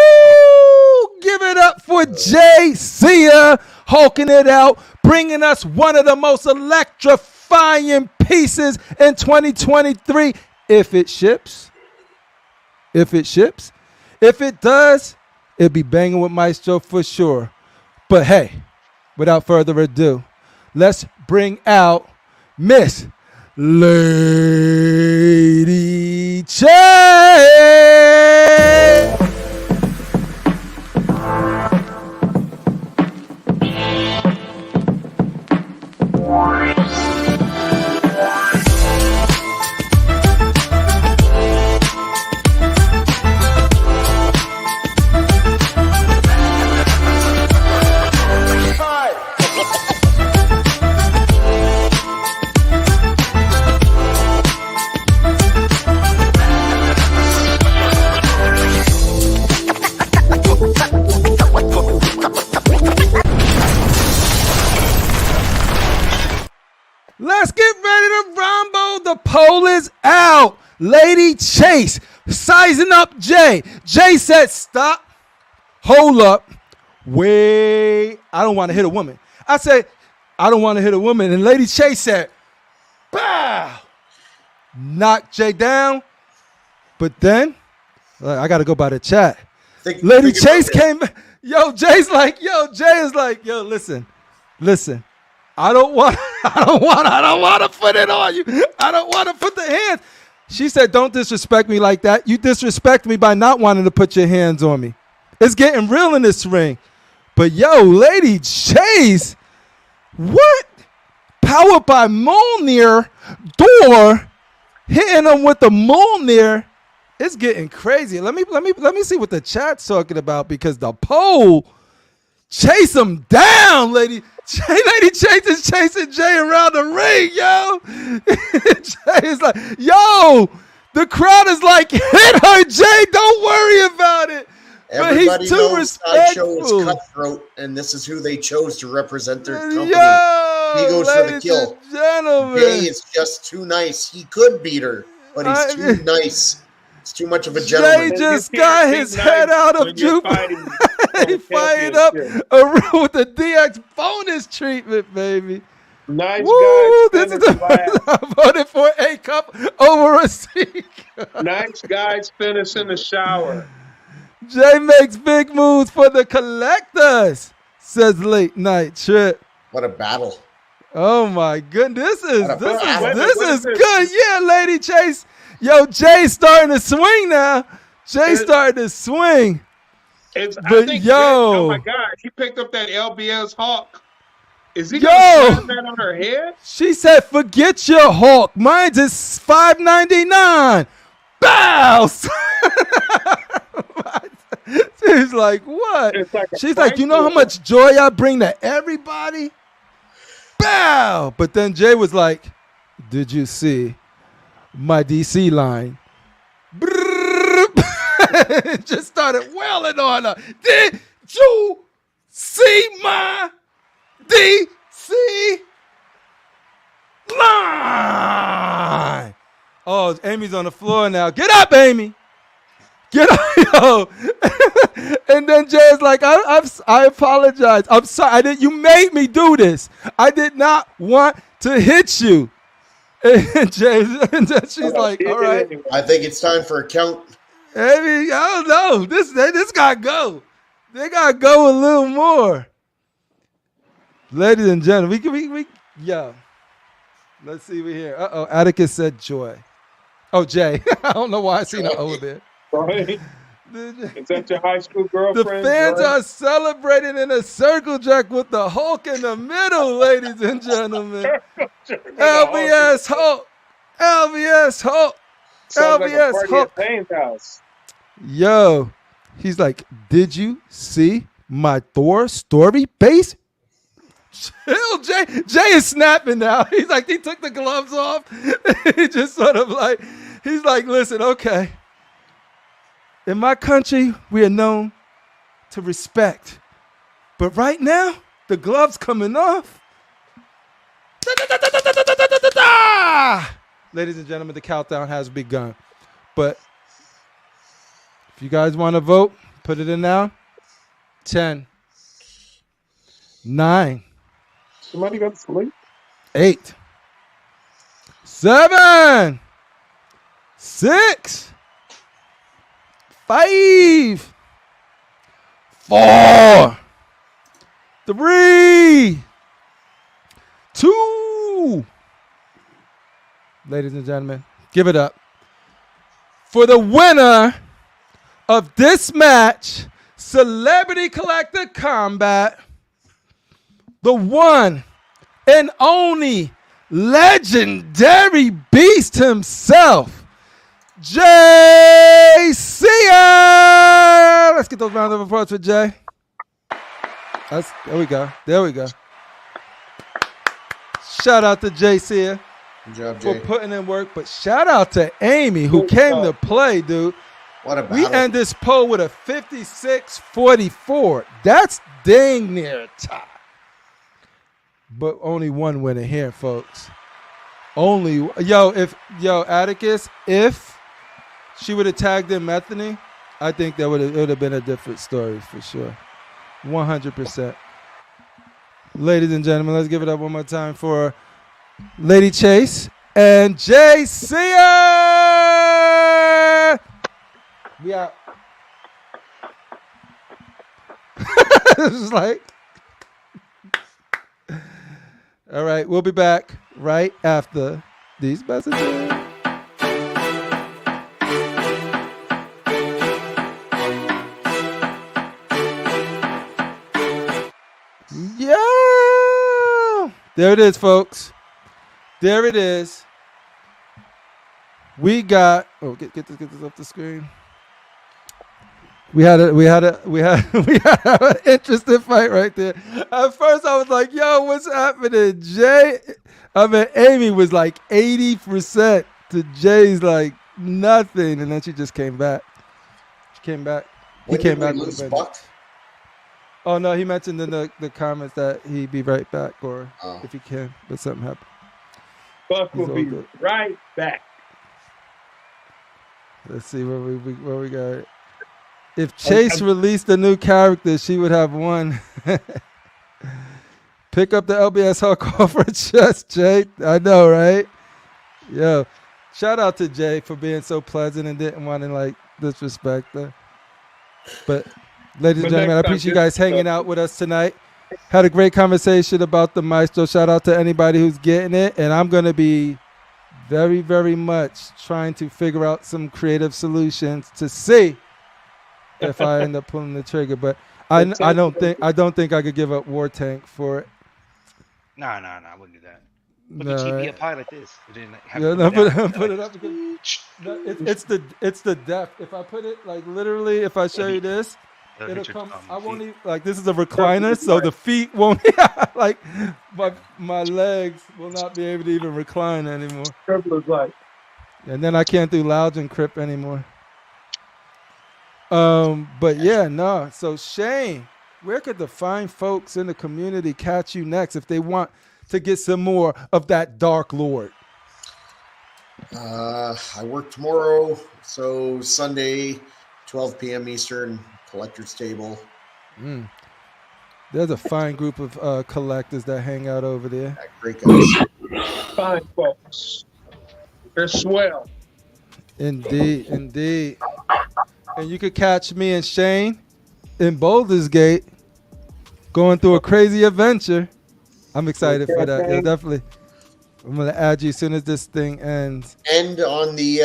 Give it up for JC, hulking it out, bringing us one of the most electrifying pieces in 2023. If it ships. If it does, it'll be banging with Maestro for sure. But hey, without further ado, let's bring out Miss Lady Che. Let's get ready to rumble. The poll is out. Lady Chase sizing up Jay. Jay said, stop. Hold up. Wait. I don't want to hit a woman. I said, I don't want to hit a woman. And Lady Chase said, bow. Knocked Jay down. But then, I got to go by the chat. Lady Chase came. Yo, Jay is like, yo, listen. I don't want to put it on you. I don't want to put the hands. She said, don't disrespect me like that. You disrespect me by not wanting to put your hands on me. It's getting real in this ring. But yo, Lady Chase, what? Powered by Mjolnir, door, hitting him with the Mjolnir. It's getting crazy. Let me see what the chat's talking about, because the poll, chase him down, Lady Chase is chasing Jay around the ring, yo. Jay is like, yo, the crowd is like, hit her, Jay, don't worry about it. Everybody but he's too knows Sideshow is respectful. cutthroat, and this is who they chose to represent their company. Yo, He goes for the kill. Gentlemen. Jay is just too nice. He could beat her, but he's too nice. It's too much of a gentleman. Jay just got his head out of Jupiter. He fired up with the DX bonus treatment, baby. Nice Woo, guys. this is the I voted for A cup over a C. Nice guys finish in the shower. Jay makes big moves for the collectors, says Late Night Trip. What a battle. Oh my goodness. This is this? good. Yeah, Lady Chase. Yo, Jay's starting to swing now. Jay's starting to swing. I But think yo, oh my God, he picked up that LBS Hawk. Is he gonna slam that on her head? She said, "Forget your Hawk. Mine's is $5.99." Bow. She's like, "What?" She's like, "You know how much joy I bring to everybody?" Bow. But then Jay was like, "Did you see my DC line?" Just started wailing on her. Did you see my DC line? Oh, Amy's on the floor now. Get up, Amy. Get up, yo. And then Jay's like, I apologize. I'm sorry. You made me do this. I did not want to hit you. And she's like, all right. I think it's time for a count. Amy, I don't know. This gotta go. They gotta go a little more. Ladies and gentlemen, yo. Let's see over here. Atticus said joy. Oh, Jay. I don't know why I seen an O there. Right. Is that your high school girlfriend? The fans are celebrating in a circle jerk with the Hulk in the middle, ladies and gentlemen. LBS Hulk. LBS Hulk. LBS Hulk. House. Yo, he's like, did you see my Thor story base? Chill, Jay. Jay is snapping now. He's like, he took the gloves off. He just sort of like, he's like, listen, okay. In my country, we are known to respect. But right now, the gloves coming off. Ladies and gentlemen, the countdown has begun. But if you guys want to vote, put it in now. 10, 9. Somebody got to sleep? 8, 7, 6, 5, 4, 3, 2. Ladies and gentlemen, give it up for the winner of this match, Celebrity Collector Combat, the one and only legendary beast himself, Jay Sia. Let's get those rounds of applause for Jay. There we go. There we go. Shout out to Jay Sia. Good job, Jay. For putting in work, but shout out to Amy who came to play, dude. What a battle. We end this poll with a 56-44. That's dang near a tie. But only one winner here, folks. Only Atticus, if she would have tagged in Methany, I think it would have been a different story for sure. 100%. Ladies and gentlemen, let's give it up one more time for Lady Chase and Jay Sia. We out. It's like, all right, we'll be back right after these messages. Yeah, there it is, folks. There it is. We got. Oh, get this off the screen. We had an interesting fight right there. At first, I was like, "Yo, what's happening?" Amy was like 80% to Jay's like nothing, and then she just came back. She came back. He came back. Buck? Oh no, he mentioned in the comments that he'd be right back, or if he can, but something happened. Buck will be right back. Let's see where we got it. If Chase released a new character, she would have won. Pick up the LBS Hulk off her chest, Jay. I know, right? Yo, shout out to Jay for being so pleasant and didn't want to like disrespect her. But ladies and gentlemen, I appreciate you guys hanging out with us tonight. Had a great conversation about the Maestro. Shout out to anybody who's getting it. And I'm going to be very, very much trying to figure out some creative solutions to see if I end up pulling the trigger. But I don't think I could give up War Tank for it. No, I wouldn't do that. Put No, the TV right? up high like this. Put it up because it's the depth. If I put it like literally, if I show you this, it'll come. I won't even like this is a recliner, so the feet won't like my legs will not be able to even recline anymore. And then I can't do Lounge and Crip anymore. But yeah, no. So Shane, where could the fine folks in the community catch you next if they want to get some more of that Dark Lord? I work tomorrow, so Sunday, 12 p.m. Eastern, Collector's Table. There's a fine group of collectors that hang out over there. Yeah, great guys. Fine folks. They're swell. Indeed. And you could catch me and Shane in Boulder's Gate going through a crazy adventure. I'm excited for that. Yeah, definitely. I'm going to add you as soon as this thing ends. And on the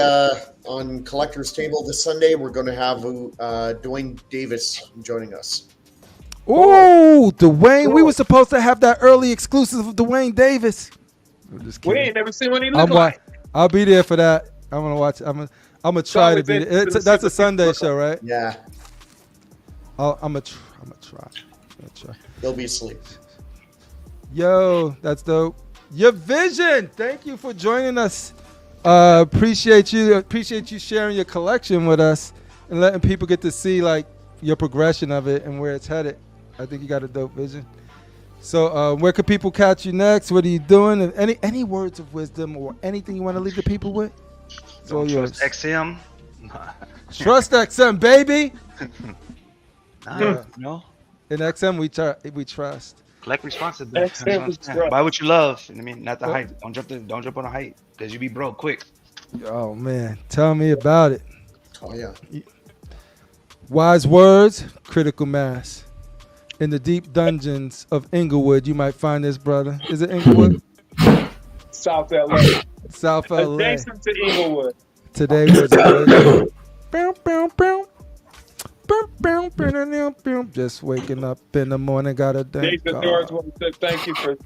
on Collector's Table this Sunday, we're going to have Dwayne Davis joining us. Oh, Dwayne. We were supposed to have that early exclusive of Dwayne Davis. I'm just kidding. We ain't never seen what he looked like. I'll be there for that. I'm going to watch. I'm gonna try to be there. That's a Sunday show, right? Yeah. I'm gonna try. He'll be asleep. Yo, that's dope. Your Vision, thank you for joining us. Appreciate you sharing your collection with us and letting people get to see like your progression of it and where it's headed. I think you got a dope vision. So where can people catch you next? What are you doing? And any words of wisdom or anything you want to leave the people with? Don't trust XM. Trust XM, baby. No. In XM, we trust. Collect responsibly. Buy what you love. I mean, not the hype. Don't jump on the hype because you be broke quick. Oh man, tell me about it. Oh yeah. Wise words, critical mass. in the deep dungeons of Inglewood, you might find this brother. Is it Inglewood? South LA. South LA. Adjacent to Inglewood. Today was just waking up in the morning, got a day. Jason Doris want to say thank you for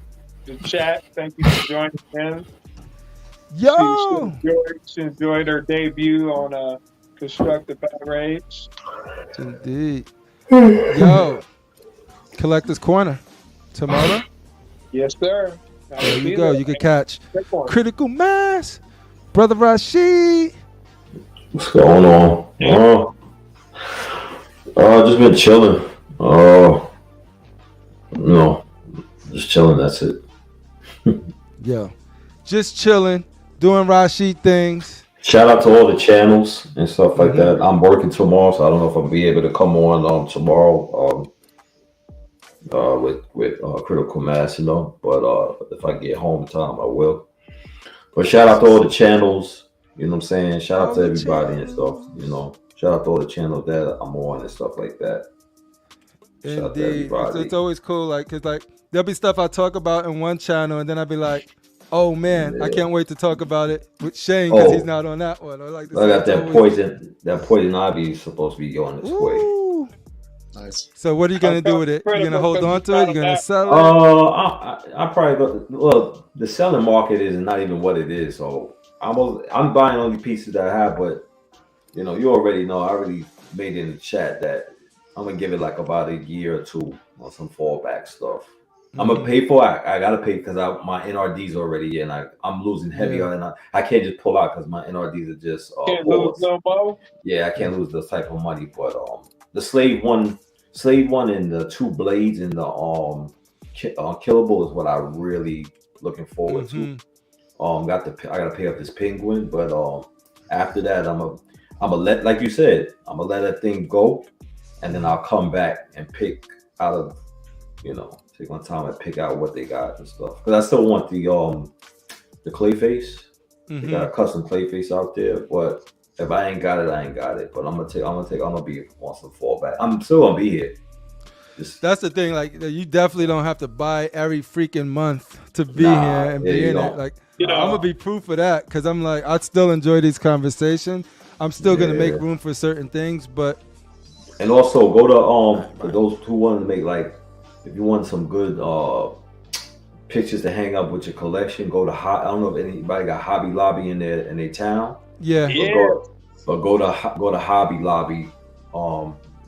the chat. Thank you for joining in. Yo! She enjoyed her debut on Constructive Outrage. Indeed. Yo, Collector's Corner tomorrow. Yes, sir. There you go. You can catch Critical Mass, Brother Rashid. What's going on? Just been chilling. No, just chilling. That's it. Yo, just chilling, doing Rashid things. Shout out to all the channels and stuff like that. I'm working tomorrow, so I don't know if I'll be able to come on tomorrow with Critical Mass, But if I get home in time, I will. But shout out to all the channels. You know what I'm saying? Shout out to everybody and stuff. Shout out to all the channels that I'm on and stuff like that. Shout out to everybody. It's always cool, like, cause like there'll be stuff I talk about in one channel, and then I'll be like, oh man, I can't wait to talk about it with Shane because he's not on that one. I got that poison ivy is supposed to be going this way. Nice. So what are you gonna do with it? You're gonna hold on to it? You're gonna sell it? I probably well, the selling market is not even what it is. So I'm buying only pieces that I have, but you already know. I already made in the chat that I'm gonna give it like about a year or two on some fallback stuff. I'm gonna pay for it. I gotta pay because my NRD's already in. I'm losing heavy on, I can't just pull out because my NRDs are just can't lose no more. Yeah, I can't lose this type of money. But the slave one and the two blades and the killable is what I really looking forward to. I gotta pay up this penguin, but after that I'm gonna let, like you said, I'm gonna let that thing go, and then I'll come back and pick out of take my time and pick out what they got and stuff. Because I still want the clay face. They got a custom clay face out there, but if I ain't got it, I ain't got it. But I'm gonna be on some fallback. I'm still gonna be here. That's the thing. Like, you definitely don't have to buy every freaking month to be here and be in it. Like, I'm gonna be proof of that because I'm like, I still enjoy these conversations. I'm still gonna make room for certain things, but and also go to for those who want to make, like, if you want some good pictures to hang up with your collection, go to I don't know if anybody got Hobby Lobby in their town. Yeah. But go to Hobby Lobby.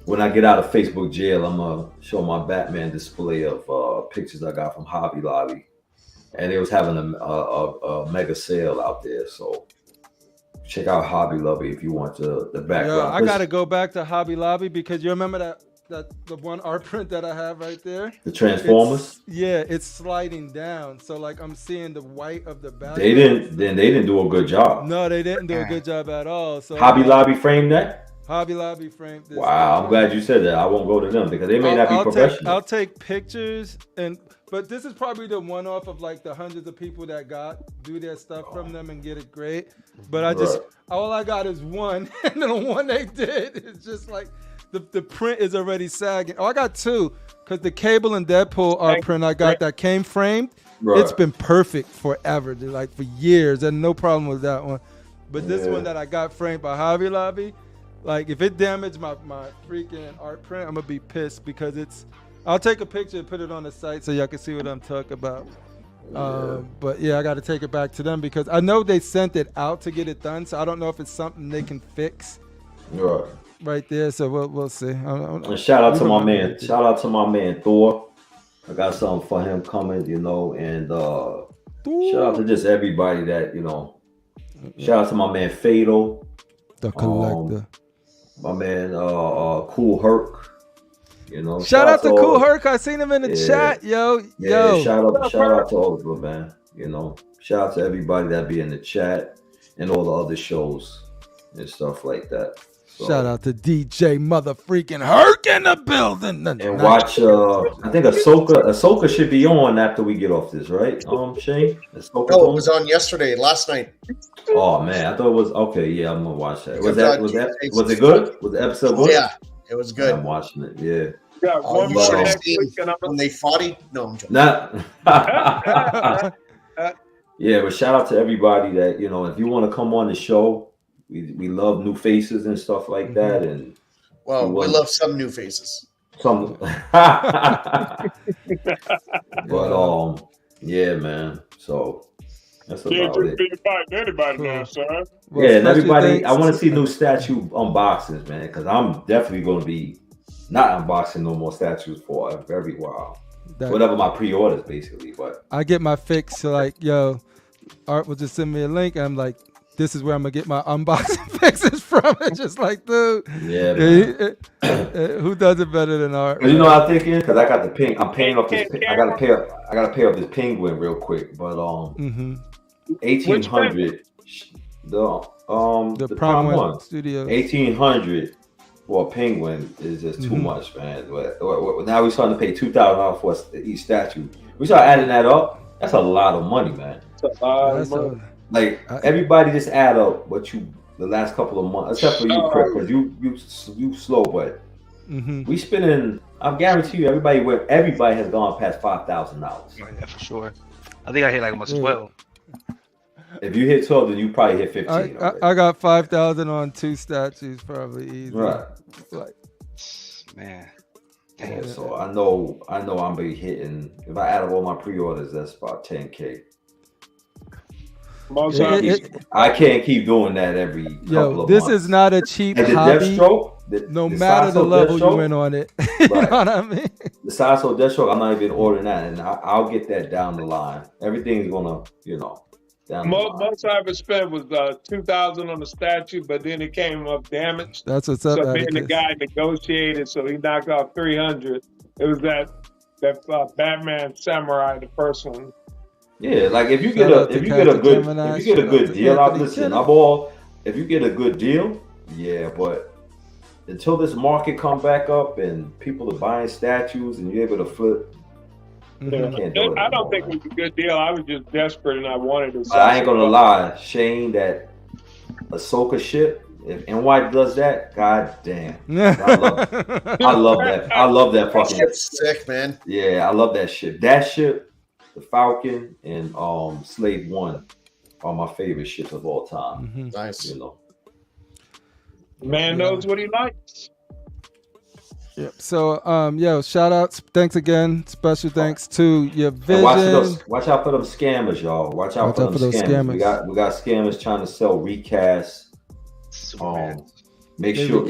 When I get out of Facebook jail, I'm gonna show my Batman display of pictures I got from Hobby Lobby, and they was having a mega sale out there. So check out Hobby Lobby if you want the background. Yeah, I gotta go back to Hobby Lobby because you remember that the one art print that I have right there, the Transformers. It's sliding down, so like I'm seeing the white of the back. They didn't do a good job. No, they didn't do a good job at all. So Hobby Lobby framed that. Hobby Lobby framed this. Wow, I'm glad you said that. I won't go to them because they may not be professional. I'll take pictures, but this is probably the one-off of like the hundreds of people that do their stuff from them and get it great. But all I got is one, and then the one they did is just like the print is already sagging. Oh, I got two because the Cable and Deadpool art print I got that came framed. Right. It's been perfect forever, dude, like for years, and no problem with that one. But this one that I got framed by Hobby Lobby, like if it damaged my freaking art print, I'm gonna be pissed because I'll take a picture and put it on the site so y'all can see what I'm talking about. But yeah, I got to take it back to them because I know they sent it out to get it done, so I don't know if it's something they can fix. Right there, so we'll see. And shout out to my man. Shout out to my man Thor. I got something for him coming, and shout out to just everybody that Shout out to my man Fatal, the Collector. My man Cool Herc. Shout out to Cool Herc. I seen him in the chat, yo. Shout out to all of them, man. Shout out to everybody that be in the chat and all the other shows and stuff like that. So, shout out to DJ Mother freaking Herc in the building. And watch. I think Ahsoka should be on after we get off this, right? Shane. Ahsoka it was on last night. Oh man, I thought it was okay. Yeah, I'm gonna watch that. Was it good? Was the episode good? Yeah, it was good. I'm watching it. Yeah. Got Oh, one you more should have next seen week, and when they fought him. No, I'm joking. Not. Yeah, but shout out to everybody that, you know, if you want to come on the show, we love new faces and stuff like that. And Well, we love some new faces. some, but yeah, man. So that's about it. be fighting anybody now, son. Well, Yeah, and special everybody, thanks I want to to- see new statue unboxings, man, because I'm definitely going to be not unboxing no more statues for a very while. that- Whatever my pre-orders, basically. But I get my fix like, yo, Art will just send me a link. I'm like, this is where I'm gonna get my unboxing fixes from. It's just like, dude, yeah, man. who does it better than Art? You know what I'm thinking? Because I got the ping. I'm paying off this. I got to pay. I got to pay off this penguin real quick. But 1800. The Prime one One Studios. 1800 for a penguin is just too much, man. But now we're starting to pay $2,000 for each statue. We start adding that up. That's a lot of money, man. That's a- Like everybody just add up what you the last couple of months, except for you, Chris, because you slow, but we spending. I guarantee you, everybody has gone past $5,000. Yeah, for sure. I think I hit like almost 12. If you hit 12, then you probably hit 15. I got 5,000 on 2 statues, probably easy. Right. Like, Man. Yeah, so I know I'm gonna be hitting. If I add up all my pre-orders, that's about 10K. I can't keep doing that every couple of this months. is not a cheap And the hobby. Deathstroke, No matter the level you win on it. You know what I mean? The Sasso Deathstroke, I'm not even ordering that, and I'll get that down the line. Everything's gonna, down the line. Most I ever spent was $2,000 on the statue, but then it came up damaged. That's what's up. So me and the guy negotiated, so he knocked off 300. It was that Batman Samurai, the first one. Yeah, like if you get a good deal out, listen, if you get a good deal, yeah, but until this market come back up and people are buying statues and you're able to flip, you can't do it I don't think it was a good deal. I was just desperate and I wanted to. I ain't gonna lie, Shane, that Ahsoka shit. If NY does that, god damn, I love that. I love that fucking. Shit's sick, man. Yeah, I love that shit. That shit. The Falcon and Slave One are my favorite ships of all time. Nice. Man knows what he likes. Yep. So shout outs. Thanks again. Special thanks to your vision. Watch out for them scammers, y'all. Watch out for those scammers. We got scammers trying to sell recasts. Make sure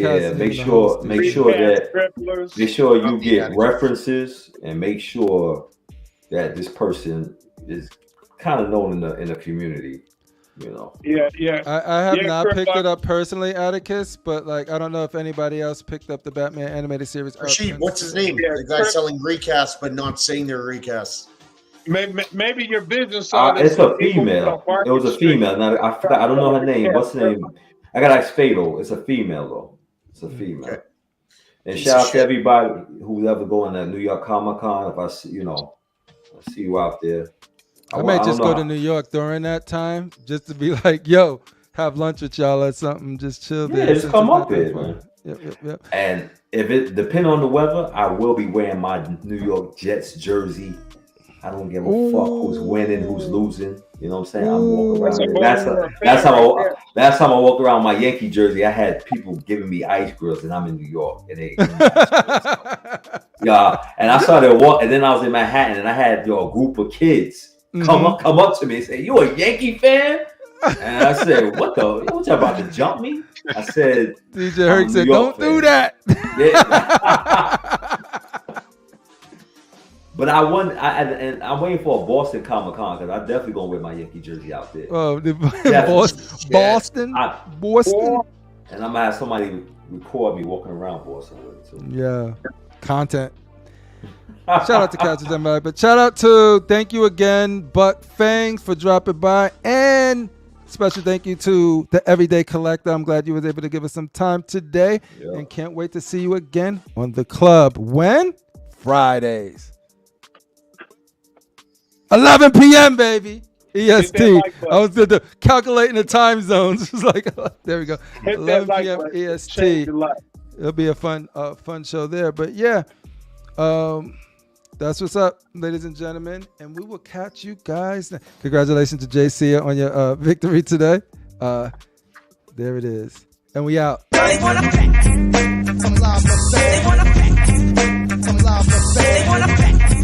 you get references and make sure that this person is kind of known in the community, Yeah. I have not picked it up personally, Atticus, but like I don't know if anybody else picked up the Batman animated series. Rasheed, what's his name? The guy selling recasts but not saying they're recasts. Maybe your vision saw it's a female. It was a female. Now I don't know her name. What's the name? I got ask Fatal. It's a female though. It's a female. Okay. And shout out to everybody who's ever going to New York Comic Con. If I see, I see you out there. I might just go to New York during that time just to be like, yo, have lunch with y'all or something. Just chill there. Yeah, just come up here, man. Yep. And if it depend on the weather, I will be wearing my New York Jets jersey. I don't give a fuck who's winning, who's losing. You know what I'm saying? I'm walking around. That's how I walk around my Yankee jersey. I had people giving me ice grills, and I'm in New York, and they. Yeah, and I started walking, and then I was in Manhattan, and I had a group of kids come up to me and say, "You a Yankee fan?" And I said, "What the? What you about to jump me?" I said, "DJ Herc said, don't do that." Yeah. But I'm waiting for a Boston Comic Con because I'm definitely gonna wear my Yankee jersey out there. Oh, Boston. And I'm gonna have somebody record me walking around Boston with it too. Yeah, content. Shout out to Catches and but shout out to thank you again, Buck Fangs, for dropping by, and special thank you to the Everyday Collector. I'm glad you was able to give us some time today, and can't wait to see you again on the club. When? Fridays. 11 p.m. baby. EST. I was calculating the time zones. It's like, there we go. 11 p.m. EST. It'll be a fun show there. But yeah, That's what's up, ladies and gentlemen, and we will catch you guys. Congratulations to JC on your victory today. There it is, and we out. They wanna